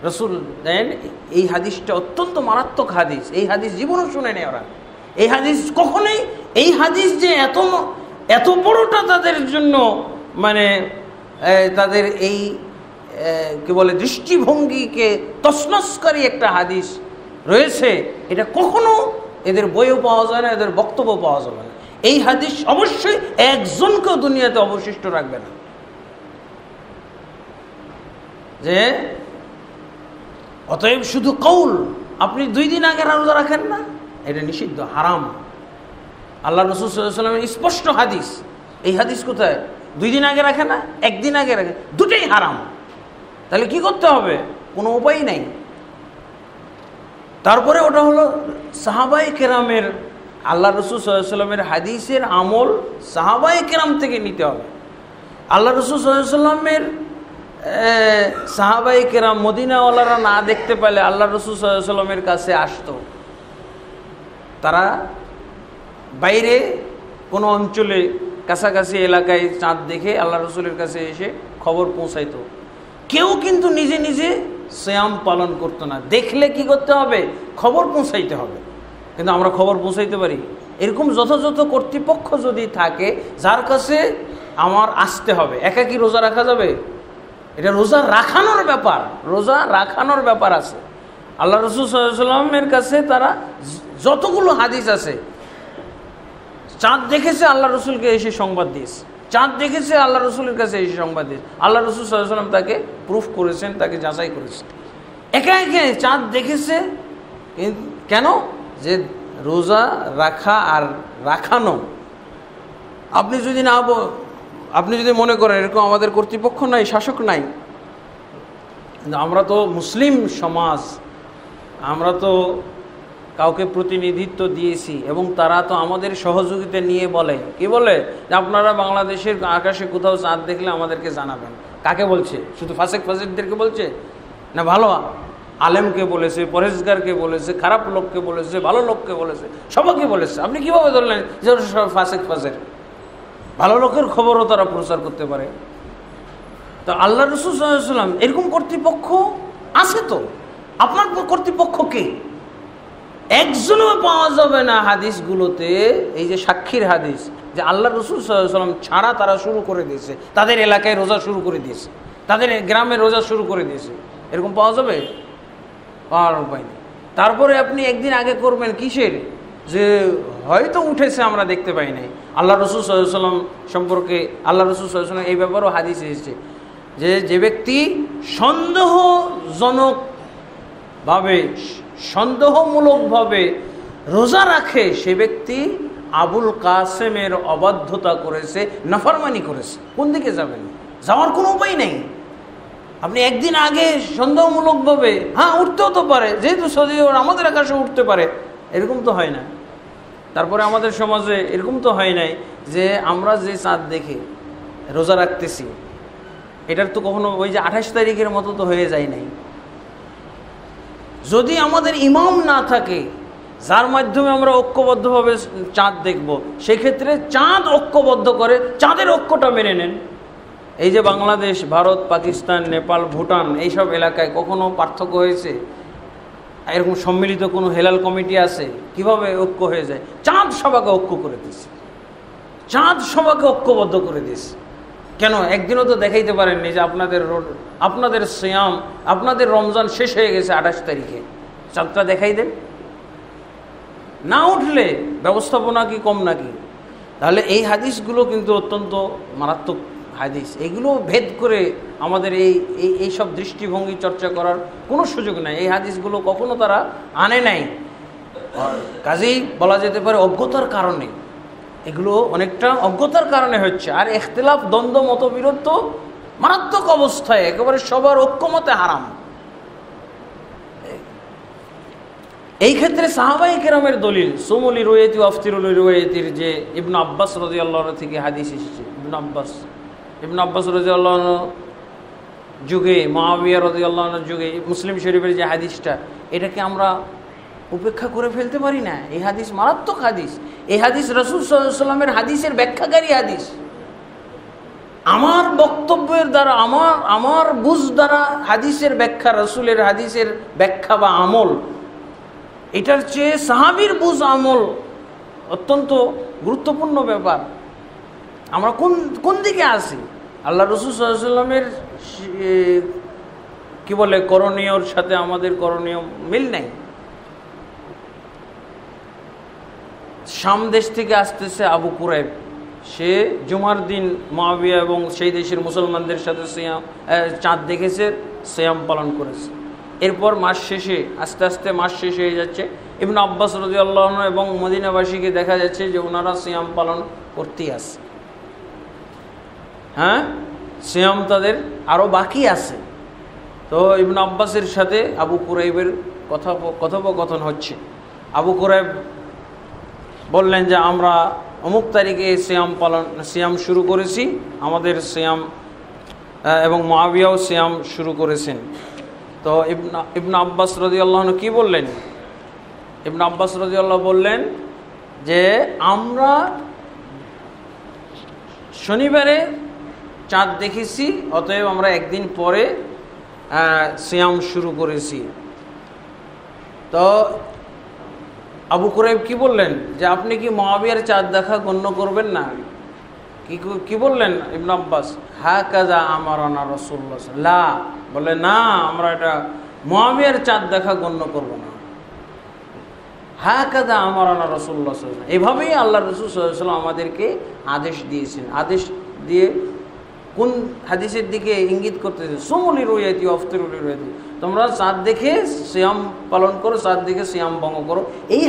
রসুল দেন এই হাদিসটা অত্যন্ত মারাত্মক হাদিস। এই হাদিস জীবনও শুনে নেই ওরা। এই হাদিস কখনোই, এই হাদিস যে এত বড়টা তাদের জন্য, মানে তাদের এই কি বলে দৃষ্টিভঙ্গিকে তছনছকারী একটা হাদিস রয়েছে, এটা কখনো এদের বইও পাওয়া যায় না, এদের বক্তব্য পাওয়া যাবে না। এই হাদিস অবশ্যই একজনকেও দুনিয়াতে অবশিষ্ট রাখবে না যে অতএব শুধু কৌল, আপনি 2 দিন আগে রোজা রাখেন না, এটা নিষিদ্ধ, হারাম। আল্লাহ রাসূল সাল্লাল্লাহু আলাইহি ওয়াসাল্লামের স্পষ্ট হাদিস। এই হাদিস কোথায়? 2 দিন আগে রাখে না, 1 দিন আগে রাখে, দুটোই হারাম। তাহলে কি করতে হবে? কোনো উপায় নাই। তারপরে ওটা হলো সাহাবায়ে কেরামের, আল্লাহ রাসূল সাল্লাল্লাহু আলাইহি ওয়াসাল্লামের হাদিসের আমল সাহাবায়ে কেরাম থেকে নিতে হবে। আল্লাহ রাসূল সাল্লাল্লাহু আলাইহি ওয়াসাল্লামের সাহাবায়ে কেরাম মদিনাওয়ালারা না দেখতে পেলে আল্লাহ রাসূল সাল্লাল্লাহু আলাইহি ওয়াসাল্লামের কাছে আসতো। তারা বাইরে কোনো অঞ্চলে কাছাকাছি এলাকায় চাঁদ দেখে আল্লাহ রসুলের কাছে এসে খবর পৌঁছাইতো। কেউ কিন্তু নিজে নিজে সিয়াম পালন করতো না। দেখলে কি করতে হবে? খবর পৌঁছাইতে হবে। কিন্তু আমরা খবর পৌঁছাইতে পারি? এরকম যথাযথ কর্তৃপক্ষ যদি থাকে যার কাছে আমার আসতে হবে, একা কি রোজা রাখা যাবে? এটা রোজা রাখানোর ব্যাপার, রোজা রাখানোর ব্যাপার আছে। আল্লাহ রসুল সাল্লাল্লাহু আলাইহি ওয়াসাল্লামের কাছে তারা যতগুলো হাদিস আছে, চাঁদ দেখেছে আল্লাহ রসুলকে এসে সংবাদ দিয়েছে, চাঁদ দেখেছে আল্লাহ রসুলের কাছে এসে সংবাদ দিয়েছে, আল্লাহ রসুল সাল্লাল্লাহু আলাইহি ওয়াসাল্লাম তাকে প্রুফ করেছেন, তাকে যাচাই করেছেন। একা একা চাঁদ দেখেছে কেন? যে রোজা রাখা আর রাখানো, আপনি যদি মনে করেন এরকম আমাদের কর্তৃপক্ষ নাই, শাসক নাই, কিন্তু আমরা তো মুসলিম সমাজ, আমরা তো কাউকে প্রতিনিধিত্ব দিয়েছি এবং তারা তো আমাদের সহযোগিতা নিয়ে বলে, কি বলে যে আপনারা বাংলাদেশের আকাশে কোথাও চাঁদ দেখলে আমাদেরকে জানাবেন। কাকে বলছে? শুধু ফাসেকদেরকে বলছে না, ভালো আলেমকে বলেছে, পরহেজগারকে বলেছে, খারাপ লোককে বলেছে, ভালো লোককে বলেছে, সবাইকে বলেছে। আপনি কিভাবে ধরলেন যে সব ফাসেক? ভালো লোকের খবরও তারা প্রচার করতে পারে। তো আল্লাহ রাসূল সাল্লাল্লাহু আলাইহি ওয়াসাল্লাম এরকম কর্তৃপক্ষ আছে। তো আপনার কর্তৃপক্ষ কে? একজনও পাওয়া যাবে না হাদিসগুলোতে, এই যে সাক্ষীর হাদিস, যে আল্লাহ রাসূল সাল্লাল্লাহু আলাইহি ওয়াসাল্লাম ছাড়া তারা শুরু করে দিয়েছে, তাদের এলাকায় রোজা শুরু করে দিয়েছে, তাদের গ্রামে রোজা শুরু করে দিয়েছে। এরকম পাওয়া যাবে? পাওয়ার উপায় নেই। তারপরে আপনি একদিন আগে করবেন কিসের? যে হয়তো উঠেছে, আমরা দেখতে পাই নাই। আল্লাহ রাসূল সাল্লাল্লাহু আলাইহি ওয়াসাল্লাম সম্পর্কে আল্লাহ রাসূল সাল্লাল্লাহু আলাইহি ওয়াসাল্লাম এই ব্যাপারেও হাদিস এসেছে যে ব্যক্তি সন্দেহমূলকভাবে রোজা রাখে, সে ব্যক্তি আবুল কাসেমের অবাধ্যতা করেছে, নাফরমানি করেছে। কোন দিকে যাবেন? যাওয়ার কোনো উপায় নেই। আপনি একদিন আগে সন্দেহমূলকভাবে, হ্যাঁ উঠতেও তো পারে, যেহেতু সৌদি আমাদের আকাশে উঠতে পারে, এরকম তো হয় না। তারপরে আমাদের সমাজে এরকম তো হয় নাই যে আমরা যে চাঁদ দেখে রোজা রাখতেছি, এটার তো কখনো ওই যে 28 তারিখের মতো তো হয়ে যায় নাই। যদি আমাদের ইমাম না থাকে যার মাধ্যমে আমরা ঐক্যবদ্ধভাবে চাঁদ দেখব, সেক্ষেত্রে চাঁদ ঐক্যবদ্ধ করে, চাঁদের ঐক্যটা মেনে নেন। এই যে বাংলাদেশ, ভারত, পাকিস্তান, নেপাল, ভুটান, এইসব এলাকায় কখনো পার্থক্য হয়েছে? এরকম সম্মিলিত কোনো হেলাল কমিটি আছে? কিভাবে ঐক্য হয়ে যায়? চাঁদ সবাকে ঐক্য করে দিয়েছে, চাঁদ সবাকে ঐক্যবদ্ধ করে দিয়েছে। কেন একদিনও তো দেখাইতে পারেননি যে আপনাদের সিয়াম, আপনাদের রমজান শেষ হয়ে গেছে 28 তারিখে, চাঁদটা দেখাই দেন। না উঠলে ব্যবস্থাপনা কি কম নাকি? তাহলে এই হাদিসগুলো কিন্তু অত্যন্ত মারাত্মক হাদিস। এগুলো ভেদ করে আমাদের এই সব দৃষ্টিভঙ্গি চর্চা করার কোনো সুযোগ নাই। এই হাদিসগুলো কখনো তারা আনে নাই, কাজেই বলা যেতে পারে অজ্ঞতার কারণে। এগুলো অনেকটা অজ্ঞতার কারণে হচ্ছে। আর ইখতিলাফ, দ্বন্দ্ব, মতবিরোধ তো মারাত্মক অবস্থায়, একেবারে সবার ঐক্যমতে হারাম। এই ক্ষেত্রে সাহাবায়ে কেরামের দলিল সুমুলি রুয়ায়াতি ওয়াফতিরুল রুয়ায়াতির যে ইবনে আব্বাস রাদিয়াল্লাহু আনহু থেকে হাদিস এসেছে। ইবনে আব্বাস রাদিয়াল্লাহু আনহু যুগে, মুআবিয়া রাদিয়াল্লাহু আনহু যুগে মুসলিম শরীফের যে হাদিসটা, এটাকে আমরা উপেক্ষা করে ফেলতে পারি না। এই হাদিস মারাত্মক হাদিস। এই হাদিস রাসূল সাল্লাল্লাহু আলাইহি ওয়াসাল্লামের হাদিসের ব্যাখ্যাকারী হাদিস। আমার বক্তব্যের দ্বারা, আমার বুঝ দ্বারা হাদিসের ব্যাখ্যা, রাসূলের হাদিসের ব্যাখ্যা বা আমল, এটার চেয়ে সাহাবীর বুঝ আমল অত্যন্ত গুরুত্বপূর্ণ ব্যাপার। আমরা কোন দিকে আছি? আল্লাহ রাসূল সাল্লাল্লাহু আলাইহি ওয়াসাল্লামের কি বলে করণীয়র সাথে আমাদের করণীয় মিল নাই। শাম দেশ থেকে আসতেছে আবু কুরাইব, সে জুমার দিন মুআবিয়া এবং সেই দেশের মুসলমানদের সাথে চাঁদ দেখেছে, সিয়াম পালন করেছে। এরপর মাস শেষে, আস্তে আস্তে মাস শেষ হয়ে যাচ্ছে। ইবনে আব্বাস রাদিয়াল্লাহু আনহু এবং মদিনাবাসীকে দেখা যাচ্ছে যে ওনারা সিয়াম পালন করতেই আছে। হ্যাঁ, সিয়াম তাদের আরও বাকি আছে। তো ইবনে আব্বাসের সাথে আবু কুরাইবের কথোপকথন হচ্ছে। আবু কুরাইব বললেন যে আমরা অমুক তারিখে সিয়াম শুরু করেছি, আমাদের সিয়াম, এবং মুআবিয়াও সিয়াম শুরু করেছেন। তো ইবনে আব্বাস রাদিয়াল্লাহু আনহু কি বললেন? ইবনে আব্বাস রাদিয়াল্লাহু বললেন যে আমরা শনিবারে চাঁদ দেখেছি, অতএব আমরা একদিন পরে সিয়াম শুরু করেছি। তো আবু কুরাইব কি বললেন যে আপনি কি মুআবিয়ার চাঁদ দেখা গণ্য করবেন না? কি বললেন ইবনে আব্বাস? হাকাযা আমারানা রাসূলুল্লাহ, লা, বলে না, আমরা এটা মুআবিয়ার চাঁদ দেখা গণ্য করব না। হাকাযা আমারানা রাসূলুল্লাহ, এভাবেই আল্লাহ রাসূল সাল্লাল্লাহু আলাইহি ওয়াসাল্লাম আমাদেরকে আদেশ দিয়েছেন। আদেশ দিয়ে কোন হাদিসের দিকে ইঙ্গিত করতেছে? সুমুলি রুয়ায়াতি ওয়াফতিরুল রুয়ায়াতি, তোমরা চাঁদ দেখে সিয়াম পালন করো, চাঁদ দেখে সিয়াম ভঙ্গ করো। এই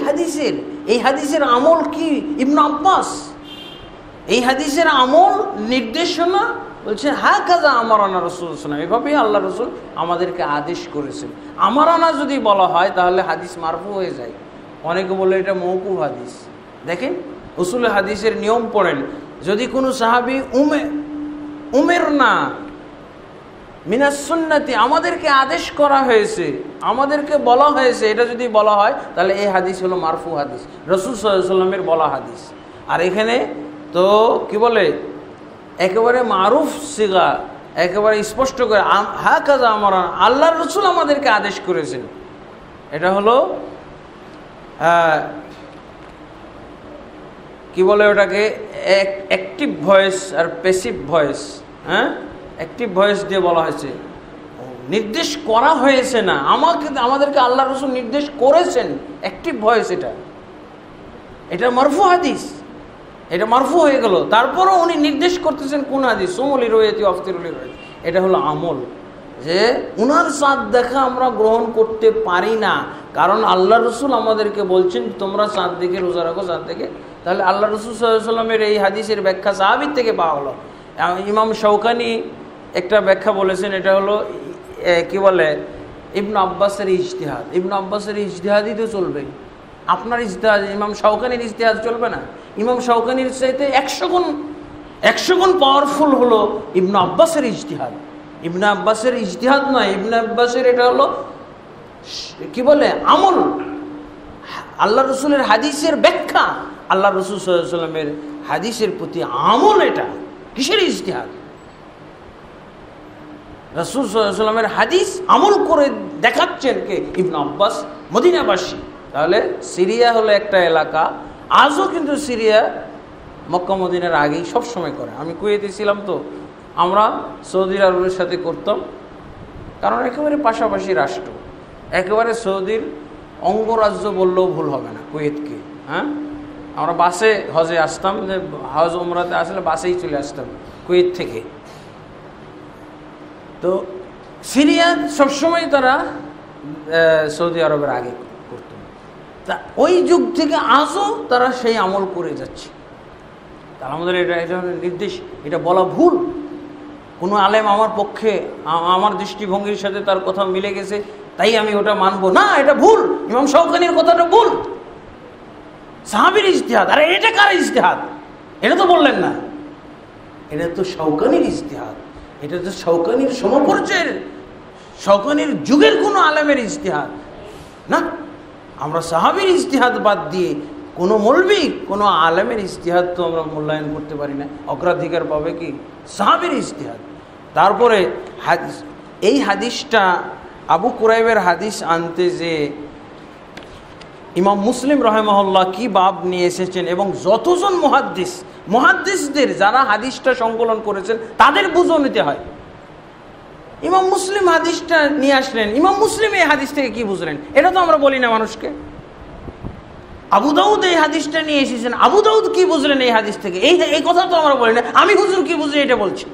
হাদিসের আমল কি? ইবনে আব্বাস এই হাদিসের আমল, নির্দেশনা বলছে হাকাযা আমারানা রাসূলুল্লাহ সাল্লাল্লাহু আলাইহি ওয়াসাল্লাম, এভাবেই আল্লাহ রাসূল আমাদেরকে আদেশ করেছেন। আমারানা যদি বলা হয় তাহলে হাদিস মারফু হয়ে যায়। অনেকে বলে এটা মওকুফ হাদিস। দেখেন উসুল হাদিসের নিয়ম পড়েন, যদি কোনো সাহাবী উমের না মিনাস সুন্নতি, আমাদেরকে আদেশ করা হয়েছে, আমাদেরকে বলা হয়েছে, এটা যদি বলা হয় তাহলে এই হাদিস হলো মারফু হাদিস, রাসূল সাল্লাল্লাহু আলাইহি ওয়াসাল্লামের বলা হাদিস। আর এখানে তো কি বলে, একেবারে মারুফ সিগা, একেবারে স্পষ্ট করে হাকাযা আমারা, আল্লাহর রাসূল আমাদেরকে আদেশ করেছেন। এটা হলো কি বলে ওটাকে, অ্যাক্টিভ ভয়েস আর প্যাসিভ ভয়েস। হ্যাঁ, অ্যাক্টিভ ভয়েস দিয়ে বলা হয়েছে, নির্দেশ করা হয়েছে না, আমাদেরকে আল্লাহ রাসূল নির্দেশ করেছেন, অ্যাক্টিভ ভয়েস। এটা মারফু হাদিস, এটা মারফু হয়ে গেল। তারপরও উনি নির্দেশ করতেছেন কোন হাদিস, সুমলি রয়েছে অফতিরুলি রয়েছে, এটা হলো আমল। যে উনার চাঁদ দেখা আমরা গ্রহণ করতে পারি না, কারণ আল্লাহ রসুল আমাদেরকে বলছেন তোমরা চাঁদ দেখে রোজা রাখো, চাঁদ দেখে। তাহলে আল্লাহ রসুল সাল্লাল্লাহু আলাইহি ওয়াসাল্লামের এই হাদিসের ব্যাখ্যা সাহাবীর থেকে পাওয়া হলো। ইমাম শৌকানি একটা ব্যাখ্যা বলেছেন, এটা হলো কি বলে, ইবনে আব্বাসের ইজতিহাদ। ইবনে আব্বাসের ইজতিহাদই তো চলবে, আপনার ইজতিহাদ, ইমাম শৌকানির ইজতিহাদ চলবে না। ইমাম শৌকানির চাইতে 100 গুণ পাওয়ারফুল হলো ইবনে আব্বাসের ইজতিহাদ। ইবনে আব্বাসের ইজতিহাদ নয়, ইবনে আব্বাসের এটা হলো কি বলে, আমল, আল্লাহ রসুলের হাদিসের ব্যাখ্যা, আল্লাহ রসুল সাল্লাল্লাহু আলাইহি ওয়াসাল্লামের হাদিসের প্রতি আমল। এটা কিসের ইজতিহাদ? রাসূল সাল্লাল্লাহু আলাইহি ওয়াসাল্লামের হাদিস আমল করে দেখাচ্ছেন কে? ইবনে আব্বাস, মদিনাবাসী। তাহলে সিরিয়া হলো একটা এলাকা, আজও কিন্তু সিরিয়া মক্কা মদিনার আগেই সবসময় করে। আমি কুয়েতে ছিলাম, তো আমরা সৌদি আরবের সাথে করতাম, কারণ একেবারে পাশাপাশি রাষ্ট্র, একেবারে সৌদির অঙ্গরাজ্য বললেও ভুল হবে না কুয়েতকে। হ্যাঁ, আমরা বাসে হজে আসতাম, যে হজ উমরাতে আসলে বাসেই চলে আসতাম কুয়েত থেকে। তো সিরিয়া সবসময় তারা সৌদি আরবের আগে করত, তা ওই যুগ থেকে আজও তারা সেই আমল করে যাচ্ছে। তা আমাদের এটা নির্দেশ, এটা বলা ভুল। কোনো আলেম আমার পক্ষে, আমার দৃষ্টিভঙ্গির সাথে তার কথা মিলে গেছে, তাই আমি ওটা মানবো না, এটা ভুল। ইমাম শৌকানির কথাটা ভুল, সাহাবীর ইজতিহাদ। আরে এটা কার ইজতিহাদ? এটা তো বললেন না, এটা তো শৌকানির ইজতিহাদ। এটা তো শৌকানির সমপর্যায়ের, শৌকানির যুগের কোনো আলেমের ইজতিহাদ না। আমরা সাহাবীর ইজতিহাদ বাদ দিয়ে কোনো মৌলবি, কোনো আলেমের ইজতিহাদ তো আমরা মূল্যায়ন করতে পারি না। অগ্রাধিকার পাবে কি সাহাবীর ইজতিহাদ। তারপরে হাদিস, এই হাদিসটা আবু কুরাইবের হাদিস আনতে যে ইমাম মুসলিম রাহিমাহুল্লাহ কি বাব নিয়ে এসেছেন, এবং যতজন মুহাদ্দিসদের যারা হাদিসটা সংকলন করেছেন তাদের বুঝও নিতে হয়। ইমাম মুসলিম হাদিসটা নিয়ে আসলেন, ইমাম মুসলিম এই হাদিস থেকে কি বুঝলেন, এটা তো আমরা বলি না মানুষকে। আবু দাউদ এই হাদিসটা নিয়ে এসেছেন, আবু দাউদ কি বুঝলেন এই হাদিস থেকে, এই কথা তো আমরা বলি না। আমি হুজুর কি বুঝি এটা বলছি।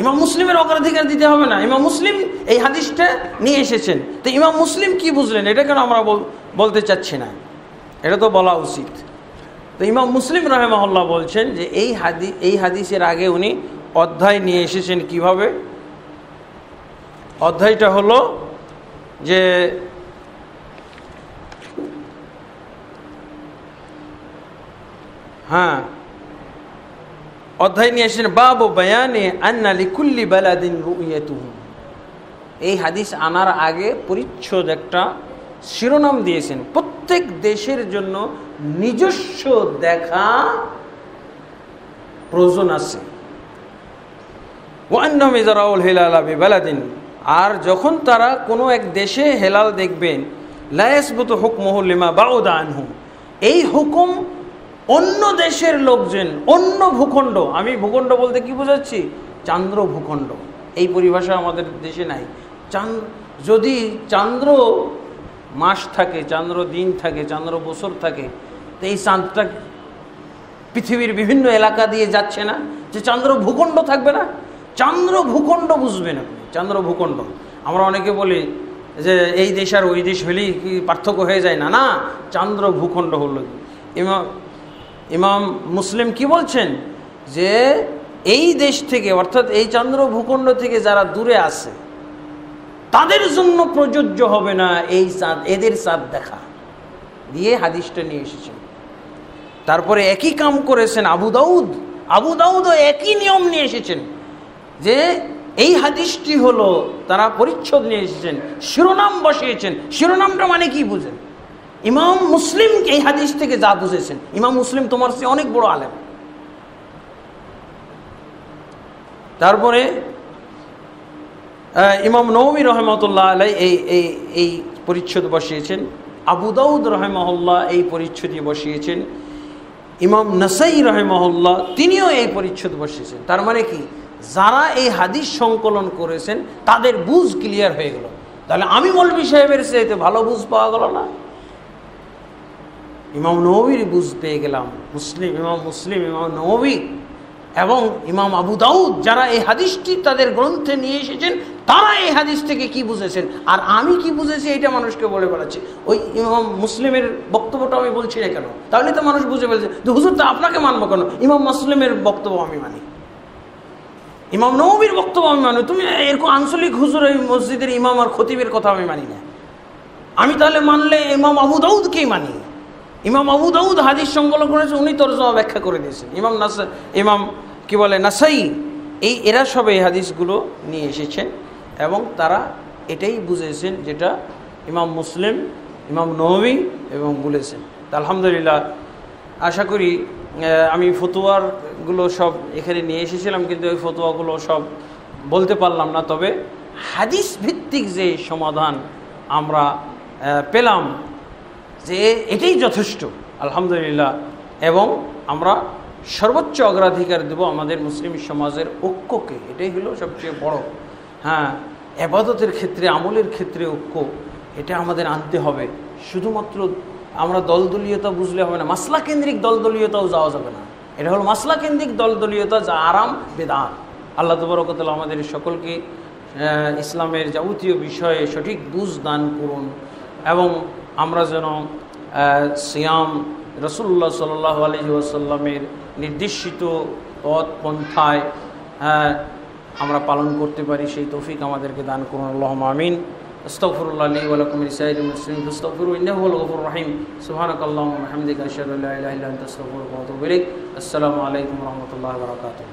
ইমাম মুসলিমের অগ্রাধিকার দিতে হবে না, ইমাম মুসলিম এই হাদিসটা নিয়ে এসেছেন, তো ইমাম মুসলিম কি বুঝলেন এটা কেন আমরা বলতে চাচ্ছি না, এটা তো বলা উচিত। তো ইমাম মুসলিম রাহিমাহুল্লাহ বলছেন যে এই হাদিসের আগে উনি অধ্যায় নিয়ে এসেছেন। কিভাবে? অধ্যায়টা হলো যে হ্যাঁ, অধ্যায় নিয়ে এসেছেন বাবু বায়ানে আন্না লিকুল্লি বালাদিন রুইয়াতুহু। এই হাদিস আনার আগে পরিচ্ছদ একটা শিরোনাম দিয়েছেন, প্রত্যেক দেশের জন্য নিজস্ব দেখা প্রয়োজন আছে। ওয়ান্নাহুম ইযা রাউল হিলালা বিবালাদিন, আর যখন তারা কোনো এক দেশে হেলাল দেখবেন, লা ইয়াসবুতু হুকমুহু লিমা বাউদা আনহু, এই হুকুম অন্য দেশের লোকজন, অন্য ভূখণ্ড, আমি ভূখণ্ড বলতে কি বোঝাচ্ছি, চান্দ্র ভূখণ্ড, এই পরিভাষা আমাদের দেশে নাই। যদি চান্দ্র মাস থাকে, চান্দ্র দিন থাকে, চান্দ্র বছর থাকে, তো এই চাঁদটা পৃথিবীর বিভিন্ন এলাকা দিয়ে যাচ্ছে না, যে চান্দ্র ভূখণ্ড থাকবে না? চান্দ্র ভূখণ্ড বুঝবেন আপনি, চান্দ্র ভূখণ্ড। আমরা অনেকে বলি যে এই দেশ আর ওই দেশ হলেই কি পার্থক্য হয়ে যায় না, না, চান্দ্র ভূখণ্ড হলো। ইমাম মুসলিম কি বলছেন যে এই দেশ থেকে, অর্থাৎ এই চন্দ্র ভূখণ্ড থেকে যারা দূরে আছে তাদের জন্য প্রযোজ্য হবে না এই চাঁদ, এদের চাঁদ দেখা, দিয়ে হাদিসটা নিয়ে এসেছেন। তারপরে একই কাম করেছেন আবু দাউদও একই নিয়ম নিয়ে এসেছেন, যে এই হাদিসটি হলো, তারা পরিচ্ছদ নিয়ে এসেছেন, শিরোনাম বসিয়েছেন। শিরোনামটা মানে কি বুঝেন? ইমাম মুসলিম এই হাদিস থেকে যা বুঝেছেন, ইমাম মুসলিম তোমার চেয়ে অনেক বড় আলেম। তারপরে ইমাম নববী রহমতুল্লাহ আলাই এই পরিচ্ছদ বসিয়েছেন, আবু দাউদ রহমাহুল্লাহ এই পরিচ্ছদই বসিয়েছেন, ইমাম নাসাই রহমাহুল্লাহ তিনিও এই পরিচ্ছদ বসিয়েছেন। তার মানে কি, যারা এই হাদিস সংকলন করেছেন তাদের বুঝ ক্লিয়ার হয়ে গেল। তাহলে আমি মৌলভী সাহেবের চাইতে ভালো বুঝ পাওয়া গেল না? ইমাম নববীর বুঝ পেয়ে গেলাম। ইমাম মুসলিম, ইমাম নববী এবং ইমাম আবু দাউদ যারা এই হাদিসটি তাদের গ্রন্থে নিয়ে এসেছেন, তারা এই হাদিস থেকে কি বুঝেছেন আর আমি কি বুঝেছি এটা মানুষকে বলে বেড়াচ্ছি। ওই ইমাম মুসলিমের বক্তব্যটা আমি বলছি না কেন? তাহলে তো মানুষ বুঝে ফেলছে যে হুজুর তো আপনাকে মানবো কেন, ইমাম মুসলিমের বক্তব্য আমি মানি, ইমাম নববীর বক্তব্য আমি মানি। তুমি এরকম আঞ্চলিক হুজুর এই মসজিদের ইমাম আর খতিবের কথা আমি মানি না। আমি তাহলে মানলে ইমাম আবু দাউদকেই মানি। ইমাম আবু দাউদ হাদিস সংকলন করেছে, উনি তরজমা ব্যাখ্যা করে দিয়েছেন। ইমাম কি বলে নাসাই, এরা সব এই হাদিসগুলো নিয়ে এসেছেন এবং তারা এটাই বুঝেছেন যেটা ইমাম মুসলিম, ইমাম নববী এবং বলেছেন। তা আলহামদুলিল্লাহ, আশা করি আমি ফতোয়ারগুলো সব এখানে নিয়ে এসেছিলাম, কিন্তু ওই ফতোয়াগুলো সব বলতে পারলাম না। তবে হাদিস ভিত্তিক যে সমাধান আমরা পেলাম যে এটাই যথেষ্ট আলহামদুলিল্লাহ। এবং আমরা সর্বোচ্চ অগ্রাধিকার দেব আমাদের মুসলিম সমাজের ঐক্যকে, এটাই হলো সবচেয়ে বড়। হ্যাঁ, ইবাদতের ক্ষেত্রে, আমলের ক্ষেত্রে ঐক্য, এটা আমাদের আনতে হবে। শুধুমাত্র আমরা দলদলীয়তা বুঝলে হবে না, মাসলা কেন্দ্রিক দলদলীয়তাও যাওয়া যাবে না। এটা হলো মাসলা কেন্দ্রিক দলদলীয়তা, যা আরাম বেদাত। আল্লাহ তাবারক ওয়া তাআলা আমাদের সকলকে ইসলামের যাবতীয় বিষয়ে সঠিক বুঝ দান করুন এবং আমরা যেন সিয়াম রাসূলুল্লাহ সাল্লাল্লাহু আলাইহি ওয়াসাল্লামের নির্দেশিত পথ পন্থায় আমরা পালন করতে পারি, সেই তৌফিক আমাদেরকে দান করুন। আল্লাহুম্মা আমিন। আস্তাগফিরুল্লাহ লি ওয়া লাকুম লিসাইরিল মুসলিমিন ফাস্তাগফিরু ইন্নাহু হুয়াল গফুরুর রহিম। সুবহানাকাল্লাহুম্মা ওয়া বিহামদিকা আশহাদু আল্লা ইলাহা ইল্লা আনতা আস্তাগফিরুকা ওয়া আতুবু ইলাইক। আসসালামু আলাইকুম ওয়া রাহমাতুল্লাহি ওয়া বারাকাতুহু।